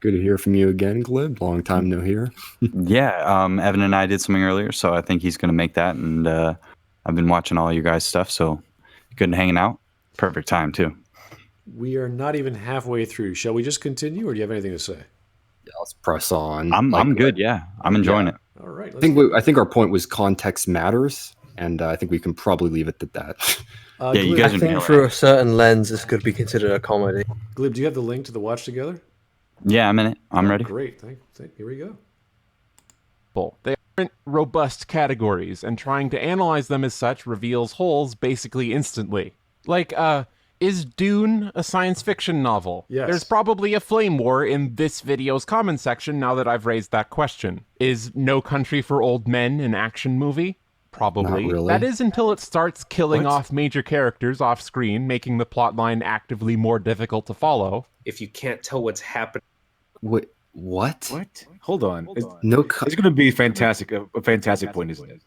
Good to hear from you again, Glib. Long time no hear. Yeah, Evan and I did something earlier, so I think he's going to make that. And I've been watching all you guys' stuff, so good and hanging out. Perfect time, too. We are not even halfway through. Shall we just continue, or do you have anything to say? Yeah, let's press on. I'm good, yeah. I'm enjoying it. All right. I think our point was context matters, and I think we can probably leave it at that. Yeah, you Glib, guys I are think nailing through it. a certain lens, this could be considered a comedy. Glib, do you have the link to the watch together? Yeah, I'm in it. I'm ready. Great. Here we go. They are in robust categories, and trying to analyze them as such reveals holes basically instantly. Like, is Dune a science fiction novel? Yes. There's probably a flame war in this video's comment section now that I've raised that question. Is No Country for Old Men an action movie? Probably. Not really. That is until it starts killing off major characters off screen, making the plotline actively more difficult to follow. If you can't tell what's happening. Wait, what? What? Hold on. It's It's going to be fantastic. A fantastic point, isn't it?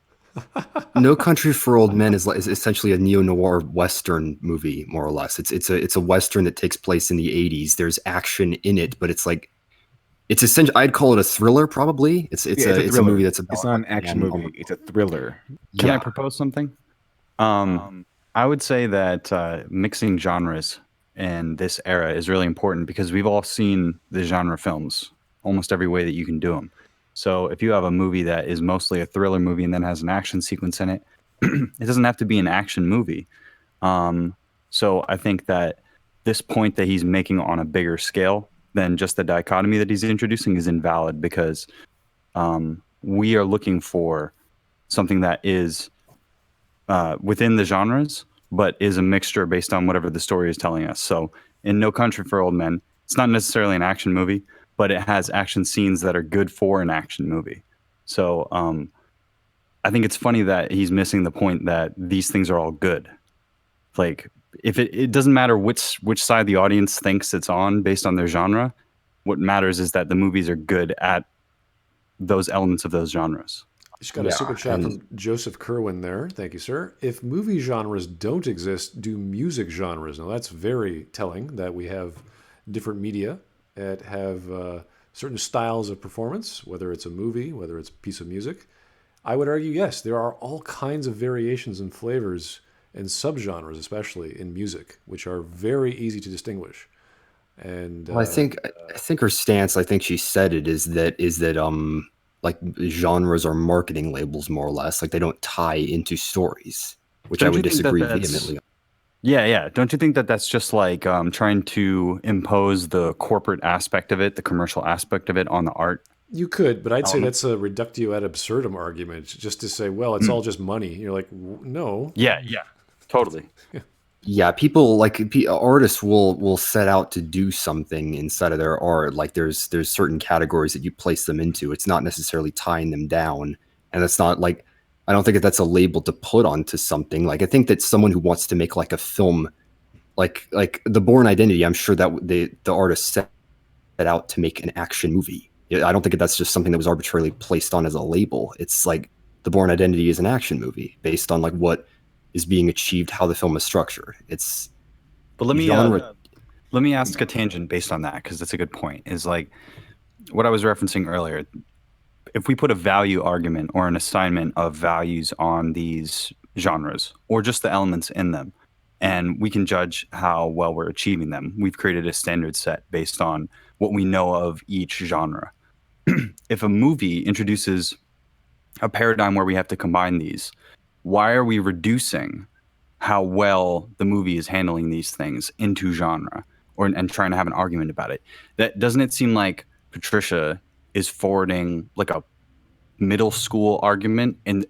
No Country for Old Men is essentially a neo-noir Western movie, more or less. It's a Western that takes place in the 80s. There's action in it, but it's essentially, I'd call it a thriller, probably. It's a movie that's about. It's not an action movie. It's a thriller. Can I propose something? I would say that mixing genres in this era is really important because we've all seen the genre films, almost every way that you can do them. So if you have a movie that is mostly a thriller movie and then has an action sequence in it, it doesn't have to be an action movie. So I think that this point that he's making on a bigger scale than just the dichotomy that he's introducing is invalid because we are looking for something that is within the genres, but is a mixture based on whatever the story is telling us. So in No Country for Old Men, it's not necessarily an action movie, but it has action scenes that are good for an action movie. So I think it's funny that he's missing the point that these things are all good. Like, if it doesn't matter which side the audience thinks it's on based on their genre, what matters is that the movies are good at those elements of those genres. Just got a super chat from Joseph Kerwin there. Thank you, sir. If movie genres don't exist, do music genres? Now, that's very telling that we have different media that have certain styles of performance, whether it's a movie, whether it's a piece of music. I would argue, yes, there are all kinds of variations and flavors and subgenres, especially in music, which are very easy to distinguish. And I think her stance, I think she said it, is that like genres are marketing labels, more or less. Like they don't tie into stories, which I would disagree vehemently on. Yeah. Don't you think that that's just like trying to impose the corporate aspect of it, the commercial aspect of it on the art? You could, but I'd say that's a reductio ad absurdum argument, just to say, well, it's all just money. You're like, no. Yeah, totally. Yeah, people artists will set out to do something inside of their art. Like there's certain categories that you place them into. It's not necessarily tying them down, and it's not like I don't think that that's a label to put onto something. Like I think that someone who wants to make like a film, like the Bourne Identity, I'm sure that the artist set out to make an action movie. I don't think that's just something that was arbitrarily placed on as a label. It's like the Bourne Identity is an action movie based on like what is being achieved, how the film is structured. It's But let me ask a tangent based on that, because that's a good point. Is like what I was referencing earlier. If we put a value argument or an assignment of values on these genres, or just the elements in them, and we can judge how well we're achieving them, we've created a standard set based on what we know of each genre. If a movie introduces a paradigm where we have to combine these, why are we reducing how well the movie is handling these things into genre, and trying to have an argument about it? That doesn't it seem like Patricia is forwarding like a middle school argument, and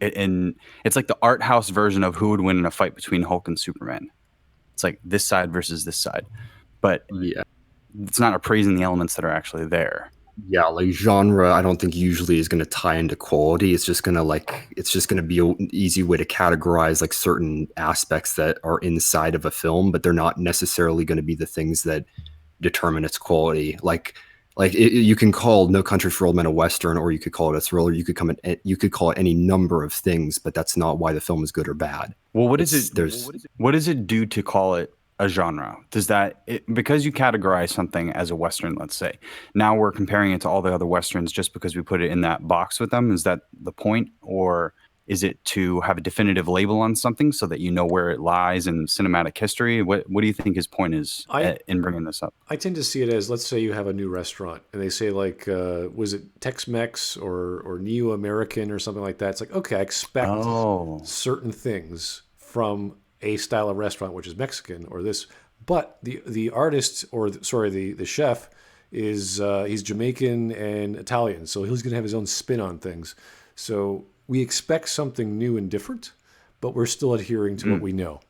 it's like the art house version of who would win in a fight between Hulk and Superman. It's like this side versus this side, but yeah, it's not appraising the elements that are actually there. Yeah, like genre, I don't think usually is going to tie into quality. It's just going to be an easy way to categorize like certain aspects that are inside of a film, but they're not necessarily going to be the things that determine its quality. You can call No Country for Old Men a Western, or you could call it a thriller. You could call it any number of things, but that's not why the film is good or bad. Well, what does it do to call it a genre? Does because you categorize something as a Western, let's say, now we're comparing it to all the other Westerns just because we put it in that box with them? Is that the point? Or is it to have a definitive label on something so that you know where it lies in cinematic history? What do you think his point is in bringing this up? I tend to see it as, let's say you have a new restaurant and they say like, was it Tex-Mex or Neo-American or something like that? It's like, okay, I expect certain things from a style of restaurant, which is Mexican or this, but the artist the chef is he's Jamaican and Italian, so he's going to have his own spin on things. So we expect something new and different, but we're still adhering to what we know.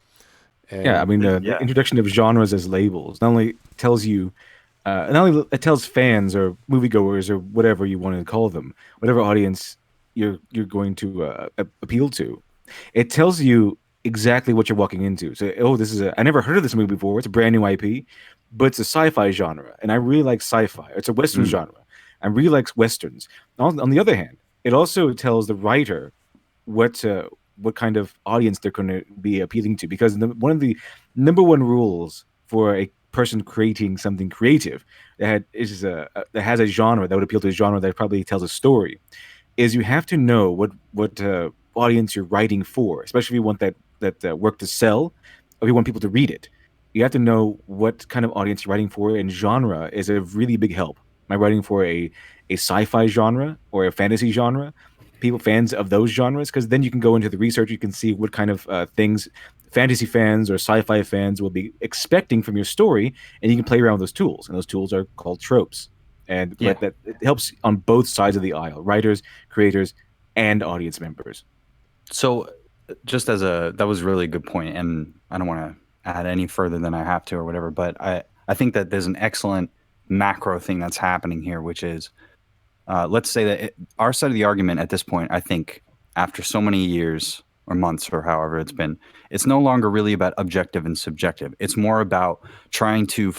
And the introduction of genres as labels not only tells you, it tells fans or moviegoers or whatever you want to call them, whatever audience you're going to appeal to, it tells you exactly what you're walking into. So, I never heard of this movie before. It's a brand new IP, but it's a sci-fi genre, and I really like sci-fi. It's a Western genre. I really like Westerns. On the other hand, it also tells the writer what kind of audience they're going to be appealing to, because one of the number one rules for a person creating something creative that has a genre that would appeal to a genre that probably tells a story is you have to know what audience you're writing for, especially if you want that work to sell, or if you want people to read it. You have to know what kind of audience you're writing for, and genre is a really big help. Am I writing for a sci-fi genre or a fantasy genre? Fans of those genres, because then you can go into the research, you can see what kind of things fantasy fans or sci-fi fans will be expecting from your story, and you can play around with those tools, and those tools are called tropes. And that it helps on both sides of the aisle, writers, creators, and audience members. So that was really a good point, and I don't want to add any further than I have to or whatever, but I think that there's an excellent macro thing that's happening here, which is, let's say that our side of the argument at this point, I think after so many years or months or however it's been, it's no longer really about objective and subjective. It's more about trying to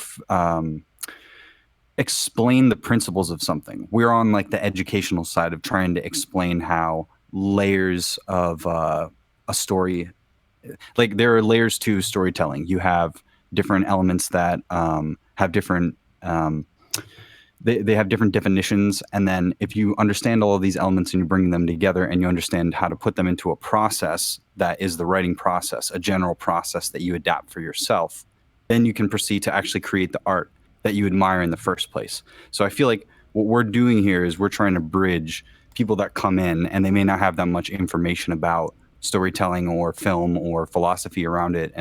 explain the principles of something. We're on like the educational side of trying to explain how layers of a story, like there are layers to storytelling. You have different elements that have different they have different definitions, and then if you understand all of these elements and you bring them together and you understand how to put them into a process that is the writing process, a general process that you adapt for yourself, then you can proceed to actually create the art that you admire in the first place. So I feel like what we're doing here is we're trying to bridge people that come in and they may not have that much information about storytelling or film or philosophy around it,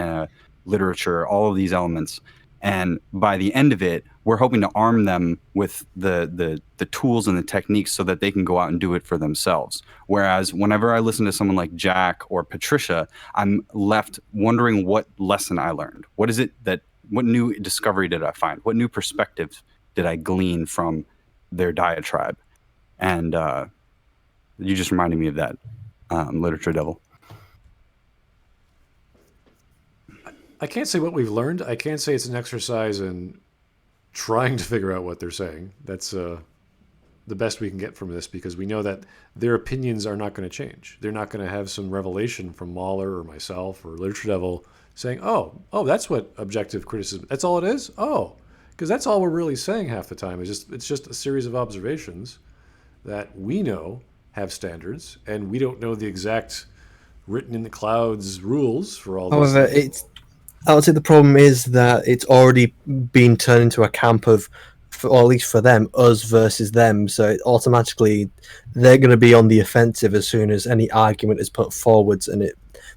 literature, all of these elements. And by the end of it, we're hoping to arm them with the tools and the techniques so that they can go out and do it for themselves. Whereas whenever I listen to someone like Jack or Patricia, I'm left wondering what lesson I learned. What new discovery did I find? What new perspective did I glean from their diatribe? And you just reminded me of that. Literature Devil. I can't say what we've learned. I can't say it's an exercise in trying to figure out what they're saying. That's the best we can get from this, because we know that their opinions are not going to change. They're not going to have some revelation from Mahler or myself or Literature Devil saying, oh, that's what objective criticism, that's all it is? Oh, because that's all we're really saying half the time. It's just a series of observations that we know have standards, and we don't know the exact written in the clouds rules for all this. However, I would say the problem is that it's already been turned into a camp of, or at least for them, us versus them. So automatically, they're going to be on the offensive as soon as any argument is put forwards, and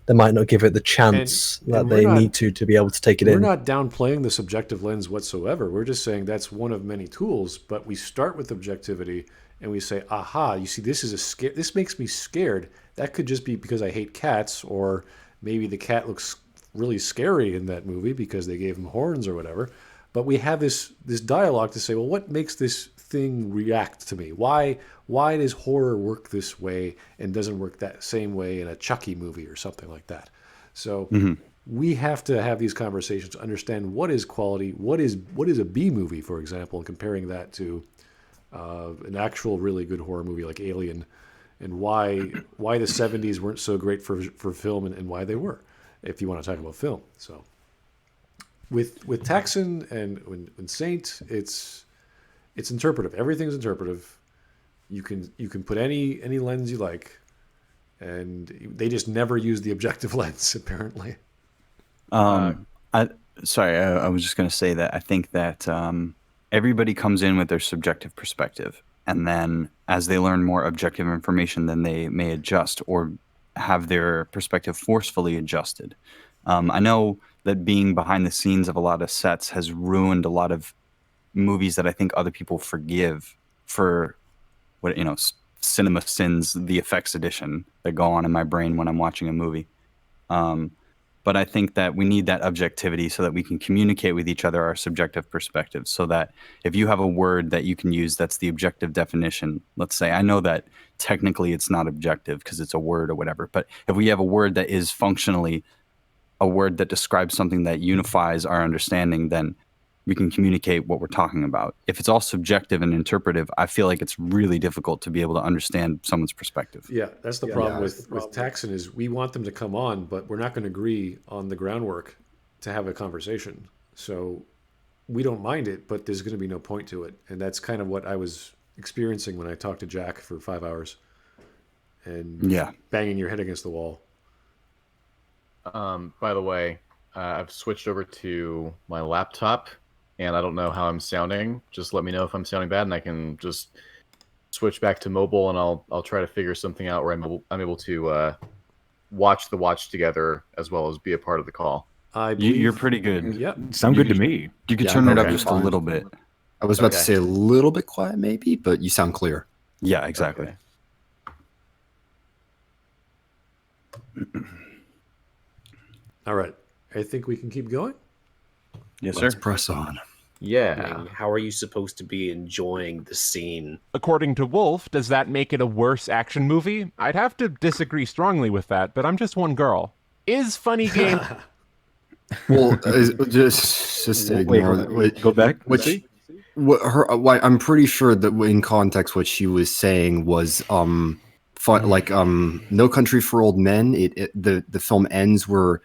they might not give it the chance that they need to be able to take it in. We're not downplaying the subjective lens whatsoever. We're just saying that's one of many tools. But we start with objectivity, and we say, "Aha! You see, this makes me scared. That could just be because I hate cats, or maybe the cat looks really scary in that movie because they gave him horns or whatever." But we have this dialogue to say, well, what makes this thing react to me? Why does horror work this way and doesn't work that same way in a Chucky movie or something like that? So we have to have these conversations to understand what is quality, what is a B movie, for example, and comparing that to an actual really good horror movie like Alien, and why the 70s weren't so great for film and why they were, if you want to talk about film. So with Taxxon and when Saint, it's interpretive. Everything's interpretive. You can put any lens you like, and they just never use the objective lens, apparently. I was just going to say that I think that everybody comes in with their subjective perspective, and then as they learn more objective information, then they may adjust or have their perspective forcefully adjusted. I know that being behind the scenes of a lot of sets has ruined a lot of movies that I think other people forgive for cinema sins, the effects edition that go on in my brain when I'm watching a movie. But I think that we need that objectivity so that we can communicate with each other our subjective perspectives, so that if you have a word that you can use that's the objective definition, let's say, I know that technically it's not objective because it's a word or whatever, but if we have a word that is functionally a word that describes something that unifies our understanding, then we can communicate what we're talking about. If it's all subjective and interpretive, I feel like it's really difficult to be able to understand someone's perspective. Yeah, that's the problem with Taxxon, is we want them to come on, but we're not going to agree on the groundwork to have a conversation. So we don't mind it, but there's going to be no point to it. And that's kind of what I was experiencing when I talked to Jack for 5 hours and banging your head against the wall. By the way, I've switched over to my laptop, and I don't know how I'm sounding. Just let me know if I'm sounding bad, and I can just switch back to mobile, and I'll try to figure something out where I'm able to watch the watch together as well as be a part of the call. You're pretty good. Yeah, sound good to me. You could turn it up just a little bit. I was about to say a little bit quiet, maybe, but you sound clear. Yeah, exactly. Okay. All right. I think we can keep going. Yes, Let's sir. Press on. Yeah. How are you supposed to be enjoying the scene? According to Wolf, does that make it a worse action movie? I'd have to disagree strongly with that, but I'm just one girl. Is funny game... Well, just ignore wait, go back. I'm pretty sure that in context, what she was saying was No Country for Old Men. The film ends where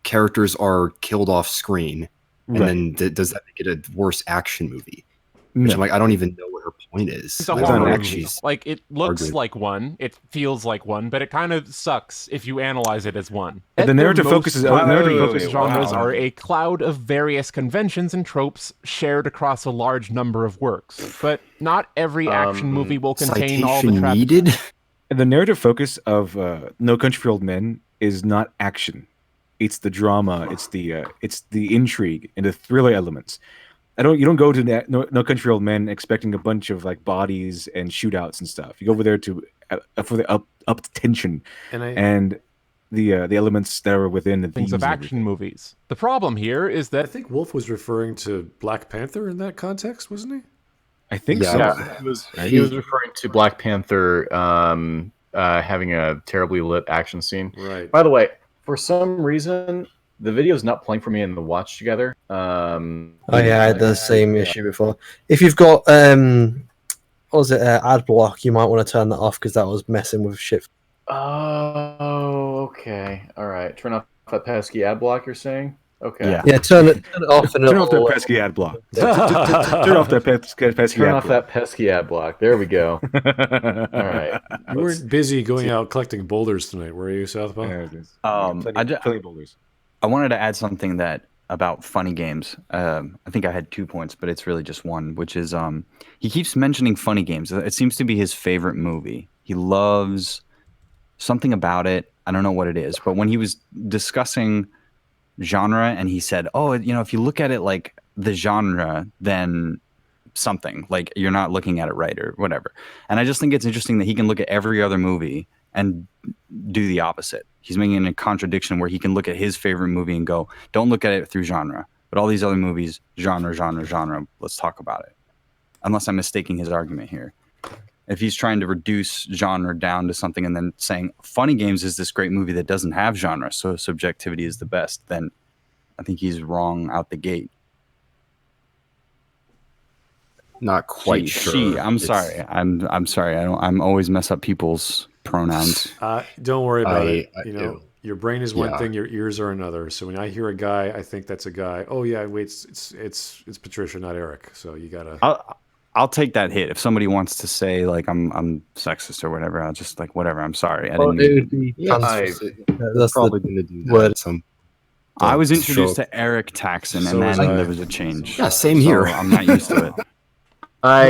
characters are killed off screen, and then does that make it a worse action movie? Which I'm like, I don't even know what her point is. It's a horror movie. Like, it looks like one, it feels like one, but it kind of sucks if you analyze it as one. The narrative focuses. Genres are a cloud of various conventions and tropes shared across a large number of works, but not every action movie will contain all the traps needed. The narrative focus of No Country for Old Men is not action. It's the drama. It's the intrigue and the thriller elements. You don't go to No Country for Old Men expecting a bunch of like bodies and shootouts and stuff. You go over there for the up tension and the elements that are within the things of action movies. The problem here is that I think Wolf was referring to Black Panther in that context, wasn't he? I think so. Yeah, he was referring to Black Panther having a terribly lit action scene. Right. By the way, for some reason, the video is not playing for me in the watch together. Oh yeah, I had the same issue before. If you've got what was it, ad block, you might want to turn that off because that was messing with shit. Oh, okay. All right. Turn off that pesky ad block. You're saying? Okay. Yeah, turn it off and turn off that pesky ad block. Turn off that pesky ad block. Turn off that pesky ad block. There we go. All right. You weren't busy going out collecting boulders tonight, were you, Southpaw? There it is. Plenty boulders. I wanted to add something about funny games. I think I had 2 points, but it's really just one, which is he keeps mentioning funny games. It seems to be his favorite movie. He loves something about it. I don't know what it is, but when he was discussing genre and he said, oh, if you look at it like the genre, then something, like you're not looking at it right or whatever. And I just think it's interesting that he can look at every other movie and do the opposite. He's making a contradiction where he can look at his favorite movie and go, don't look at it through genre, but all these other movies, genre, let's talk about it. Unless I'm mistaking his argument here. If he's trying to reduce genre down to something and then saying Funny Games is this great movie that doesn't have genre, so Subjectivity is the best, then I think he's wrong out the gate. Not quite sure. She. I'm sorry. I'm sorry. I'm always mess up people's pronouns. Don't worry about it. Your brain is one thing, your ears are another. So when I hear a guy, I think that's a guy. Oh yeah, wait, it's Patricia, not Eric. So you gotta. I'll take that hit. If somebody wants to say like I'm sexist or whatever, I'll just like whatever. I'm sorry. I didn't. It would be that's probably going to do that. I was introduced to Eric Taxxon, and then there was a change. Yeah, same here. I'm not used to it.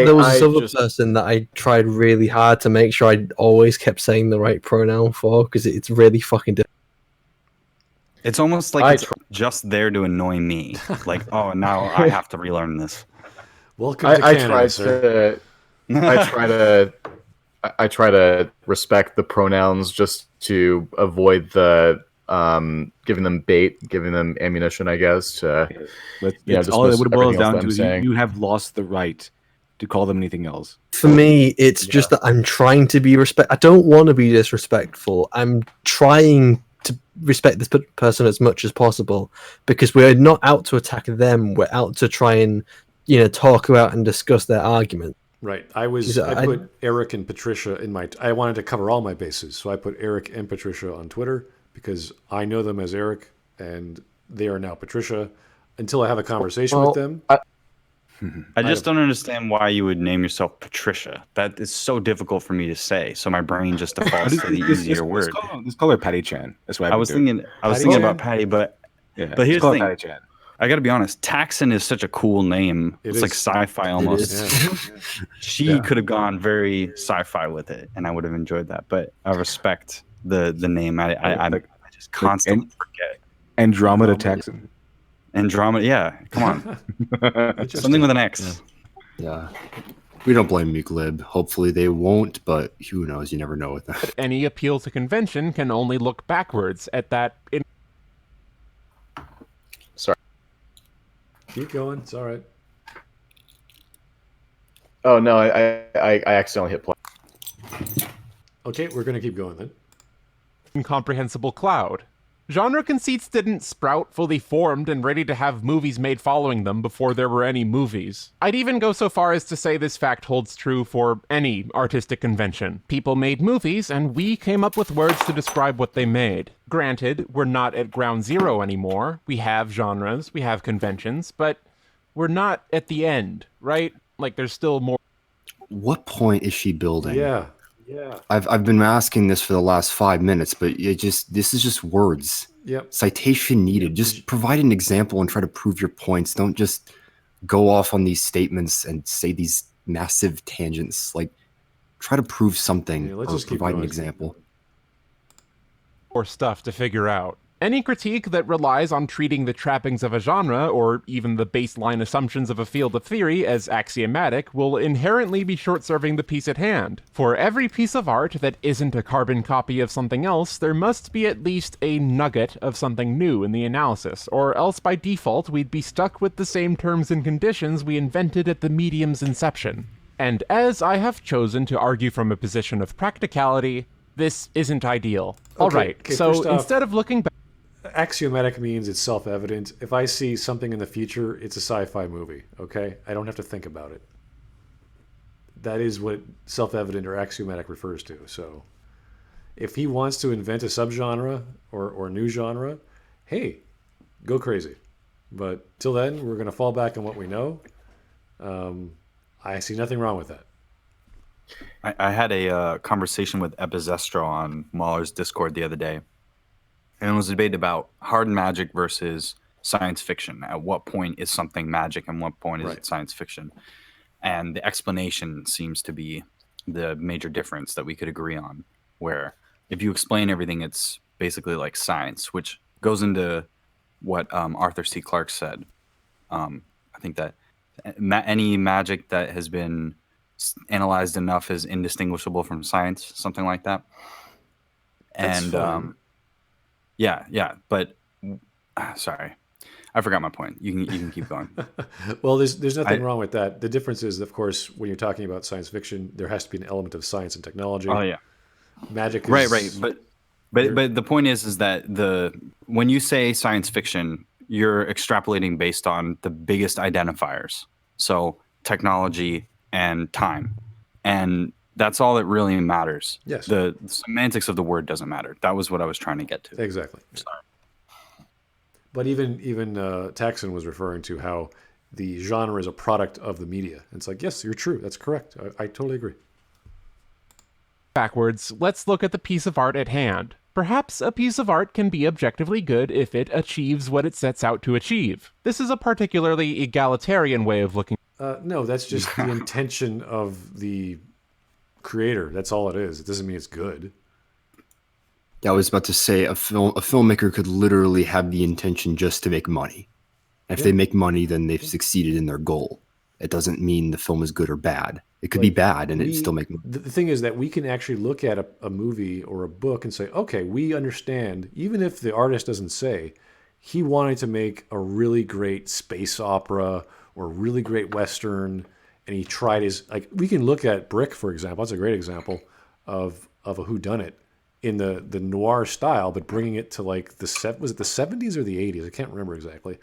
There was this other person that I tried really hard to make sure I always kept saying the right pronoun for, because it's really fucking difficult. It's almost like it's just there to annoy me. Like, oh, now I have to relearn this. Welcome to Canada, I try to respect the pronouns just to avoid the giving them bait, giving them ammunition, I guess. That's all it boils down to is you have lost the right to call them anything else. For me, it's just that I'm trying to be I don't want to be disrespectful. I'm trying to respect this person as much as possible, because we're not out to attack them. We're out to try and talk about and discuss their argument. Right. I put Eric and Patricia in my. I wanted to cover all my bases, so I put Eric and Patricia on Twitter because I know them as Eric and they are now Patricia. Until I have a conversation with them. I just don't understand why you would name yourself Patricia. That is so difficult for me to say. So my brain just defaults to the easier word. Let's call her Patty Chan. That's why I was thinking about Patty, but here's the thing. Patty Chan. I got to be honest. Taxxon is such a cool name. It's like sci-fi almost. She could have gone very sci-fi with it, and I would have enjoyed that. But I respect the name. I just constantly forget. Andromeda Taxxon. Andromeda, yeah. Come on. Something with an X. Yeah. We don't blame Muglib. Hopefully they won't, but who knows? You never know with that. Any appeal to convention can only look backwards at that. Sorry. Keep going. It's all right. Oh, no, I accidentally hit play. Okay, we're going to keep going then. Incomprehensible cloud. Genre conceits didn't sprout fully formed and ready to have movies made following them before there were any movies. I'd even go so far as to say this fact holds true for any artistic convention. People made movies, and we came up with words to describe what they made. Granted, we're not at ground zero anymore. We have genres, we have conventions, but we're not at the end, right? Like, there's still more. What point is she building? Yeah. I've been asking this for the last 5 minutes, but this is just words. Yep. Citation needed. Just provide an example and try to prove your points. Don't just go off on these statements and say these massive tangents. Like, try to prove something or provide an example. Or stuff to figure out. Any critique that relies on treating the trappings of a genre, or even the baseline assumptions of a field of theory, as axiomatic will inherently be short-serving the piece at hand. For every piece of art that isn't a carbon copy of something else, there must be at least a nugget of something new in the analysis, or else by default we'd be stuck with the same terms and conditions we invented at the medium's inception. And as I have chosen to argue from a position of practicality, This isn't ideal. All right, okay, so first off, instead of looking back... Axiomatic means it's self-evident. If I see something in the future, it's a sci-fi movie, okay? I don't have to think about it. That is what self-evident or axiomatic refers to. So if he wants to invent a subgenre or a new genre, hey, go crazy. But till then, we're going to fall back on what we know. I see nothing wrong with that. I had a conversation with Epizestro on Mahler's Discord the other day, and it was a debate about hard magic versus science fiction. At what point is something magic and what point is it science fiction? And the explanation seems to be the major difference that we could agree on, where if you explain everything, it's basically like science, which goes into what Arthur C. Clarke said. I think that any magic that has been analyzed enough is indistinguishable from science, something like that. That's fine. But sorry, I forgot my point. You can keep going. Well, there's nothing wrong with that. The difference is, of course, when you're talking about science fiction, there has to be an element of science and technology. Oh yeah, magic is right. But the point is that when you say science fiction, you're extrapolating based on the biggest identifiers, so technology and time, and that's all that really matters. Yes. The semantics of the word doesn't matter. That was what I was trying to get to. Exactly. Sorry. But even Taxxon was referring to how the genre is a product of the media. It's like, yes, you're true. That's correct. I totally agree. Backwards, let's look at the piece of art at hand. Perhaps a piece of art can be objectively good if it achieves what it sets out to achieve. This is a particularly egalitarian way of looking. No, that's just the intention of the creator. That's all it is. It doesn't mean it's good. I was about to say a filmmaker could literally have the intention just to make money. If they make money, then they've succeeded in their goal. It doesn't mean the film is good or bad. It could be bad and it still make money. The thing is that we can actually look at a movie or a book and say, okay, we understand, even if the artist doesn't say, he wanted to make a really great space opera or a really great Western, and he tried we can look at Brick, for example. That's a great example of a whodunit in the noir style, but bringing it to like was it the 70s or the 80s? I can't remember exactly,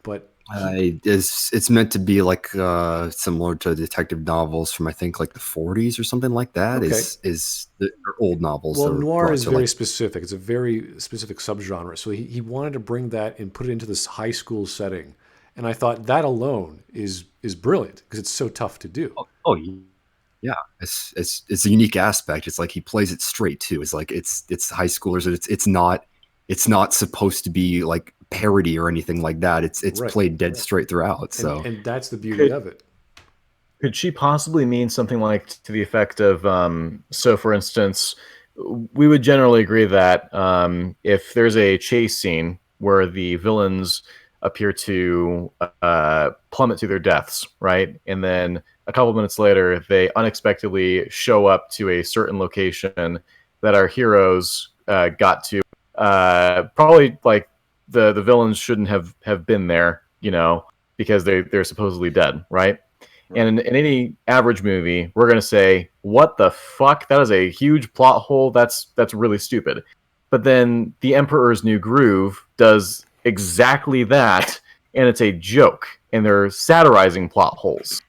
but it's meant to be like similar to detective novels from I think like the 40s or something like that. Okay. Is the old novels? Well, noir is very specific. It's a very specific subgenre. So he wanted to bring that and put it into this high school setting, and I thought that alone is brilliant because it's so tough to do. Oh yeah, it's a unique aspect. It's like he plays it straight too. It's like it's high schoolers. It's not supposed to be like parody or anything like that. It's played dead straight throughout. So and that's the beauty of it. Could she possibly mean something like to the effect of so for instance, we would generally agree that if there's a chase scene where the villains appear to plummet to their deaths, right? And then a couple minutes later, they unexpectedly show up to a certain location that our heroes got to. Probably like the villains shouldn't have been there, because they're supposedly dead, right? And in any average movie, we're gonna say, "What the fuck? That is a huge plot hole. That's really stupid." But then The Emperor's New Groove does exactly that, and it's a joke, and they're satirizing plot holes,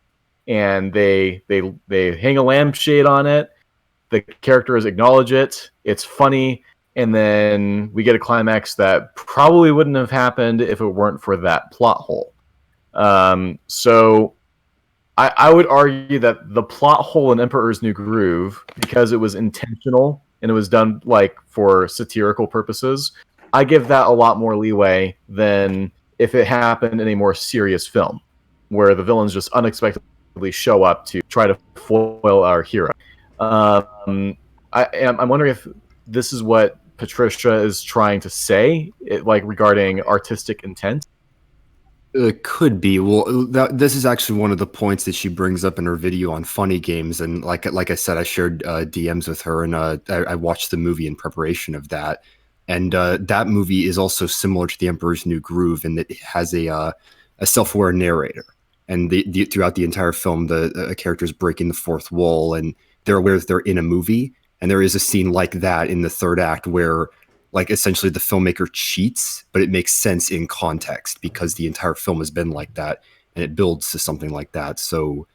and they hang a lampshade on it. The characters acknowledge it. It's funny. And then we get a climax that probably wouldn't have happened if it weren't for that plot hole. So I would argue that the plot hole in Emperor's New Groove, because it was intentional and it was done like for satirical purposes, I give that a lot more leeway than if it happened in a more serious film, where the villains just unexpectedly show up to try to foil our hero. I'm wondering if this is what Patricia is trying to say, regarding artistic intent. It could be. Well, this is actually one of the points that she brings up in her video on funny games, and like I said, I shared DMs with her, and I watched the movie in preparation of that. And that movie is also similar to The Emperor's New Groove, in that it has a self-aware narrator, and throughout the entire film, the character is breaking the fourth wall, and they're aware that they're in a movie. And there is a scene like that in the third act where, like, essentially the filmmaker cheats, but it makes sense in context because the entire film has been like that, and it builds to something like that. So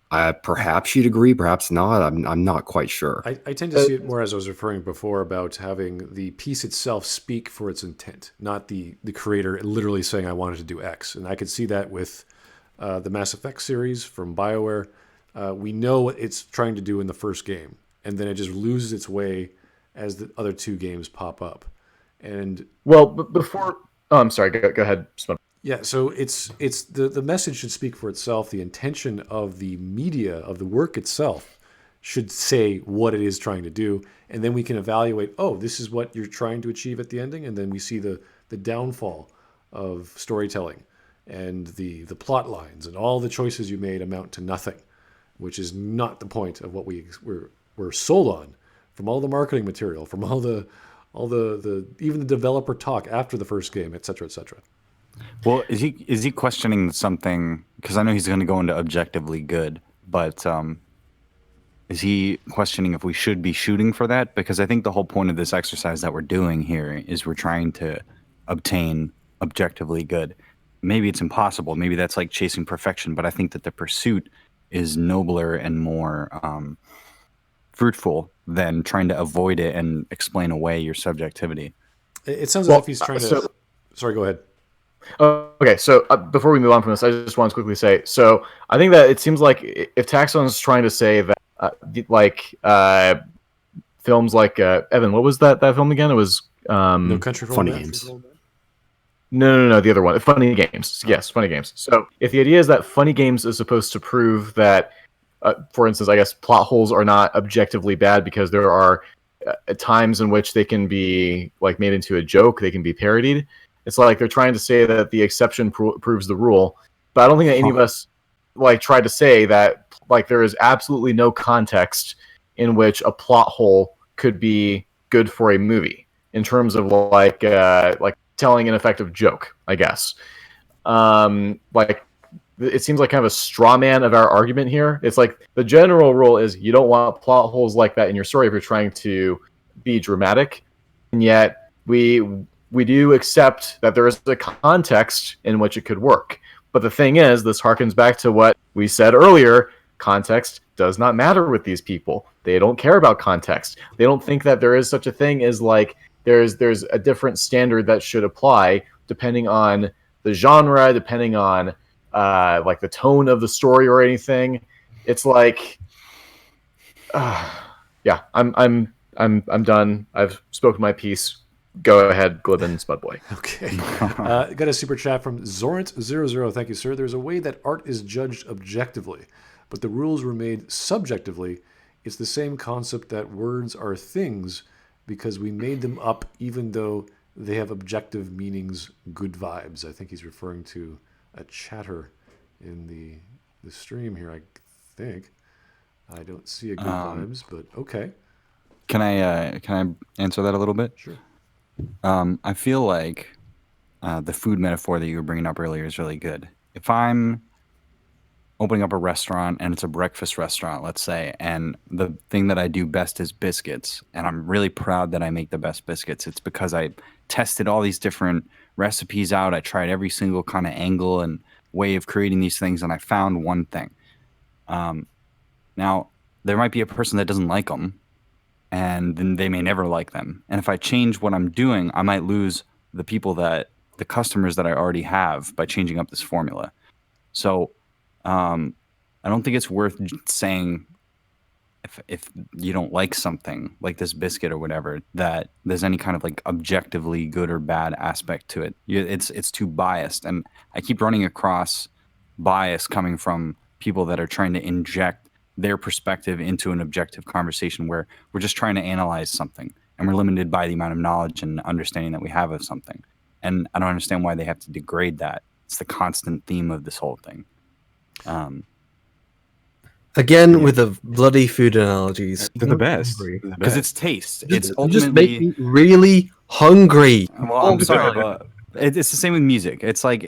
perhaps you'd agree, perhaps not. I'm not quite sure. I tend to see it more as I was referring before about having the piece itself speak for its intent, not the creator literally saying, I wanted to do X. And I could see that with the Mass Effect series from BioWare. We know what it's trying to do in the first game, and then it just loses its way as the other two games pop up. And well, before, I'm sorry, go ahead, Smudge. Yeah, so it's the message should speak for itself. The intention of the media, of the work itself, should say what it is trying to do, and then we can evaluate, oh, this is what you're trying to achieve at the ending, and then we see the downfall of storytelling and the plot lines and all the choices you made amount to nothing, which is not the point of what we're sold on from all the marketing material, from all the even the developer talk after the first game, et cetera, et cetera. Well, is he questioning something? Because I know he's going to go into objectively good, but is he questioning if we should be shooting for that? Because I think the whole point of this exercise that we're doing here is we're trying to obtain objectively good. Maybe it's impossible. Maybe that's like chasing perfection, but I think that the pursuit is nobler and more fruitful than trying to avoid it and explain away your subjectivity. It sounds as if he's trying to... Sorry, go ahead. Okay, so before we move on from this, I just want to quickly say, so I think that it seems like if Taxxon is trying to say that, films like, Evan, what was that film again? It was... No Country for Funny Old Men? Games. No, the other one. Funny Games. Yes, Funny Games. So if the idea is that Funny Games is supposed to prove that, for instance, I guess plot holes are not objectively bad because there are times in which they can be like made into a joke, they can be parodied. It's like they're trying to say that the exception proves the rule, but I don't think that any of us like tried to say that like there is absolutely no context in which a plot hole could be good for a movie in terms of like telling an effective joke, I guess. Like it seems like kind of a straw man of our argument here. It's like the general rule is you don't want plot holes like that in your story if you're trying to be dramatic, and yet we do accept that there is a context in which it could work. But the thing is, this harkens back to what we said earlier. Context does not matter with these people. They don't care about context. They don't think that there is such a thing as like there's a different standard that should apply depending on the genre, depending on like the tone of the story or anything. It's like, yeah, I'm done. I've spoken my piece. Go ahead, Glibin Spudboy. Okay. Got a super chat from Zorant00. Thank you, sir. There's a way that art is judged objectively, but the rules were made subjectively. It's the same concept that words are things because we made them up even though they have objective meanings, good vibes. I think he's referring to a chatter in the stream here, I think. I don't see a good vibes, but okay. Can I answer that a little bit? Sure. I feel like the food metaphor that you were bringing up earlier is really good. If I'm opening up a restaurant and it's a breakfast restaurant, let's say, and the thing that I do best is biscuits, and I'm really proud that I make the best biscuits, it's because I tested all these different recipes out. I tried every single kind of angle and way of creating these things, and I found one thing. Now, there might be a person that doesn't like them, and then they may never like them. And if I change what I'm doing, I might lose the customers that I already have by changing up this formula. So I don't think it's worth saying if you don't like something like this biscuit or whatever, that there's any kind of like objectively good or bad aspect to it. It's too biased. And I keep running across bias coming from people that are trying to inject their perspective into an objective conversation where we're just trying to analyze something and we're limited by the amount of knowledge and understanding that we have of something. And I don't understand why they have to degrade that. It's the constant theme of this whole thing. Again, with the bloody food analogies. They're the best. Because it's taste. It's You just make me really hungry. Well, I'm sorry, but it's the same with music. It's like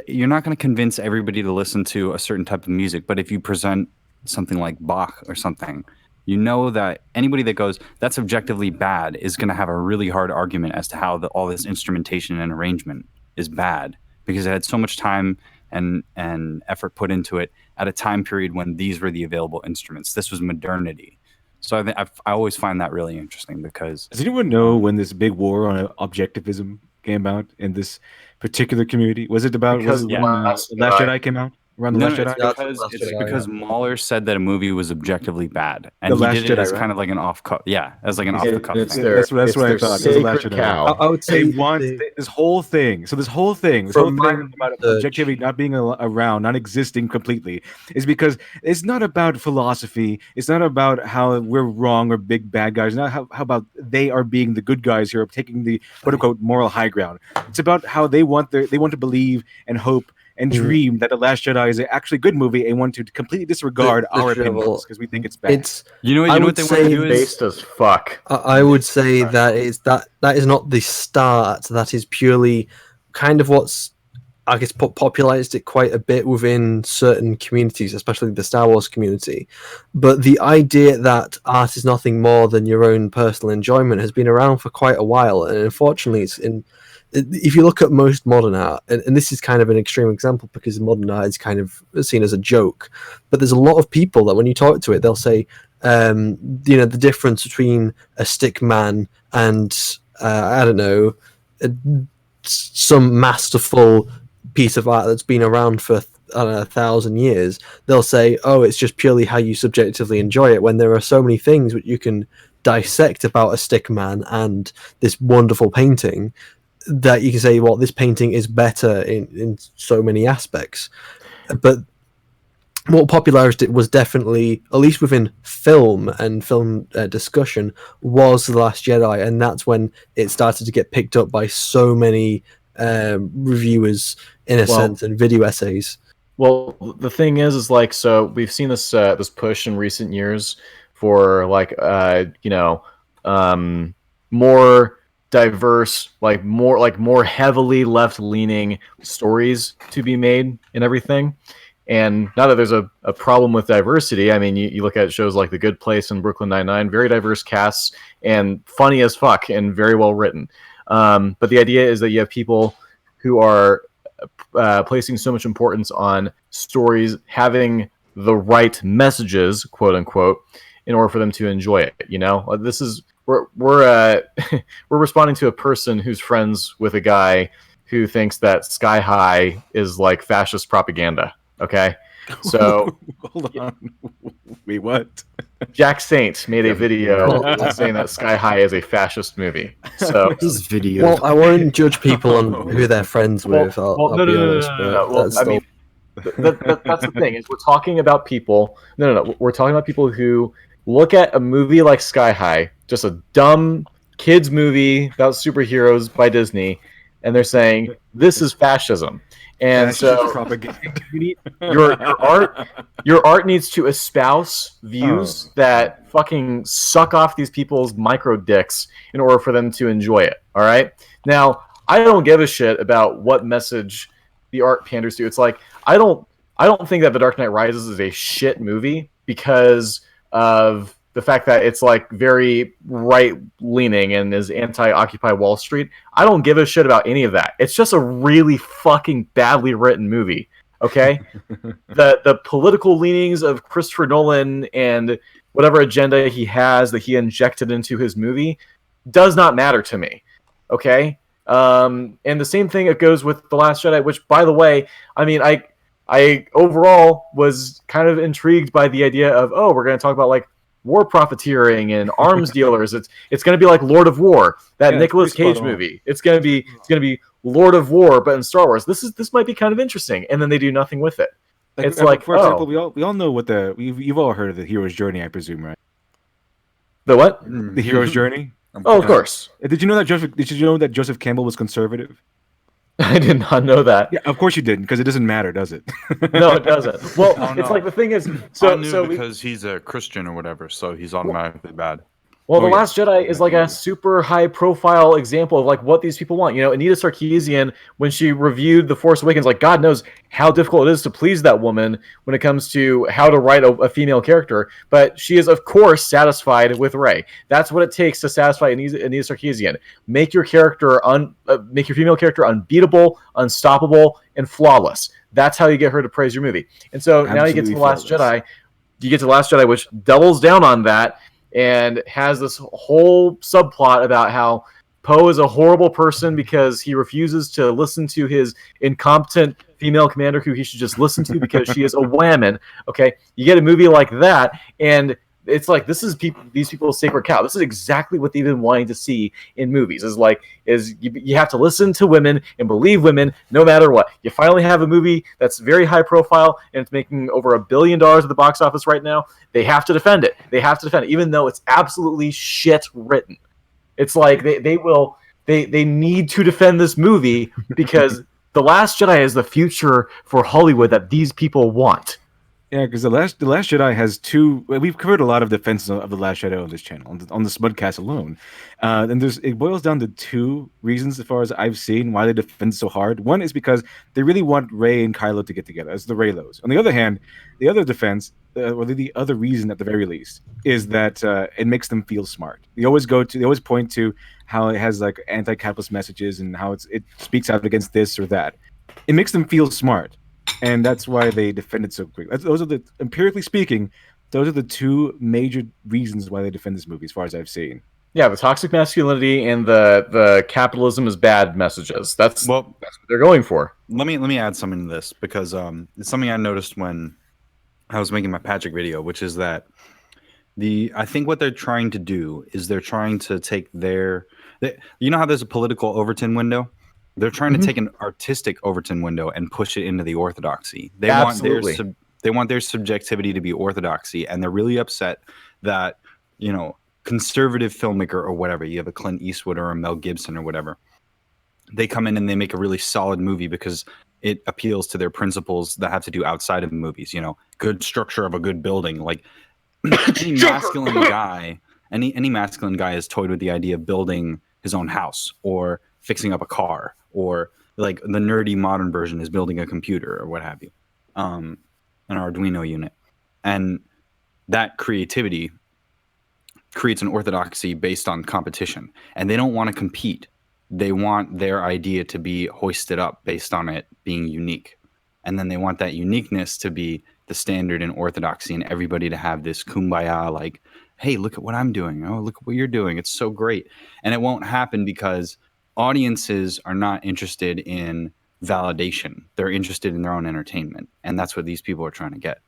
you're not going to convince everybody to listen to a certain type of music, but if you present something like Bach or something, You know that anybody that goes, that's objectively bad, is going to have a really hard argument as to how all this instrumentation and arrangement is bad, because it had so much time and effort put into it at a time period when these were the available instruments. This was modernity. So I always find that really interesting because... Does anyone know when this big war on objectivism came out in this particular community? Was it about when Last Jedi came out? Around the Last Jedi? It's because Mahler said that a movie was objectively bad, and The he Last did it Jedi, as right? kind of like an off-cut. Yeah, as like an off-the-cuff thing. That's what I thought. It was the Last Jedi. I would say They want this whole thing. So this whole thing about objectivity not being around, not existing completely, is because it's not about philosophy. It's not about how we're wrong or big bad guys. Not how about they are being the good guys here, taking the quote unquote moral high ground. It's about how they want to believe and hope and dream that The Last Jedi is actually a good movie and want to completely disregard our opinions because we think it's bad. I what would they say want to do is based as fuck. I would say that is not the start. That is purely kind of what's, I guess, popularized it quite a bit within certain communities, especially the Star Wars community. But the idea that art is nothing more than your own personal enjoyment has been around for quite a while, and unfortunately, if you look at most modern art, and this is kind of an extreme example because modern art is kind of seen as a joke, but there's a lot of people that when you talk to it, they'll say, the difference between a stick man and I don't know, some masterful piece of art that's been around for 1,000 years. They'll say, oh, it's just purely how you subjectively enjoy it, when there are so many things that you can dissect about a stick man and this wonderful painting, that you can say, well, this painting is better in so many aspects. But what popularized it was definitely, at least within film and film discussion, was The Last Jedi, and that's when it started to get picked up by so many reviewers, in a sense, and video essays. Well, the thing is like, so we've seen this this push in recent years for more diverse, more heavily left-leaning stories to be made and everything. And now that there's a problem with diversity, I mean, you look at shows like The Good Place and Brooklyn Nine-Nine, very diverse casts and funny as fuck and very well written. But the idea is that you have people who are placing so much importance on stories having the right messages, quote unquote, in order for them to enjoy it. You know, this is we're we're responding to a person who's friends with a guy who thinks that Sky High is like fascist propaganda. Okay, so hold on, wait, what? Jack Saint made a video saying that Sky High is a fascist movie. So this video. Well, I won't judge people on who they're friends with. I'll be honest. I mean, that's the thing, is we're talking about people. No. We're talking about people who look at a movie like Sky High, just a dumb kids movie about superheroes by Disney, and they're saying this is fascism. And so your art needs to espouse views that fucking suck off these people's micro dicks in order for them to enjoy it. All right. Now, I don't give a shit about what message the art panders to. It's like I don't think that The Dark Knight Rises is a shit movie because of the fact that it's like very right-leaning and is anti-Occupy Wall Street. I don't give a shit about any of that. It's just a really fucking badly written movie. Okay, the political leanings of Christopher Nolan and whatever agenda he has that he injected into his movie does not matter to me. Okay, and the same thing it goes with The Last Jedi, which, by the way, I mean, I overall was kind of intrigued by the idea of, oh, we're going to talk about like war profiteering and arms dealers. It's going to be like Lord of War, that Nicolas Cage movie. It's going to be Lord of War, but in Star Wars. This might be kind of interesting, and then they do nothing with it. It's like, for example, we all know what you've all heard of the hero's journey, I presume, right? The what? The hero's journey. Oh, of course. Did you know that Joseph Campbell was conservative? I did not know that. Yeah, of course you didn't, because it doesn't matter, does it? No, it doesn't. Well, it's like the thing is, because he's a Christian or whatever, so he's automatically bad. Well, Oh, The yeah. Last Jedi is like a super high-profile example of like what these people want. You know, Anita Sarkeesian, when she reviewed The Force Awakens, like God knows how difficult it is to please that woman when it comes to how to write a female character. But she is, of course, satisfied with Rey. That's what it takes to satisfy Anita Sarkeesian. Make your make your female character unbeatable, unstoppable, and flawless. That's how you get her to praise your movie. And so now you get to The Last Jedi. You get to The Last Jedi, which doubles down on that and has this whole subplot about how Poe is a horrible person because he refuses to listen to his incompetent female commander who he should just listen to because she is a whammon. Okay, you get a movie like that, and it's like these people's sacred cow. This is exactly what they've been wanting to see in movies. You have to listen to women and believe women no matter what. You finally have a movie that's very high profile and it's making over $1 billion at the box office right now. They have to defend it. They have to defend it, even though it's absolutely shit written. It's like they need to defend this movie because The Last Jedi is the future for Hollywood that these people want. Yeah, because the last Jedi has two. We've covered a lot of defenses of the Last Jedi on this channel, on the Smudcast alone, and it boils down to two reasons, as far as I've seen, why they defend so hard. One is because they really want Rey and Kylo to get together, as the Reylos. On the other hand, the other defense, or the other reason at the very least, is that it makes them feel smart. They always point to how it has like anti-capitalist messages and how it speaks out against this or that. It makes them feel smart. And that's why they defend it so quickly. Empirically speaking, those are the two major reasons why they defend this movie, as far as I've seen. Yeah, the toxic masculinity and the capitalism is bad messages. That's what they're going for. Let me add something to this because it's something I noticed when I was making my Patrick video, which is that I think what they're trying to do is they're trying to take you know how there's a political Overton window? They're trying to take an artistic Overton window and push it into the orthodoxy. They want their subjectivity to be orthodoxy, and they're really upset that, you know, conservative filmmaker or whatever, you have a Clint Eastwood or a Mel Gibson or whatever, they come in and they make a really solid movie because it appeals to their principles that have to do outside of movies. You know, good structure of a good building. Like any masculine guy has toyed with the idea of building his own house or fixing up a car, or like the nerdy modern version is building a computer or what have you, an Arduino unit. And that creativity creates an orthodoxy based on competition. And they don't want to compete. They want their idea to be hoisted up based on it being unique. And then they want that uniqueness to be the standard in orthodoxy and everybody to have this kumbaya, like, hey, look at what I'm doing. Oh, look at what you're doing. It's so great. And it won't happen because audiences are not interested in validation. They're interested in their own entertainment. And that's what these people are trying to get.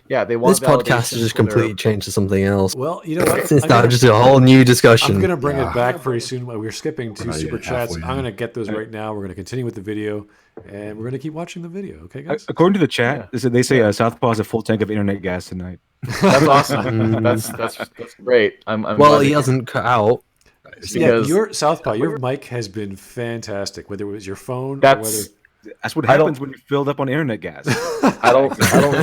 Yeah, they want this podcast has just completely changed to something else. Well, you know what? It's now just a whole new discussion. I'm going to bring it back very soon. We're skipping 2 super chats. I'm going to get those right now. We're going to continue with the video, and we're going to keep watching the video. Okay, guys? According to the chat, they say Southpaw has a full tank of internet gas tonight. That's awesome. that's great. Well, he hasn't cut out. Yeah, your Southpaw, your mic has been fantastic. Whether it was your phone, that's what happens when you're filled up on internet gas. I don't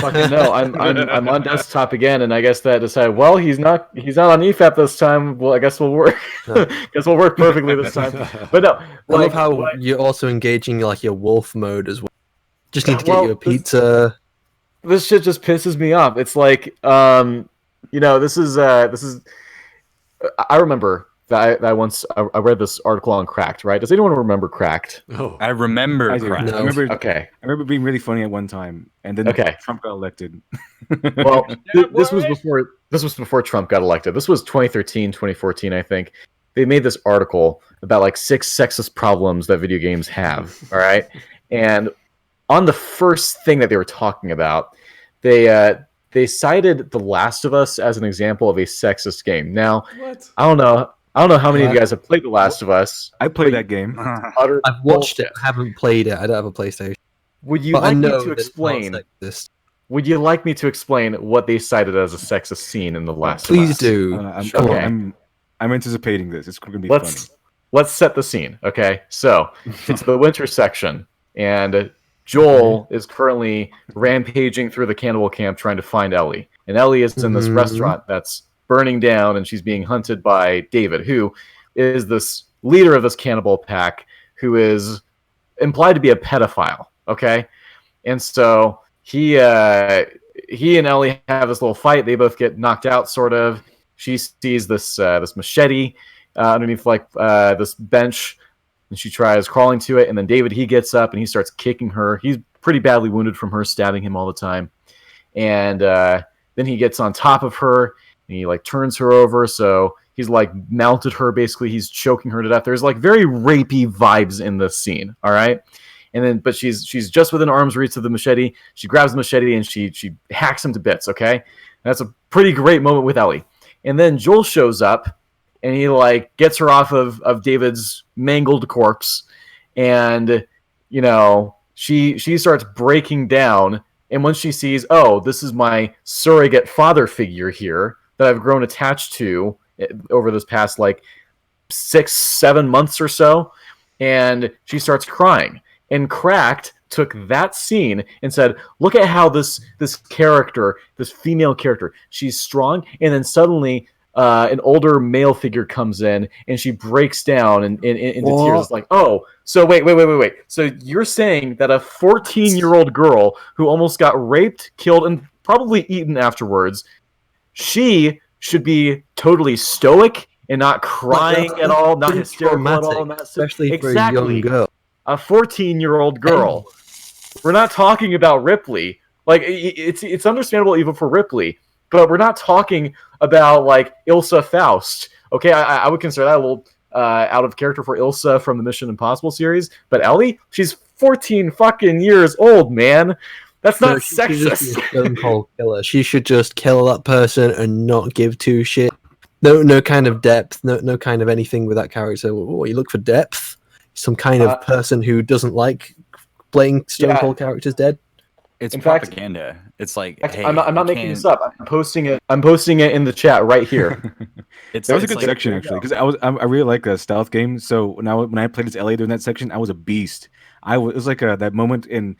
fucking know. I'm on desktop again, and I guess that decided. Well, he's not on EFAP this time. Well, I guess we'll work. Guess we'll work perfectly this time. But no, I love how you're also engaging like your wolf mode as well. Just need to get you a pizza. This shit just pisses me off. It's like, you know, this is. I remember. I read this article on Cracked, right? Does anyone remember Cracked? Oh, I remember Cracked. No. I remember being really funny at one time, and then Trump got elected. Well, this was before Trump got elected. This was 2013, 2014, I think. They made this article about like 6 sexist problems that video games have. All right, and on the first thing that they were talking about, they cited The Last of Us as an example of a sexist game. Now, I don't know how many of you guys have played The Last of Us. I played that game. I've watched it. I haven't played it. I don't have a PlayStation. Would you like me to explain? Would you like me to explain what they cited as a sexist scene in The Last of Us? Please do. I'm anticipating this. It's going to be funny. Let's set the scene. Okay, so it's the winter section, and Joel is currently rampaging through the cannibal camp trying to find Ellie, and Ellie is in this restaurant that's burning down, and she's being hunted by David, who is this leader of this cannibal pack, who is implied to be a pedophile. Okay, and so he and Ellie have this little fight. They both get knocked out, sort of. She sees this machete underneath this bench, and she tries crawling to it. And then David, he gets up and he starts kicking her. He's pretty badly wounded from her stabbing him all the time. And then he gets on top of her and he turns her over. So he's mounted her. Basically, he's choking her to death. There's very rapey vibes in this scene. All right. And then, but she's just within arm's reach of the machete. She grabs the machete and she hacks him to bits. Okay, and that's a pretty great moment with Ellie. And then Joel shows up, and he gets her off of David's mangled corpse, and she starts breaking down. And once she sees, oh, this is my surrogate father figure here that I've grown attached to over this past 6-7 months or so, and she starts crying. And Cracked took that scene and said, look at how this character, this female character, she's strong, and then suddenly an older male figure comes in and she breaks down into tears. It's oh, so wait. So you're saying that a 14-year-old girl who almost got raped, killed, and probably eaten afterwards, she should be totally stoic and not crying at all, not hysterical at all? Especially for a young girl. A 14-year-old girl. We're not talking about Ripley. It's understandable even for Ripley, but we're not talking about Ilsa Faust. Okay, I would consider that a little out of character for Ilsa from the Mission Impossible series. But Ellie, she's 14 fucking years old, man. That's not sexist. She should just kill that person and not give two shit. No kind of depth, no kind of anything with that character. Oh, you look for depth? Some kind of person who doesn't like playing Stone Cold characters dead. It's in fact, propaganda. It's hey, I'm not making this up. I'm posting it in the chat right here. That was a good section actually, because I really like the stealth game. So when I played as Ellie during that section, I was a beast. It was that moment in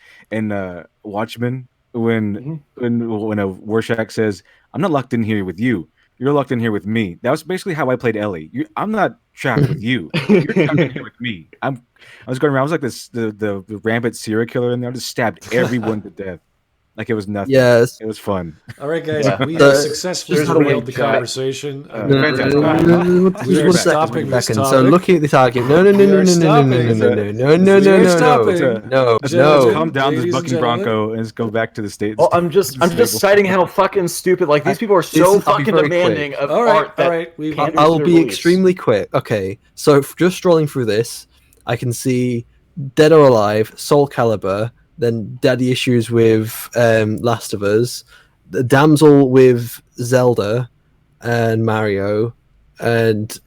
Watchmen when a Rorschach says, "I'm not locked in here with you. You're locked in here with me." That was basically how I played Ellie. I'm not trapped with you. You're trapped in here with me. I was going around. I was the rampant serial killer in there. I just stabbed everyone to death. It was nothing. Yes. It was fun. All right, guys. We have successfully derailed the conversation. We're stopping this topic. So looking at this argument, no. Calm down, this bucking bronco, and let's go back to the States. Well, I'm just citing how fucking stupid. These people are so fucking demanding of art. All right. I'll be extremely quick. Okay, so just strolling through this, I can see Dead or Alive, Soul Calibur, then Daddy Issues with Last of Us, the Damsel with Zelda and Mario, and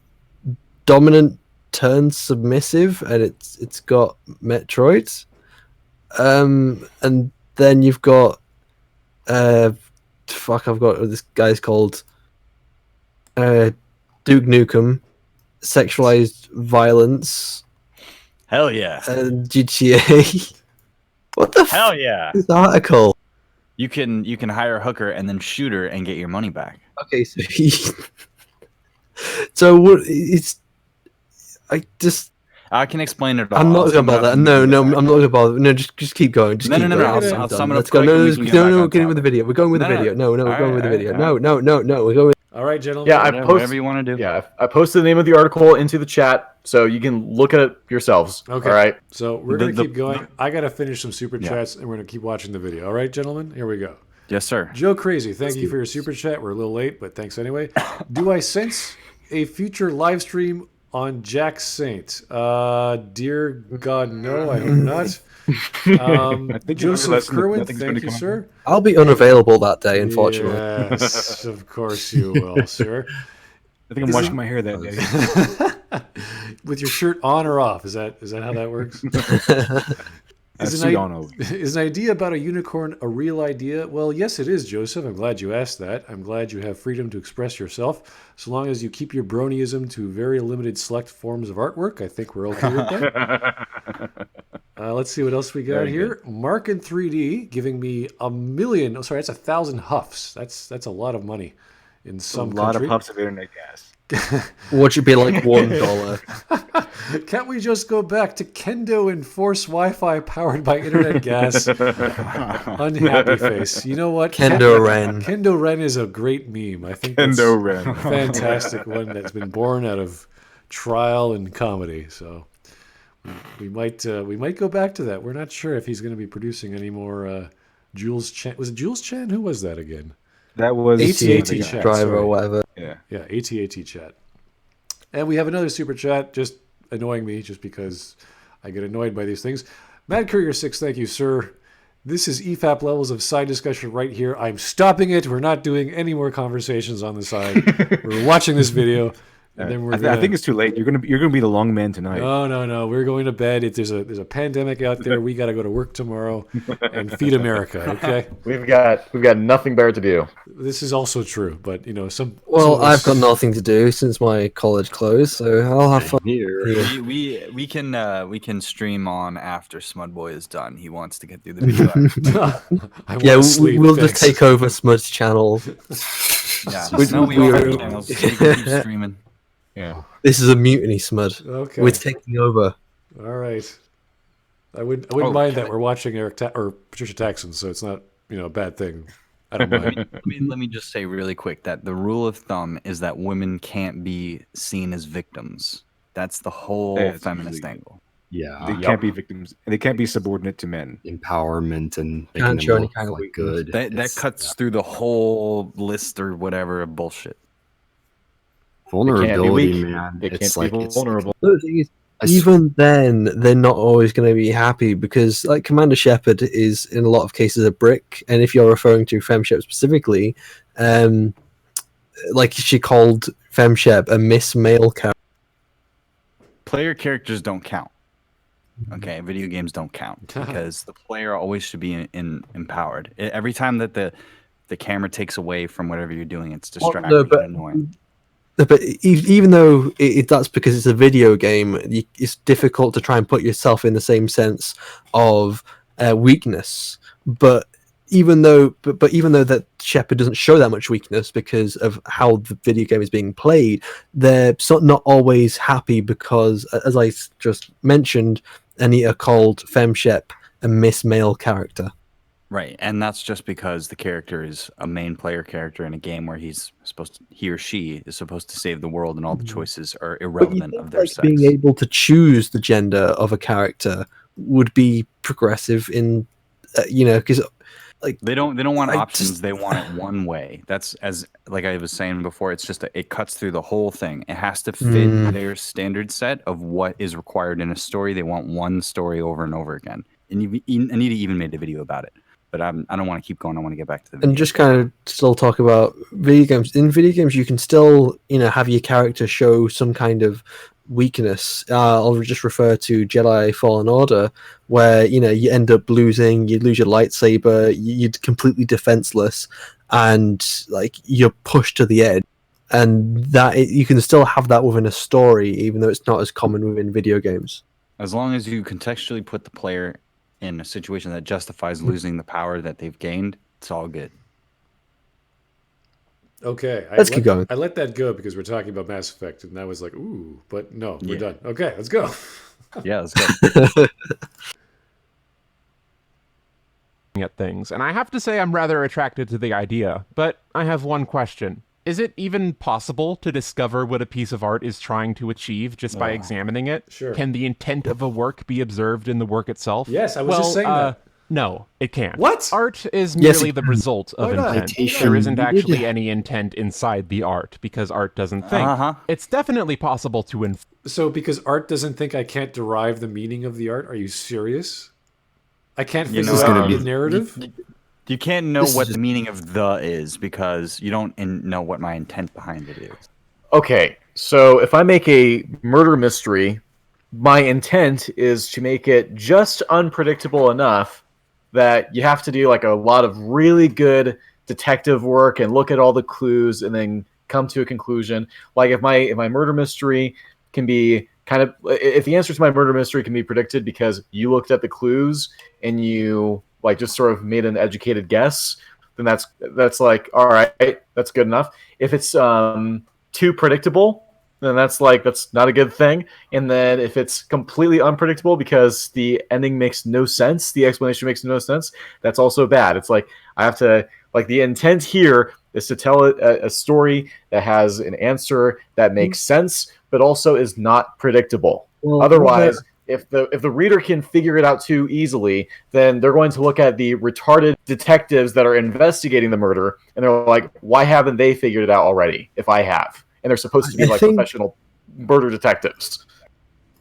Dominant Turns Submissive, and it's got Metroid. And then you've got I've got this guy's called Duke Nukem, Sexualized Violence. Hell yeah. And GTA. What the hell yeah? This article. You can hire a hooker and then shoot her and get your money back. Okay, so what? I can explain it all. I'm not gonna bother. No, I'm not gonna bother. No, just keep going. Just keep going. I'll sum it up. Let's go. No, we're getting with the video. We're going with the video. No, we're going with the video. No, we're going. All right, gentlemen. Yeah, whatever you want to do. Yeah, I posted the name of the article into the chat, so you can look at it yourselves. Okay. All right. So we're going to keep going. I got to finish some super chats, and we're going to keep watching the video. All right, gentlemen? Here we go. Yes, sir. Joe Crazy, thank you for your super chat. We're a little late, but thanks anyway. Do I sense a future live stream on Jack Saint? Dear God, no, I hope not. I think Joseph Kerwin, thank you, sir. I'll be unavailable that day, unfortunately. Yes, of course you will, sir. I think I'm washing my hair that day. With your shirt on or off? Is that how that works? Is an idea about a unicorn a real idea? Well, yes, it is, Joseph. I'm glad you asked that. I'm glad you have freedom to express yourself. So long as you keep your bronyism to very limited select forms of artwork, I think we're okay with that. Let's see what else we got here. Good. Mark in 3D giving me 1,000,000. Oh, sorry, that's 1,000 huffs. That's a lot of money. in some a lot country. of puffs of internet gas. What should be like $1? Can't we just go back to Kendo and force Wi-Fi powered by internet gas? Unhappy face. You know what? Kendo Ren. Kendo Ren is a great meme. I think Kendo Ren. a fantastic one that's been born out of trial and comedy. So we might go back to that. We're not sure if he's going to be producing any more Jules Chan. Was it Jules Chan? Who was that again? That was AT chat driver or whatever. Yeah. Yeah, AT chat. And we have another super chat just annoying me just because I get annoyed by these things. Mad Courier 6, thank you, sir. This is EFAP levels of side discussion right here. I'm stopping it. We're not doing any more conversations on the side. We're watching this video. And then I think it's too late. You're gonna be the long man tonight. No. We're going to bed. There's a pandemic out there. We got to go to work tomorrow and feed America. Okay. We've got nothing better to do. This is also true, but some. Well, some of I've us- got nothing to do since my college closed, so I'll have fun Here. here. We can stream on after Smudboy is done. He wants to get through the video. I Yeah, wanna sleep, we'll just thanks. take over Smud's channel. Yeah, We- no, we we- all have channels. So you can keep streaming. Yeah. This is a mutiny, Smud. Okay. We're taking over. All right. I wouldn't mind that. We're watching or Patricia Taxxon, so it's not a bad thing. I don't mind. Let me just say really quick that the rule of thumb is that women can't be seen as victims. That's the whole Yeah, it's feminist usually- angle. Yeah. They can't be victims. They can't be subordinate to men. Empowerment and Can't making show them any look kind of like weakness. good. That It's- cuts through the whole list or whatever of bullshit. vulnerability, weak. man. It It's can't like be it's vulnerable. The thing is, I s- even then, they're not always going to be happy because, like, Commander Shepard is in a lot of cases a brick, and if you're referring to FemShep specifically, like she called FemShep a Miss Male character. Player characters don't count. Okay, video games don't count because the player always should be empowered. Every time that the camera takes away from whatever you're doing, it's distracting no, but- and annoying. But even though that's because it's a video game, it's difficult to try and put yourself in the same sense of weakness. But even though that Shepard doesn't show that much weakness because of how the video game is being played, they're not always happy because, as I just mentioned, Anita called FemShep a Miss Male character. Right, and that's just because the character is a main player character in a game where he or she is supposed to save the world, and all the choices are But you irrelevant think, of their like, sex. being able to choose the gender of a character would be progressive in, because like They don't want I options. just- They want it one way. That's like I was saying before. It's just it cuts through the whole thing. It has to fit their standard set of what is required in a story. They want one story over and over again. And Anita even made a video about it. But I don't want to keep going. I want to get back to the video. and just kind of still talk about video games. In video games, you can still, have your character show some kind of weakness. I'll just refer to Jedi Fallen Order, where you end up losing, you lose your lightsaber, you're completely defenseless, and like you're pushed to the edge. And you can still have that within a story, even though it's not as common within video games. As long as you contextually put the player in a situation that justifies losing the power that they've gained, it's all good. Okay. Let's keep going. I let that go because we're talking about Mass Effect, and I was like, ooh, but no, we're Yeah. done. Okay, let's go. Yeah, let's go. At things, and I have to say I'm rather attracted to the idea, but I have one question. Is it even possible to discover what a piece of art is trying to achieve just by examining it? Sure. Can the intent of a work be observed in the work itself? Yes, I was just saying that. No, it can't. What? Art is Yes, merely it the result of Why not? intent. Imitation. There isn't actually any intent inside the art because art doesn't think. Uh-huh. It's definitely possible to So because art doesn't think I can't derive the meaning of the art, are you serious? I can't You figure know, out the narrative? You can't know This what is the just- meaning of the is because you don't know what my intent behind it is. Okay, so if I make a murder mystery, my intent is to make it just unpredictable enough that you have to do like a lot of really good detective work and look at all the clues and then come to a conclusion. Like if my murder mystery can be if the answer to my murder mystery can be predicted because you looked at the clues and you like just sort of made an educated guess, then that's like, all right, that's good enough. If it's too predictable, then that's not a good thing. And then if it's completely unpredictable because the ending makes no sense, the explanation makes no sense, that's also bad. It's like I have to, like, the intent here is to tell a story that has an answer that makes sense, but also is not predictable. Well, Otherwise, if the reader can figure it out too easily, then they're going to look at the retarded detectives that are investigating the murder, and they're like, why haven't they figured it out already if I have? And they're supposed to be professional murder detectives.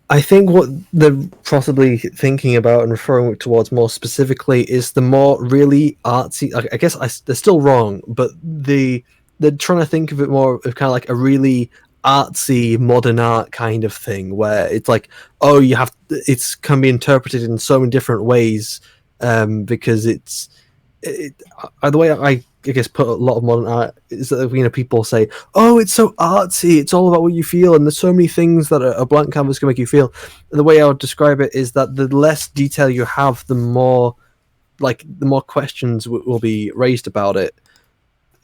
I think what they're possibly thinking about and referring towards more specifically is the more really artsy. I guess they're still wrong, but they're trying to think of it more of kind of like a really artsy modern art kind of thing, where it's like, oh, it can be interpreted in so many different ways, because the way I guess put a lot of modern art is that people say, oh, it's so artsy, it's all about what you feel, and there's so many things that a blank canvas can make you feel. And the way I would describe it is that the less detail you have, the more questions will be raised about it,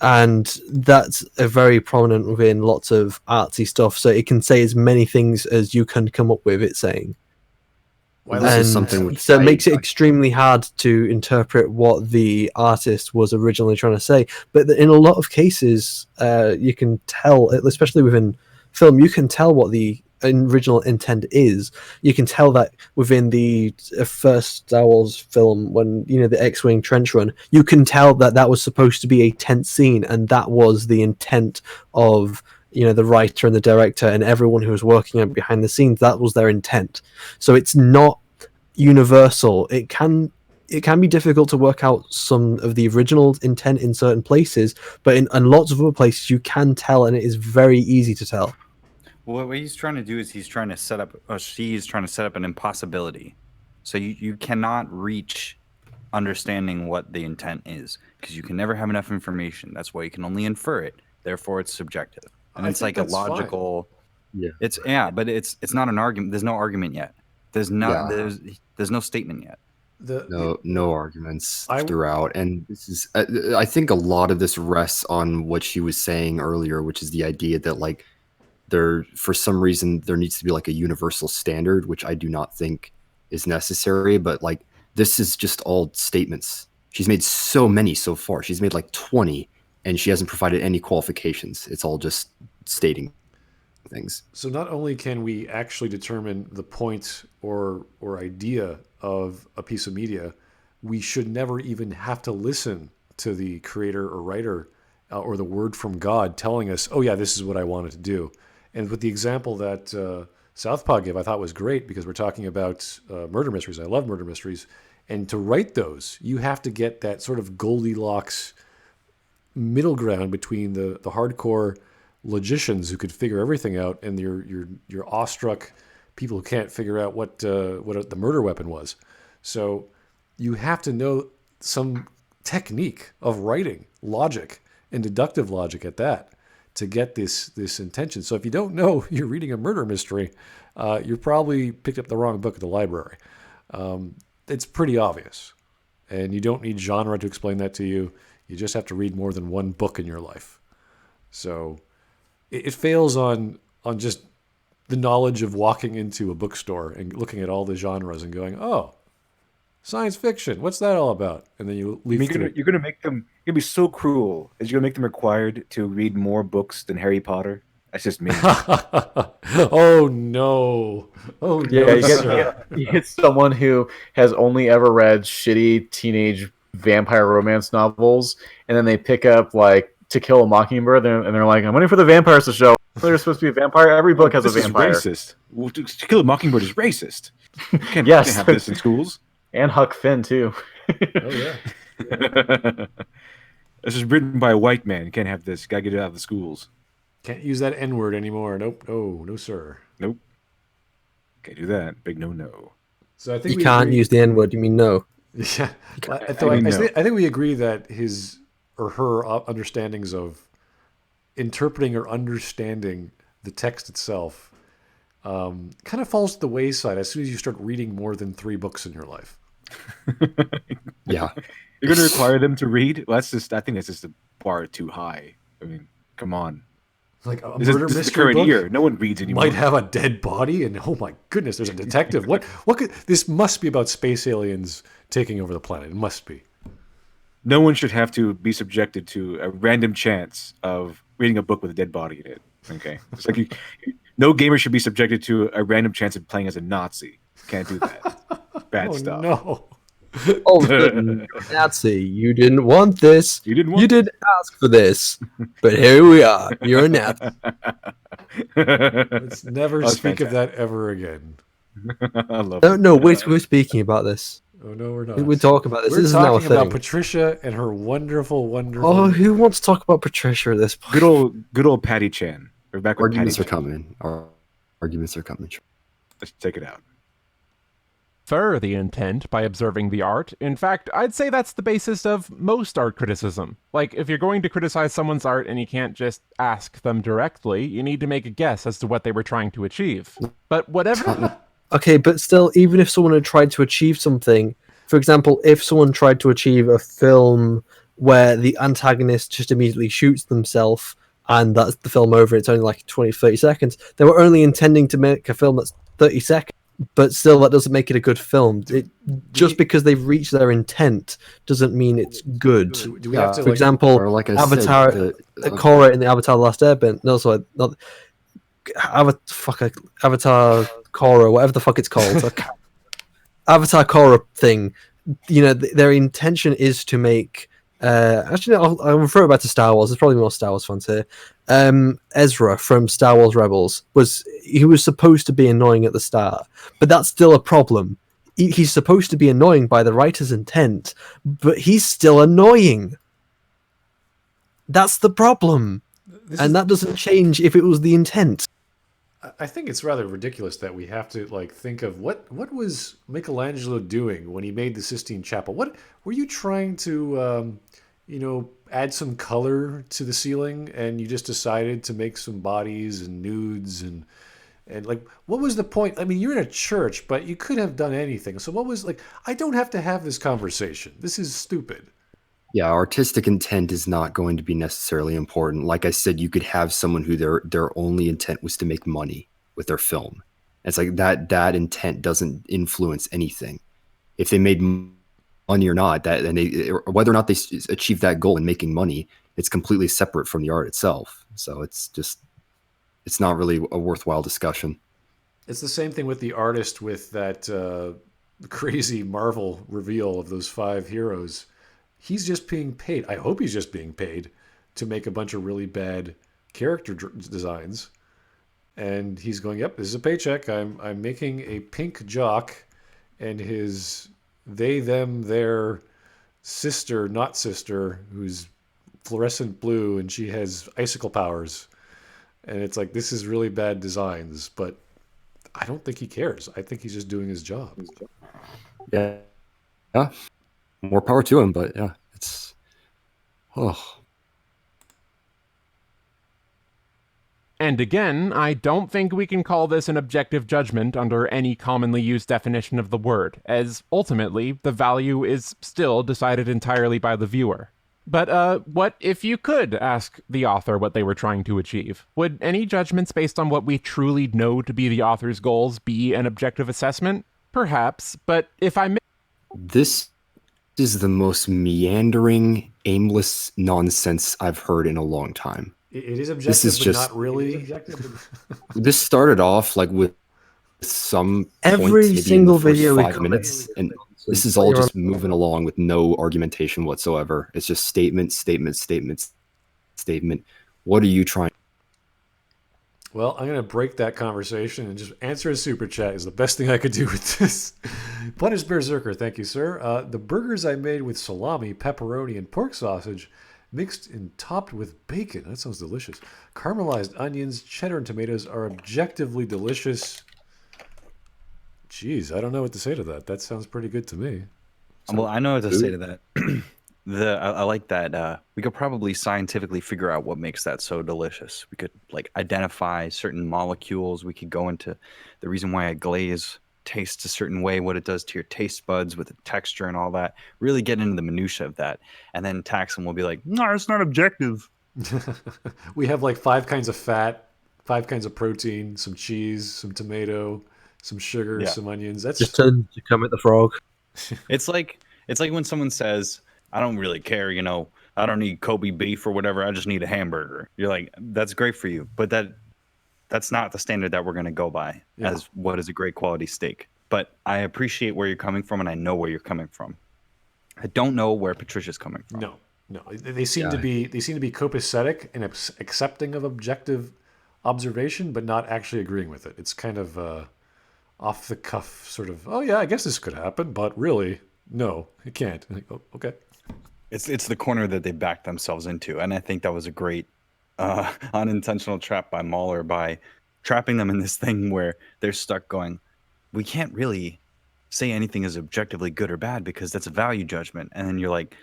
and that's a very prominent within lots of artsy stuff. So it can say as many things as you can come up with it saying. So it makes it extremely hard to interpret what the artist was originally trying to say. But in a lot of cases, you can tell, especially within film, you can tell what the original intent is. You can tell that within the first Star Wars film, when the X-wing trench run, you can tell that was supposed to be a tense scene, and that was the intent of the writer and the director and everyone who was working behind the scenes. That was their intent. So it's not universal. It can be difficult to work out some of the original intent in certain places, but in lots of other places you can tell, and it is very easy to tell. Well, what he's trying to do is she's trying to set up an impossibility. So you cannot reach understanding what the intent is, because you can never have enough information. That's why you can only infer it. Therefore, it's subjective. And it's like a logical. Fine. Yeah. But it's not an argument. There's no argument yet. There's no statement yet. No arguments throughout, and this is I think a lot of this rests on what she was saying earlier, which is the idea that for some reason there needs to be a universal standard, which I do not think is necessary. But this is just all statements. She's made so many so far. She's made 20. And she hasn't provided any qualifications. It's all just stating things. So not only can we actually determine the point or idea of a piece of media, we should never even have to listen to the creator or writer or the word from God telling us, oh yeah, this is what I wanted to do. And with the example that Southpaw gave, I thought was great, because we're talking about murder mysteries. I love murder mysteries. And to write those, you have to get that sort of Goldilocks middle ground between the hardcore logicians who could figure everything out and your awestruck people who can't figure out what the murder weapon was. So you have to know some technique of writing, logic, and deductive logic at that, to get this intention. So if you don't know you're reading a murder mystery, you probably picked up the wrong book at the library. It's pretty obvious, and you don't need genre to explain that to you. You just have to read more than one book in your life. So it fails on just the knowledge of walking into a bookstore and looking at all the genres and going, oh, science fiction, what's that all about? And then you leave. You're gonna make them. You're gonna be so cruel. Is you're gonna make them required to read more books than Harry Potter? That's just me. Oh no! Oh yeah, you get someone who has only ever read shitty teenage vampire romance novels, and then they pick up To Kill a Mockingbird, and they're like, I'm waiting for the vampires to show. There's supposed to be a vampire. Every book has a vampire. Is racist. Well, To Kill a Mockingbird is racist. You can't have this in schools. And Huck Finn too. Oh yeah. This is written by a white man. You can't have this. Gotta get it out of the schools. Can't use that N-word anymore. Nope. No, sir. Nope. Can't do that. Big no. So I think you can't use the N-word. You mean no? Yeah. I think we agree that his or her understandings of interpreting or understanding the text itself kind of falls to the wayside as soon as you start reading more than 3 books in your life. Yeah. You're going to require them to read? Well, I think that's just a bar too high. I mean, come on. Like a This murder is the mystery current book year. No one reads anymore. might have a dead body, and oh my goodness, there's a detective. What could this must be about space aliens taking over the planet? It must be. No one should have to be subjected to a random chance of reading a book with a dead body in it. Okay, it's like no gamer should be subjected to a random chance of playing as a Nazi. Can't do that. Bad Oh, stuff. no. Oh, Nazi, you didn't want this. You didn't ask for this, but here we are. You're a Nazi. Let's never That's speak of fantastic. that ever again. I love No, it. no, we're speaking about this. Oh no, we're not. We're talking about this. We're This is now a talking about thing. Patricia and her wonderful, wonderful. Oh, who wants to talk about Patricia at this point? Good old Patty Chan. We're back with Patty Arguments are Chan. coming. Arguments are coming. Let's take it out. Infer the intent by observing the art. In fact, I'd say that's the basis of most art criticism. Like, if you're going to criticize someone's art and you can't just ask them directly, you need to make a guess as to what they were trying to achieve. But whatever... Okay, but still, even if someone had tried to achieve something, for example, if someone tried to achieve a film where the antagonist just immediately shoots themselves and that's the film over, it's only like 20, 30 seconds, they were only intending to make a film that's 30 seconds. But still, that doesn't make it a good film. Just because they've reached their intent doesn't mean it's good. Do we have to, for example, or like I Avatar, said, Korra in the Avatar: The Last Airbender. No, sorry, not Avatar Korra, whatever the fuck it's called. Avatar Korra thing. You know, their intention is to make. Actually, I'll refer it back to Star Wars. There's probably more Star Wars fans here. Ezra from Star Wars Rebels was supposed to be annoying at the start, but that's still a problem. He's supposed to be annoying by the writer's intent, but he's still annoying. That's the problem, and that doesn't change if it was the intent. I think it's rather ridiculous that we have to like think of what was Michelangelo doing when he made the Sistine Chapel. What were you trying to, add some color to the ceiling, and you just decided to make some bodies and nudes and like what was the point? I mean, you're in a church, but you could have done anything. So what was like? I don't have to have this conversation. This is stupid. Yeah, artistic intent is not going to be necessarily important. Like I said, you could have someone who their only intent was to make money with their film. It's like that intent doesn't influence anything. If they made money or not, whether or not they achieve that goal in making money, it's completely separate from the art itself. So it's not really a worthwhile discussion. It's the same thing with the artist with that crazy Marvel reveal of those 5 heroes. He's just being paid. I hope he's just being paid to make a bunch of really bad character designs. And he's going, yep, this is a paycheck. I'm making a pink jock and his they, them, their sister, not sister, who's fluorescent blue and she has icicle powers. And it's like, this is really bad designs, but I don't think he cares. I think he's just doing his job. Yeah. More power to him, but yeah, it's And again, I don't think we can call this an objective judgment under any commonly used definition of the word, as ultimately the value is still decided entirely by the viewer. But what if you could ask the author what they were trying to achieve? Would any judgments based on what we truly know to be the author's goals be an objective assessment? Perhaps, but if I this is the most meandering, aimless nonsense I've heard in a long time. It is objective, This is but just- not really. This started off like with some Every points, maybe in the single first video we 5 cover minutes, is and this is all just moving along with no argumentation whatsoever. It's just statement. What are you trying? Well, I'm going to break that conversation and just answer a super chat is the best thing I could do with this. Punished Berserker, thank you, sir. The burgers I made with salami, pepperoni, and pork sausage mixed and topped with bacon. That sounds delicious. Caramelized onions, cheddar, and tomatoes are objectively delicious. Jeez, I don't know what to say to that. That sounds pretty good to me. Well, I know what to say to that. I like that. We could probably scientifically figure out what makes that so delicious. We could like identify certain molecules. We could go into the reason why a glaze tastes a certain way, what it does to your taste buds with the texture and all that. Really get into the minutia of that. And then Taxxon will be like, no, it's not objective. We have like 5 kinds of fat, 5 kinds of protein, some cheese, some tomato, some sugar, some onions. That's just to Kermit the Frog. It's like when someone says, I don't really care, you know, I don't need Kobe beef or whatever, I just need a hamburger. You're like, that's great for you, but that's not the standard that we're going to go by as what is a great quality steak. But I appreciate where you're coming from, and I know where you're coming from. I don't know where Patricia's coming from. No. They seem to be copacetic and accepting of objective observation, but not actually agreeing with it. It's kind of off the cuff sort of, oh yeah, I guess this could happen, but really, no, it can't. And I go, okay. It's the corner that they backed themselves into, and I think that was a great unintentional trap by Mahler by trapping them in this thing where they're stuck going, we can't really say anything is objectively good or bad because that's a value judgment. And then you're like,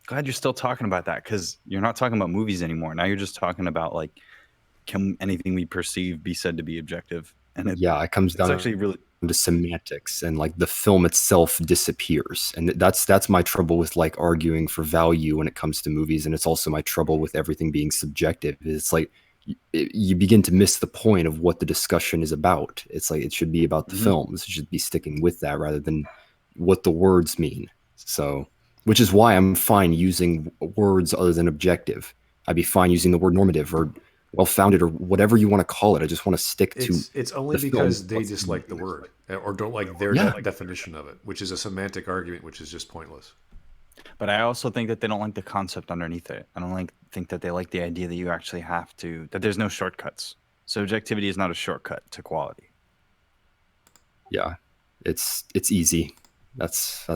glad you're still talking about that, because you're not talking about movies anymore. Now you're just talking about, like, can anything we perceive be said to be objective? And it comes down actually really to semantics, and like the film itself disappears. And that's my trouble with like arguing for value when it comes to movies. And it's also my trouble with everything being subjective. It's like you begin to miss the point of what the discussion is about. It's like it should be about the films. It should be sticking with that rather than what the words mean. So, which is why I'm fine using words other than objective. I'd be fine using the word normative or well-founded or whatever you want to call it. I just want to stick to it's only because they dislike the word or don't like their definition of it, which is a semantic argument, which is just pointless. But I also think that they don't like the concept underneath it. I don't think that they like the idea that you actually have to, that there's no shortcuts. So objectivity is not a shortcut to quality. Yeah, it's easy. That's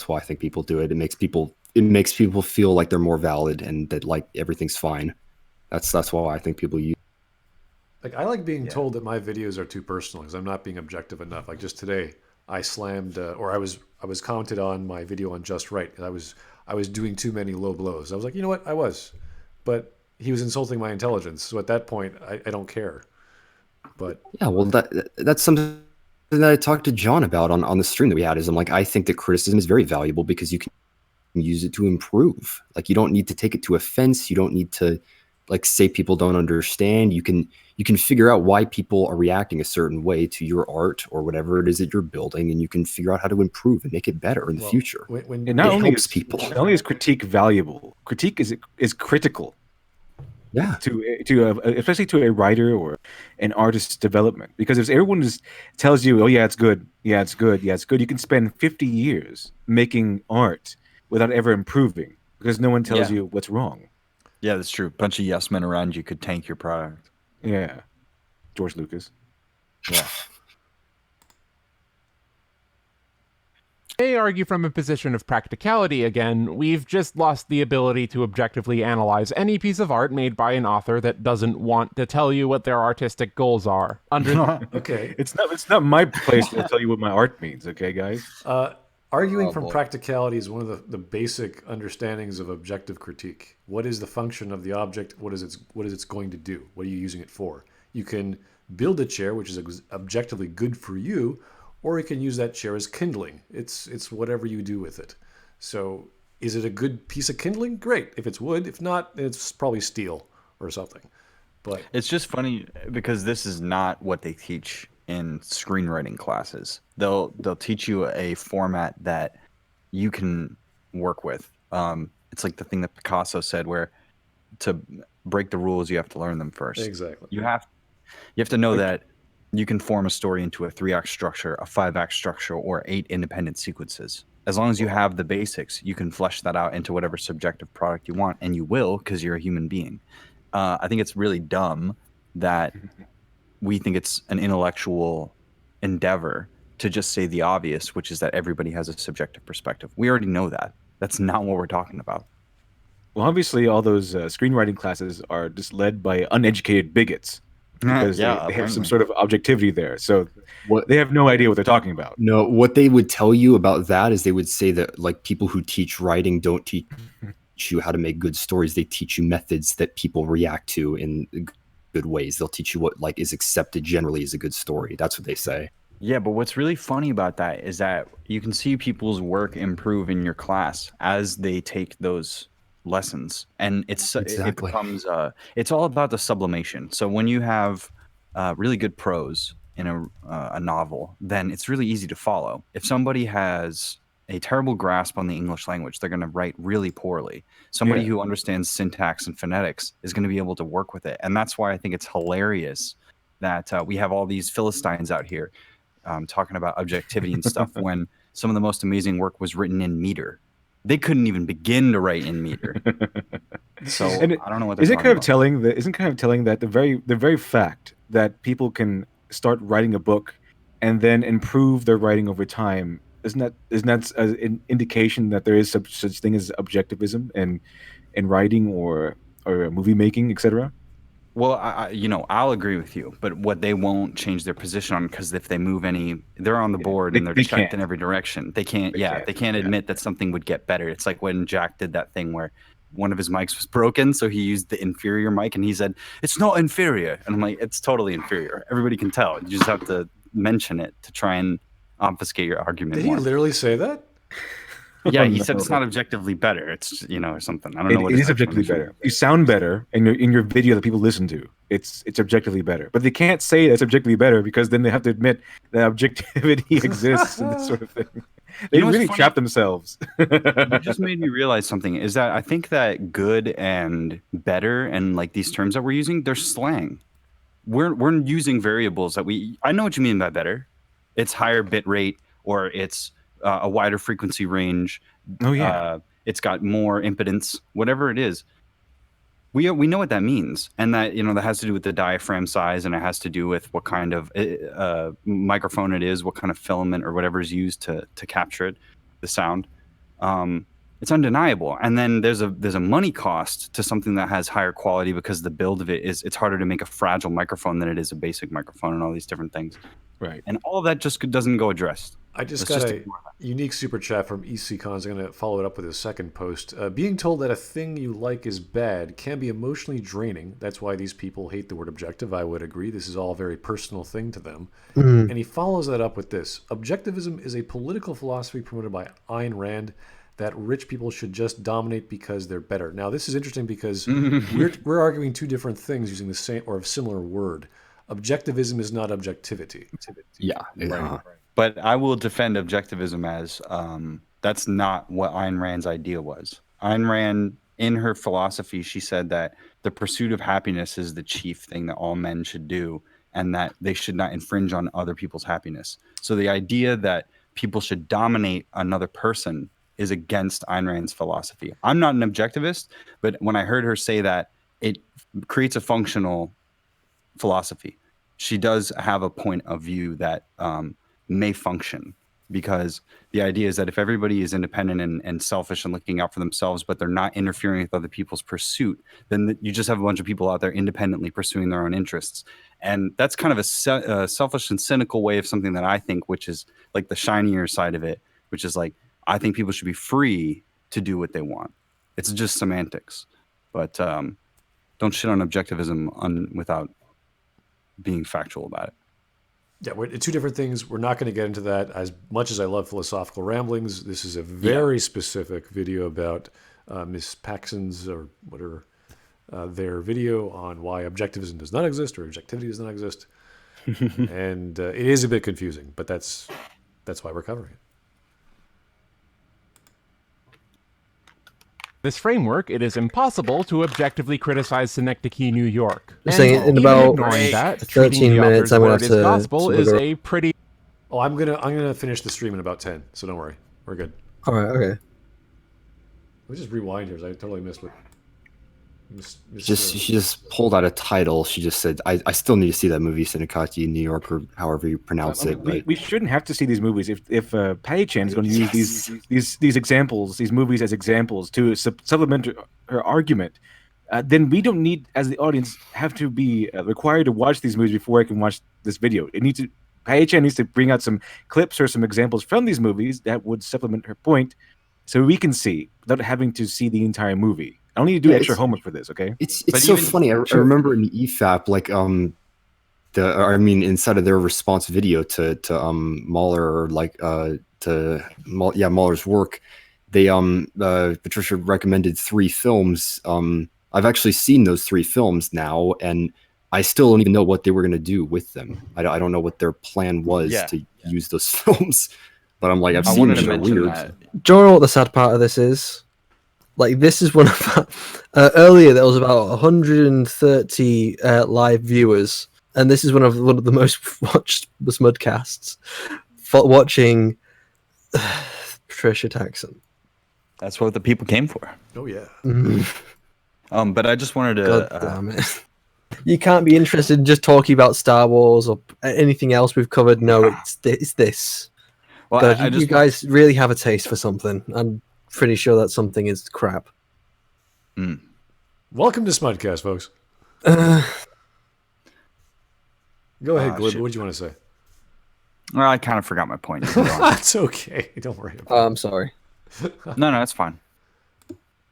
why I think people do it. It makes people feel like they're more valid and that like everything's fine. That's why I think people use. Like, I like being told that my videos are too personal because I'm not being objective enough. Like just today, I slammed or I was commented on my video on Just Right, and I was doing too many low blows. I was like, you know what, I was, but he was insulting my intelligence. So at that point, I don't care. But yeah, well, that's something that I talked to John about on the stream that we had. Is I'm like, I think that criticism is very valuable because you can use it to improve. Like, you don't need to take it to offense. You don't need to like say people don't understand. You can figure out why people are reacting a certain way to your art or whatever it is that you're building, and you can figure out how to improve and make it better in the future. And not only is people, not only is critique valuable, critique is critical. Yeah. To especially to a writer or an artist's development, because if everyone just tells you, oh yeah, it's good, yeah, it's good, yeah, it's good, you can spend 50 years making art without ever improving because no one tells you what's wrong. Yeah, that's true. A bunch of yes men around you could tank your product. Yeah. George Lucas. Yeah. They argue from a position of practicality again. We've just lost the ability to objectively analyze any piece of art made by an author that doesn't want to tell you what their artistic goals are. Okay. It's not my place to tell you what my art means, okay, guys? Arguing from practicality is one of the basic understandings of objective critique. What is the function of the object? What is it's going to do? What are you using it for? You can build a chair, which is objectively good for you, or you can use that chair as kindling. It's whatever you do with it. So is it a good piece of kindling? Great. If it's wood. If not, it's probably steel or something. But it's just funny because this is not what they teach in screenwriting classes. They'll teach you a format that you can work with. It's like the thing that Picasso said, where to break the rules, you have to learn them first. Exactly. You have to know that you can form a story into a 3-act structure, a 5-act structure, or 8 independent sequences. As long as you have the basics, you can flesh that out into whatever subjective product you want, and you will, because you're a human being. I think it's really dumb that we think it's an intellectual endeavor to just say the obvious, which is that everybody has a subjective perspective. We already know that. That's not what we're talking about. Well, obviously, all those screenwriting classes are just led by uneducated bigots because they have some sort of objectivity there. So they have no idea what they're talking about. No, what they would tell you about that is they would say that like people who teach writing don't teach you how to make good stories. They teach you methods that people react to in good ways. They'll teach you what like is accepted generally as a good story. That's what they say. Yeah, but what's really funny about that is that you can see people's work improve in your class as they take those lessons, and it Exactly. becomes it's all about the sublimation. So when you have really good prose in a novel, then it's really easy to follow. If somebody has a terrible grasp on the English language, they're going to write really poorly. Somebody Yeah. who understands syntax and phonetics is going to be able to work with it, and that's why I think it's hilarious that we have all these Philistines out here talking about objectivity and stuff when some of the most amazing work was written in meter. They couldn't even begin to write in meter. So And I don't know what they're isn't talking kind of about. telling that the very fact that people can start writing a book and then improve their writing over time isn't that an indication that there is such thing as objectivism in writing or movie making, etc. Well, I'll agree with you, but what they won't change their position on, because if they move they're on the board and they're they checked can't. in every direction. They can't. They can't admit that something would get better. It's like when Jack did that thing where one of his mics was broken, so he used the inferior mic, and he said, "It's not inferior," and I'm like, "It's totally inferior. Everybody can tell. You just have to mention it to try and obfuscate your argument." Did he more. literally say that? Yeah, Oh, he said no. it's not objectively better. It's or something. I don't know what It his is objectively explanation better. You sound better in your video that people listen to. It's objectively better, but they can't say it's objectively better because then they have to admit that objectivity exists and this sort of thing. They You know what's really funny? trap themselves. You just made me realize something. Is that I think that good and better and like these terms that we're using, they're slang. We're using variables that I know what you mean by better. It's higher bit rate, or it's a wider frequency range. Oh yeah. It's got more impedance, whatever it is. We know what that means, and that that has to do with the diaphragm size, and it has to do with what kind of microphone it is, what kind of filament or whatever is used to capture it, the sound. It's undeniable, and then there's a money cost to something that has higher quality because the build of it's harder to make a fragile microphone than it is a basic microphone, and all these different things. Right. And all of that just doesn't go addressed. I just Let's got just a unique super chat from EC Cons. I'm going to follow it up with a second post. Being told that a thing you like is bad can be emotionally draining. That's why these people hate the word objective. I would agree. This is all a very personal thing to them. Mhm. And he follows that up with this. Objectivism is a political philosophy promoted by Ayn Rand that rich people should just dominate because they're better. Now, this is interesting because we're arguing two different things using the same or a similar word. Objectivism is not objectivity. Yeah. Right. But I will defend objectivism as that's not what Ayn Rand's idea was. Ayn Rand, in her philosophy, she said that the pursuit of happiness is the chief thing that all men should do, and that they should not infringe on other people's happiness. So the idea that people should dominate another person is against Ayn Rand's philosophy. I'm not an objectivist, but when I heard her say that, it creates a functional philosophy. She does have a point of view that may function, because the idea is that if everybody is independent and selfish and looking out for themselves, but they're not interfering with other people's pursuit, then you just have a bunch of people out there independently pursuing their own interests. And that's kind of a selfish and cynical way of something that I think, which is like the shinier side of it, which is like, I think people should be free to do what they want. It's just semantics. But don't shit on objectivism without being factual about it. Yeah, it's two different things. We're not going to get into that. As much as I love philosophical ramblings, this is a very specific video about Miss Paxson's or whatever their video on why objectivism does not exist or objectivity does not exist, and it is a bit confusing. But that's why we're covering it. This framework, it is impossible to objectively criticize Synecdoche, New York. I'm saying in even about ignoring that, 13 treating the minutes, author's I'm gonna word have as to gospel is slither- a pretty. Oh, I'm gonna finish the stream in about 10, so don't worry, we're good. All right. Okay. Let me just rewind here. I totally missed what. She just pulled out a title. She just said, I still need to see that movie, Synecdoche, New York, or however you pronounce it. But We shouldn't have to see these movies if Patty Chan is going to use these examples, these movies as examples to supplement her argument. Then we don't need, as the audience, have to be required to watch these movies before I can watch this video. Patty Chan needs to bring out some clips or some examples from these movies that would supplement her point, so we can see without having to see the entire movie. I don't need to do extra homework for this, okay? It's so funny. I remember in EFAP, like inside of their response video to Mahler, or Mahler's work, they Patricia recommended 3 films. I've actually seen those 3 films now, and I still don't even know what they were going to do with them. I don't know what their plan was to use those films, but I'm like, I've seen them. They're weird. Do you know what the sad part of this is? Like, this is one of earlier there was about 130 live viewers, and this is one of the most watched Smudcasts for watching Patricia Taxxon. That's what the people came for. Oh yeah. But I just wanted to. God damn it. You can't be interested in just talking about Star Wars or anything else we've covered. No, it's this. Well, God, you guys really have a taste for something. I'm pretty sure that something is crap. Welcome to Smudcast, folks. Go ahead, Glib. What do you want to say? Well, I kind of forgot my point. That's okay. Don't worry about it. I'm sorry. No, it's fine.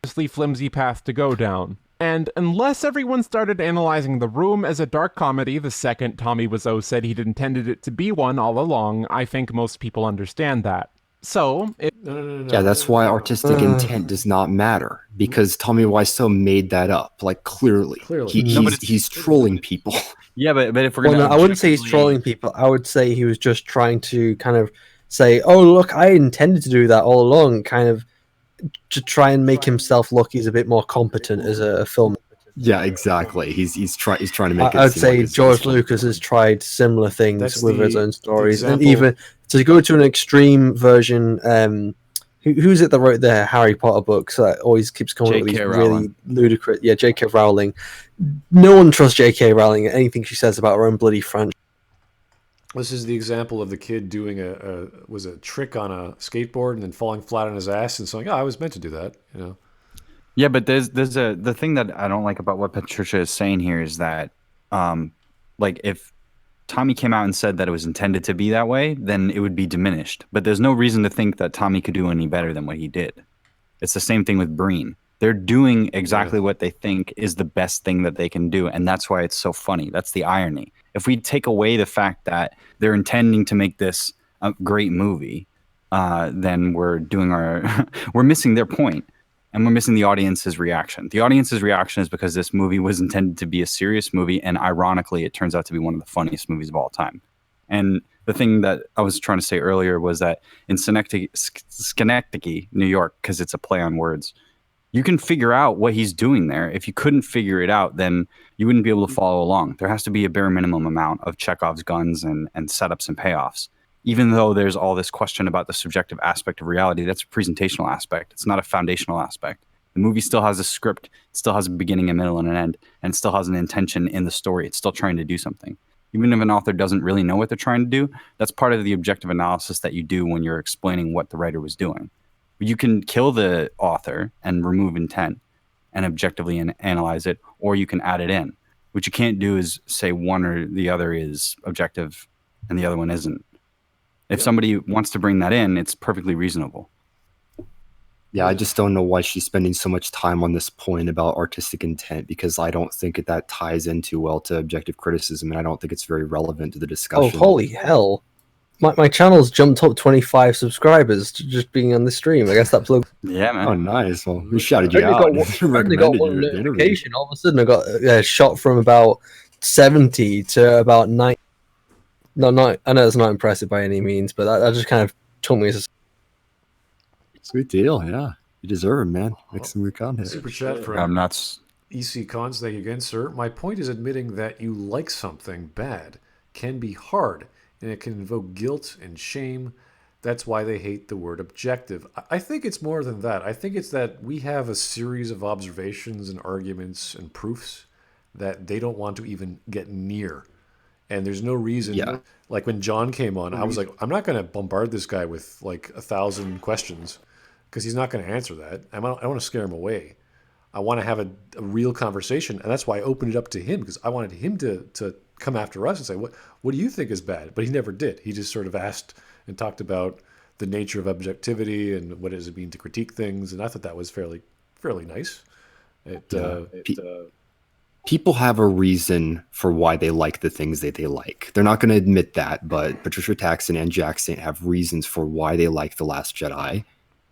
Flimsy path to go down. And unless everyone started analyzing The Room as a dark comedy the second Tommy Wiseau said he'd intended it to be one all along, I think most people understand that. So, yeah, that's why artistic intent does not matter, because Tommy Wiseau made that up, like clearly. He's trolling people. Yeah, but if we're gonna, I wouldn't say he's trolling people. I would say he was just trying to kind of say, "Oh, look, I intended to do that all along," kind of to try and make himself look he's a bit more competent as a film. Yeah, exactly. He's trying to make it. I'd say like George Lucas has tried similar things with his own stories, and even to go to an extreme version. Who's it that wrote the Harry Potter books that always keeps coming up with these really ludicrous? Yeah, J.K. Rowling. No one trusts J.K. Rowling. Anything she says about her own bloody franchise. This is the example of the kid doing a trick on a skateboard and then falling flat on his ass and saying, "Oh, I was meant to do that," you know. Yeah, but the thing that I don't like about what Patricia is saying here is that, like, if Tommy came out and said that it was intended to be that way, then it would be diminished. But there's no reason to think that Tommy could do any better than what he did. It's the same thing with Breen. They're doing exactly what they think is the best thing that they can do, and that's why it's so funny. That's the irony. If we take away the fact that they're intending to make this a great movie, then we're doing we're missing their point, and we're missing the audience's reaction. The audience's reaction is because this movie was intended to be a serious movie, and ironically, it turns out to be one of the funniest movies of all time. And the thing that I was trying to say earlier was that in Schenectady, New York, because it's a play on words, you can figure out what he's doing there. If you couldn't figure it out, then you wouldn't be able to follow along. There has to be a bare minimum amount of Chekhov's guns and setups and payoffs. Even though there's all this question about the subjective aspect of reality, that's a presentational aspect. It's not a foundational aspect. The movie still has a script. It still has a beginning, a middle, and an end. And it still has an intention in the story. It's still trying to do something. Even if an author doesn't really know what they're trying to do, that's part of the objective analysis that you do when you're explaining what the writer was doing. You can kill the author and remove intent and objectively analyze it, or you can add it in. What you can't do is say one or the other is objective and the other one isn't. If somebody wants to bring that in, it's perfectly reasonable. Yeah, I just don't know why she's spending so much time on this point about artistic intent, because I don't think that ties in too well to objective criticism, and I don't think it's very relevant to the discussion. Oh, holy hell. My channel's jumped up 25 subscribers to just being on the stream. I guess that plugs. Yeah, man. Oh, nice. Well, we shouted you out. I got one notification. All of a sudden, I got shot from about 70 to about 90. No, I know it's not impressive by any means, but that just kind of told me. Sweet deal, yeah. You deserve it, man. Make some good content. Super chat from I'm nuts. EC Cons, thank you again, sir. My point is admitting that you like something bad can be hard, and it can invoke guilt and shame. That's why they hate the word objective. I think it's more than that. I think it's that we have a series of observations and arguments and proofs that they don't want to even get near. And there's no reason. Yeah. Like when John came on, I was like, I'm not going to bombard this guy with like 1,000 questions because he's not going to answer that. I don't want to scare him away. I want to have a real conversation. And that's why I opened it up to him, because I wanted him to come after us and say, what do you think is bad? But he never did. He just sort of asked and talked about the nature of objectivity and what does it mean to critique things. And I thought that was fairly nice. people have a reason for why they like the things that they like. They're not going to admit that, but Patricia Taxxon and Jack Saint have reasons for why they like The Last Jedi.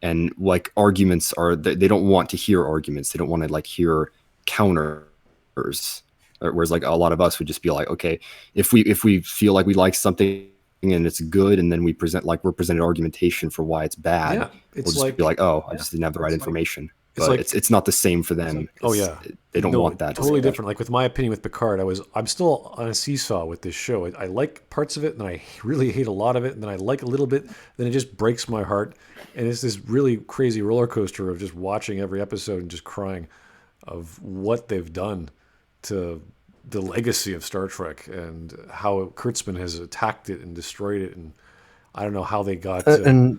And like arguments are, they don't want to hear arguments. They don't want to like hear counters. Whereas like a lot of us would just be like, okay, if we feel like we like something and it's good, and then we're presented argumentation for why it's bad, Yeah, it's we'll just like, be like, oh, I just didn't have the right information. it's But like- it's not the same for them. Oh It's- yeah, they don't No, want that. Totally different. Like with my opinion with Picard, I'm still on a seesaw with this show. I like parts of it, and I really hate a lot of it, and then I like a little bit, then it just breaks my heart, and it's this really crazy roller coaster of just watching every episode and just crying of what they've done to the legacy of Star Trek and how Kurtzman has attacked it and destroyed it, and I don't know how they got. And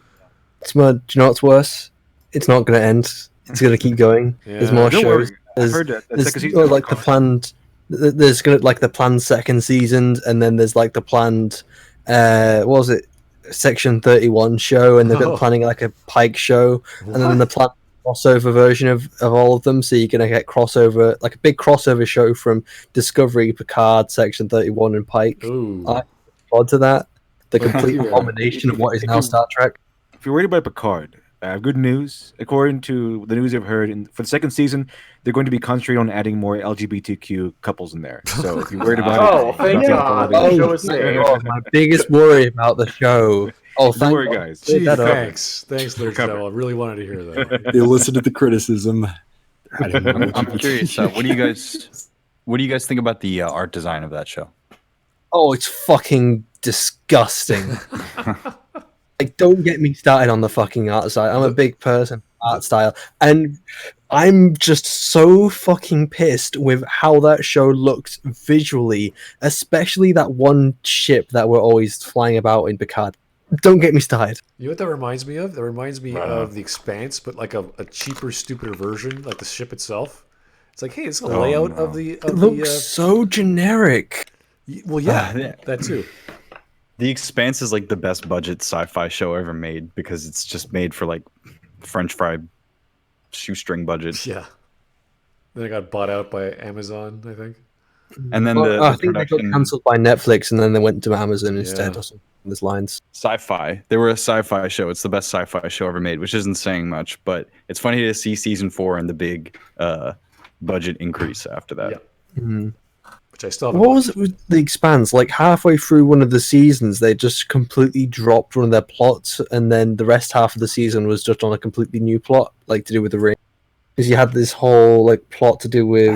Smud, do you know what's worse? It's not going to end. It's going to keep going. There's more Don't shows. worry. I've heard that. The There's second season like the planned. There's gonna like the planned second season, and then there's like the planned. What was it? Section 31 show, and they're planning like a Pike show, and then the planned crossover version of all of them. So you're gonna get crossover, like a big crossover show from Discovery, Picard, Section 31, and Pike. I look forward to that. The complete abomination of what is now Star Trek. If you're worried about Picard, I have good news. According to the news I've heard, for the second season, they're going to be concentrating on adding more LGBTQ couples in there. So if you're worried about thank God. The show is saved. My biggest worry about the show. Oh, Don't worry, guys. Gee, thanks, Lurch. I really wanted to hear that. They listen to the criticism. I'm curious. What do you guys think about the art design of that show? Oh, it's fucking disgusting. Like, don't get me started on the fucking art side. I'm a big person, art style, and I'm just so fucking pissed with how that show looks visually, especially that one ship that we're always flying about in Picard. Don't get me started. You know what that reminds me of? That reminds me of The Expanse, but like a cheaper, stupider version, like the ship itself. It's like, hey, it's a layout of the. It looks so generic. Well, yeah, that too. The Expanse is like the best budget sci-fi show ever made because it's just made for like French fry shoestring budget. Yeah. Then it got bought out by Amazon, I think. And then I think they got cancelled by Netflix, and then they went to Amazon instead. Or something. There's lines. Sci-fi. They were a sci-fi show. It's the best sci-fi show ever made, which isn't saying much, but it's funny to see season 4 and the big budget increase after that. Yeah. Mm-hmm. Which I still haven't What was it with The Expanse? Like halfway through one of the seasons, they just completely dropped one of their plots, and then the rest half of the season was just on a completely new plot, like to do with the ring. Because you had this whole like plot to do with,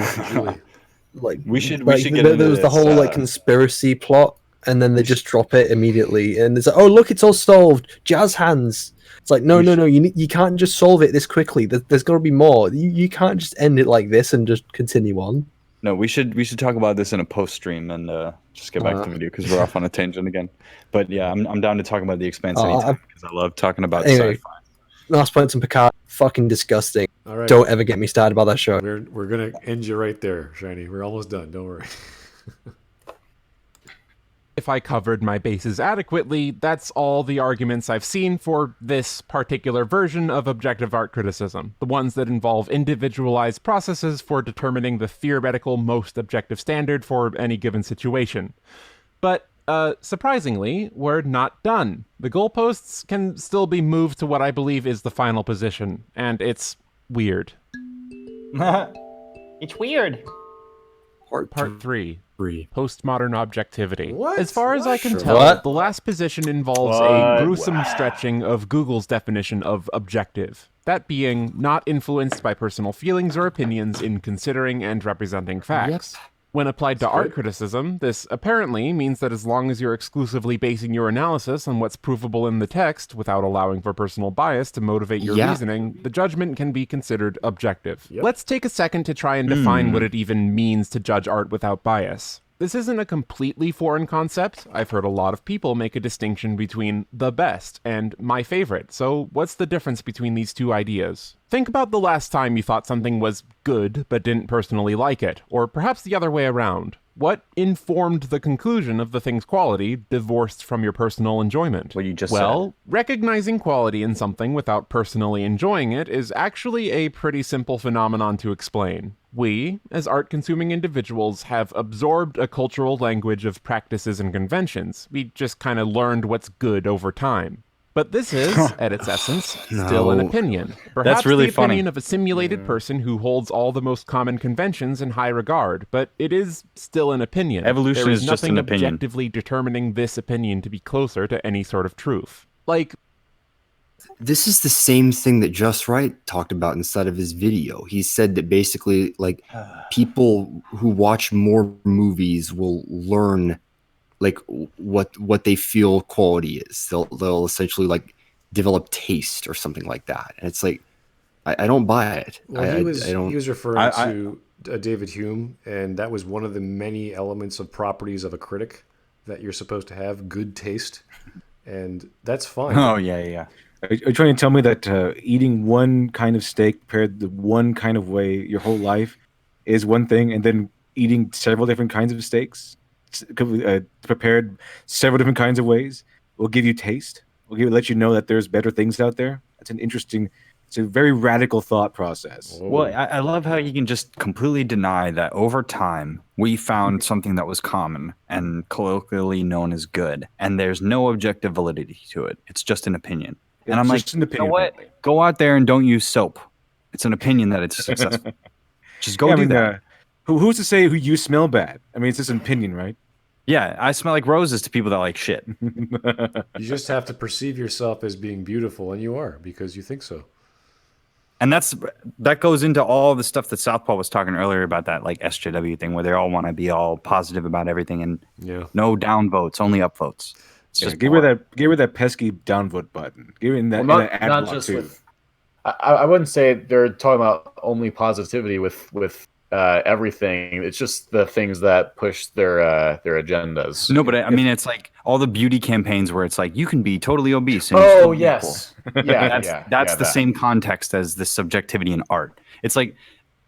like we should there get into was the this, whole like conspiracy plot, and then they just drop it immediately, and it's like, oh look, it's all solved, jazz hands. It's like no, you can't just solve it this quickly. There's got to be more. You can't just end it like this and just continue on. No, we should talk about this in a post stream and just get back to the video because we're off on a tangent again. But yeah, I'm down to talk about The Expanse anytime because I love talking about sci-fi. Last points on Picard, fucking disgusting. All right. Don't ever get me started about that show. We're gonna end you right there, Shiny. We're almost done. Don't worry. If I covered my bases adequately, that's all the arguments I've seen for this particular version of objective art criticism, the ones that involve individualized processes for determining the theoretical most objective standard for any given situation. But, surprisingly, we're not done. The goalposts can still be moved to what I believe is the final position, and it's weird. It's weird. Part 3. Postmodern objectivity. What? As far as I can What? tell, What? the last position involves a gruesome stretching of Google's definition of objective. That being not influenced by personal feelings or opinions in considering and representing facts. When applied to art criticism, this apparently means that as long as you're exclusively basing your analysis on what's provable in the text without allowing for personal bias to motivate your reasoning, the judgment can be considered objective. Let's take a second to try and define what it even means to judge art without bias. This isn't a completely foreign concept. I've heard a lot of people make a distinction between the best and my favorite. So what's the difference between these two ideas? Think about the last time you thought something was good but didn't personally like it, or perhaps the other way around. What informed the conclusion of the thing's quality divorced from your personal enjoyment? What you just said. Recognizing quality in something without personally enjoying it is actually a pretty simple phenomenon to explain. We, as art-consuming individuals, have absorbed a cultural language of practices and conventions. We just kind of learned what's good over time. But this is, at its essence, still an No. opinion. Perhaps That's really the opinion funny. of a simulated person who holds all the most common conventions in high regard, but it is still an opinion. Evolution There is just nothing an opinion. objectively determining this opinion to be closer to any sort of truth. Like, This is the same thing that Just Right talked about inside of his video. He said that basically, like, people who watch more movies will learn, like, what they feel quality is. They'll essentially like develop taste or something like that. And it's like, I don't buy it. Well, he was I don't. he was referring to David Hume, and that was one of the many elements of properties of a critic that you're supposed to have good taste, and that's fine. Oh yeah. Are you trying to tell me that eating one kind of steak prepared the one kind of way your whole life is one thing, and then eating several different kinds of steaks prepared several different kinds of ways will give you taste? Let you know that there's better things out there? That's an interesting. It's a very radical thought process. Well, I love how you can just completely deny that over time we found something that was common and colloquially known as good, and there's no objective validity to it. It's just an opinion. Yeah, and I'm it's just an like, you know opinion, what? Go out there and don't use soap. It's an opinion that it's successful. Just go do that. Who's to say who you smell bad? I mean, it's just an opinion, right? Yeah, I smell like roses to people that like shit. You just have to perceive yourself as being beautiful, and you are, because you think so. And that goes into all the stuff that Southpaw was talking earlier about, that like SJW thing where they all want to be all positive about everything and no down votes, only up votes. It's just give her that pesky downvote button. Give her that, Well, that ad not block just too. with. I wouldn't say they're talking about only positivity with everything. It's just the things that push their agendas. No, but I mean, it's like all the beauty campaigns where it's like you can be totally obese. And Oh yes, yeah, that's the same context as the subjectivity in art. It's like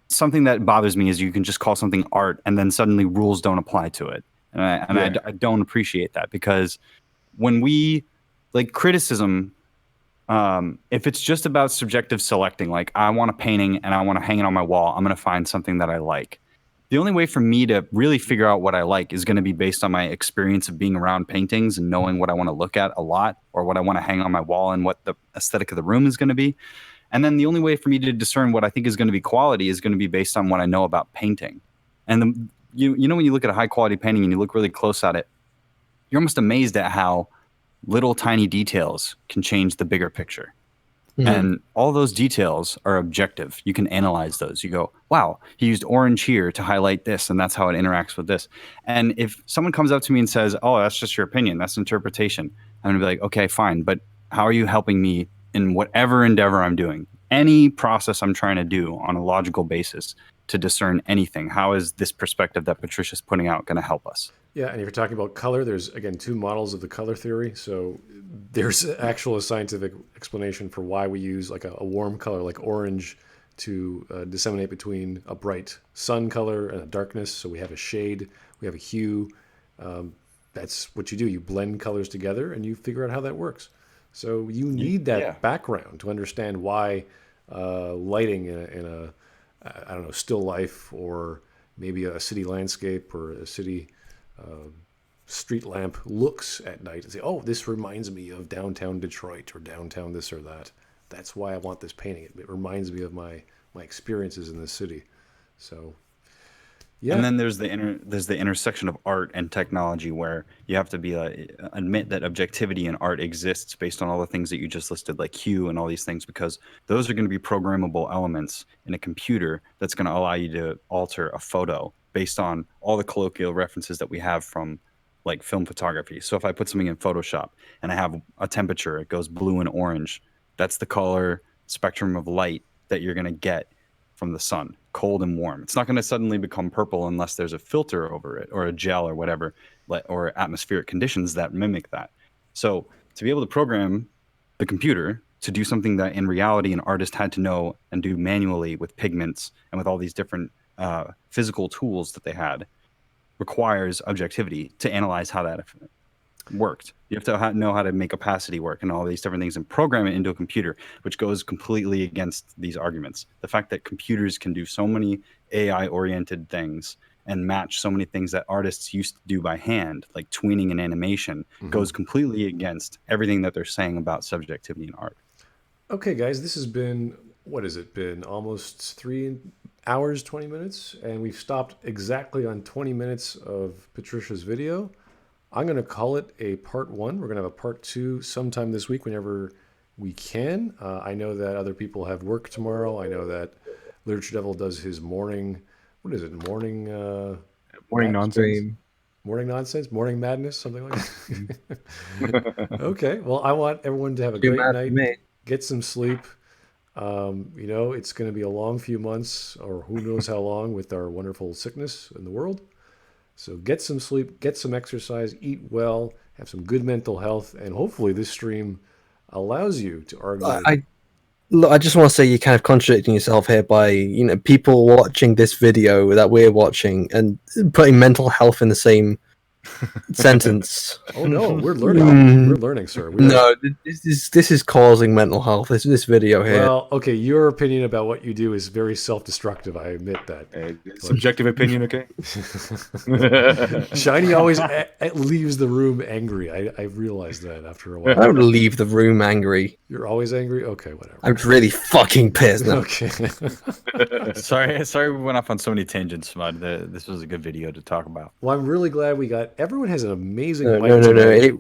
something that bothers me is you can just call something art and then suddenly rules don't apply to it, and I don't appreciate that, because when we like criticism. If it's just about subjective selecting, like I want a painting and I want to hang it on my wall, I'm going to find something that I like. The only way for me to really figure out what I like is going to be based on my experience of being around paintings and knowing what I want to look at a lot, or what I want to hang on my wall and what the aesthetic of the room is going to be. And then the only way for me to discern what I think is going to be quality is going to be based on what I know about painting. And you know, when you look at a high quality painting and you look really close at it, you're almost amazed at how little tiny details can change the bigger picture. Mm-hmm. And all those details are objective. You can analyze those. You go, wow, he used orange here to highlight this, and that's how it interacts with this. And if someone comes up to me and says, oh, that's just your opinion, that's interpretation, I'm gonna be like, okay, fine, but how are you helping me in whatever endeavor I'm doing? Any process I'm trying to do on a logical basis to discern anything, how is this perspective that Patricia's putting out going to help us? Yeah, and if you're talking about color, there's, again, two models of the color theory. So there's actual scientific explanation for why we use like a warm color like orange to disseminate between a bright sun color and a darkness. So we have a shade, we have a hue. That's what you do. You blend colors together and you figure out how that works. So you need that background to understand why lighting in a I don't know, still life, or maybe a city landscape or a city street lamp looks at night and say, oh, this reminds me of downtown Detroit or downtown this or that. That's why I want this painting. It reminds me of my experiences in this city. So, yeah. And then there's the intersection of art and technology, where you have to be admit that objectivity in art exists based on all the things that you just listed, like hue and all these things, because those are going to be programmable elements in a computer that's going to allow you to alter a photo based on all the colloquial references that we have from like film photography. So if I put something in Photoshop and I have a temperature, it goes blue and orange. That's the color spectrum of light that you're going to get from the sun, cold and warm. It's not going to suddenly become purple unless there's a filter over it or a gel or whatever, or atmospheric conditions that mimic that. So to be able to program the computer to do something that in reality an artist had to know and do manually with pigments and with all these different physical tools that they had requires objectivity to analyze how that worked. You have to know how to make opacity work and all these different things and program it into a computer, which goes completely against these arguments. The fact that computers can do so many AI-oriented things and match so many things that artists used to do by hand, like tweening and animation, goes completely against everything that they're saying about subjectivity in art. Okay, guys, this has been, what has it been? Almost 3 hours, 20 minutes, and we've stopped exactly on 20 minutes of Patricia's video. I'm going to call it a part 1. We're going to have a part 2 sometime this week whenever we can. I know that other people have work tomorrow. I know that LIteratureDevil does his morning, what is it, morning nonsense. Morning nonsense? Morning madness? Something like that? Okay, well, I want everyone to have a great night. Get some sleep. It's going to be a long few months, or who knows how long, with our wonderful sickness in the world. So get some sleep, get some exercise, eat well, have some good mental health, and hopefully this stream allows you to argue. I just want to say you're kind of contradicting yourself here by, people watching this video that we're watching and putting mental health in the same sentence. Oh no, we're learning. We're learning, sir. This is causing mental health. This video here. Well, okay, your opinion about what you do is very self-destructive. I admit that. Subjective opinion, okay? Shiny always leaves the room angry. I realized that after a while. I don't leave the room angry. You're always angry? Okay, whatever. I'm really fucking pissed. Okay. Sorry we went off on so many tangents, Smud. This was a good video to talk about. Well, I'm really glad we got... Everyone has an amazing... No.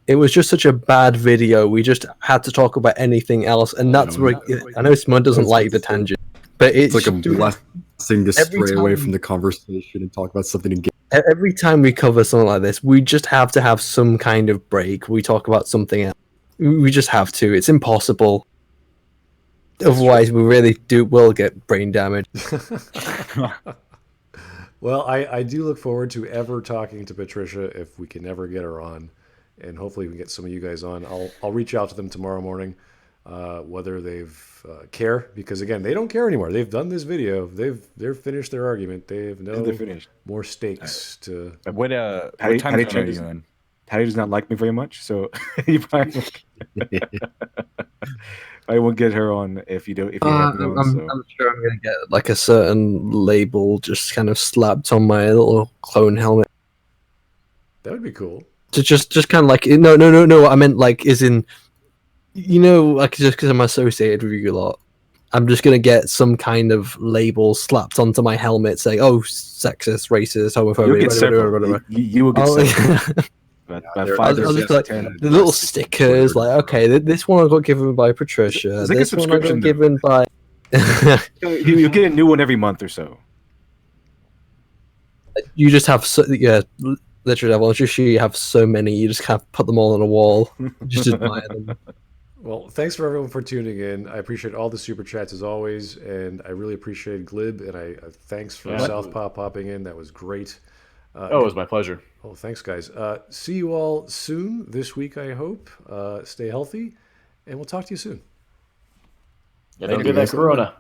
It was just such a bad video. We just had to talk about anything else. And that's where... I know Smud doesn't like the tangent, but it's like a blessing to stray away from the conversation and talk about something again. Every time we cover something like this, we just have to have some kind of break. We talk about something else. We just have to. It's impossible. Otherwise, we really will get brain damage. Well, I do look forward to ever talking to Patricia if we can ever get her on, and hopefully we can get some of you guys on. I'll reach out to them tomorrow morning, whether they've care, because again, they don't care anymore. They've done this video. They're finished their argument. They have no more stakes to. What time zone are you in? Patty does not like me very much, so you probably I won't get her on if you don't. If you have her on, I'm sure I'm gonna get like a certain label just kind of slapped on my little clone helmet. That would be cool. Just kind of like no. I meant like is in, like just because I'm associated with you a lot. I'm just gonna get some kind of label slapped onto my helmet saying, "Oh, sexist, racist, homophobic." You will get several. I'll just like the little stickers, like, okay, this one I got given by Patricia. This one I got given by. You get a new one every month or so. You just have LIteratureDevil. Just sure you have so many. You just kind of put them all on a wall. Just admire them. Well, thanks for everyone for tuning in. I appreciate all the super chats as always, and I really appreciate Glib, and I thanks for Southpaw popping in. That was great. It was my pleasure. Oh, thanks, guys. See you all soon this week, I hope. Stay healthy, and we'll talk to you soon. Yeah, don't get that corona.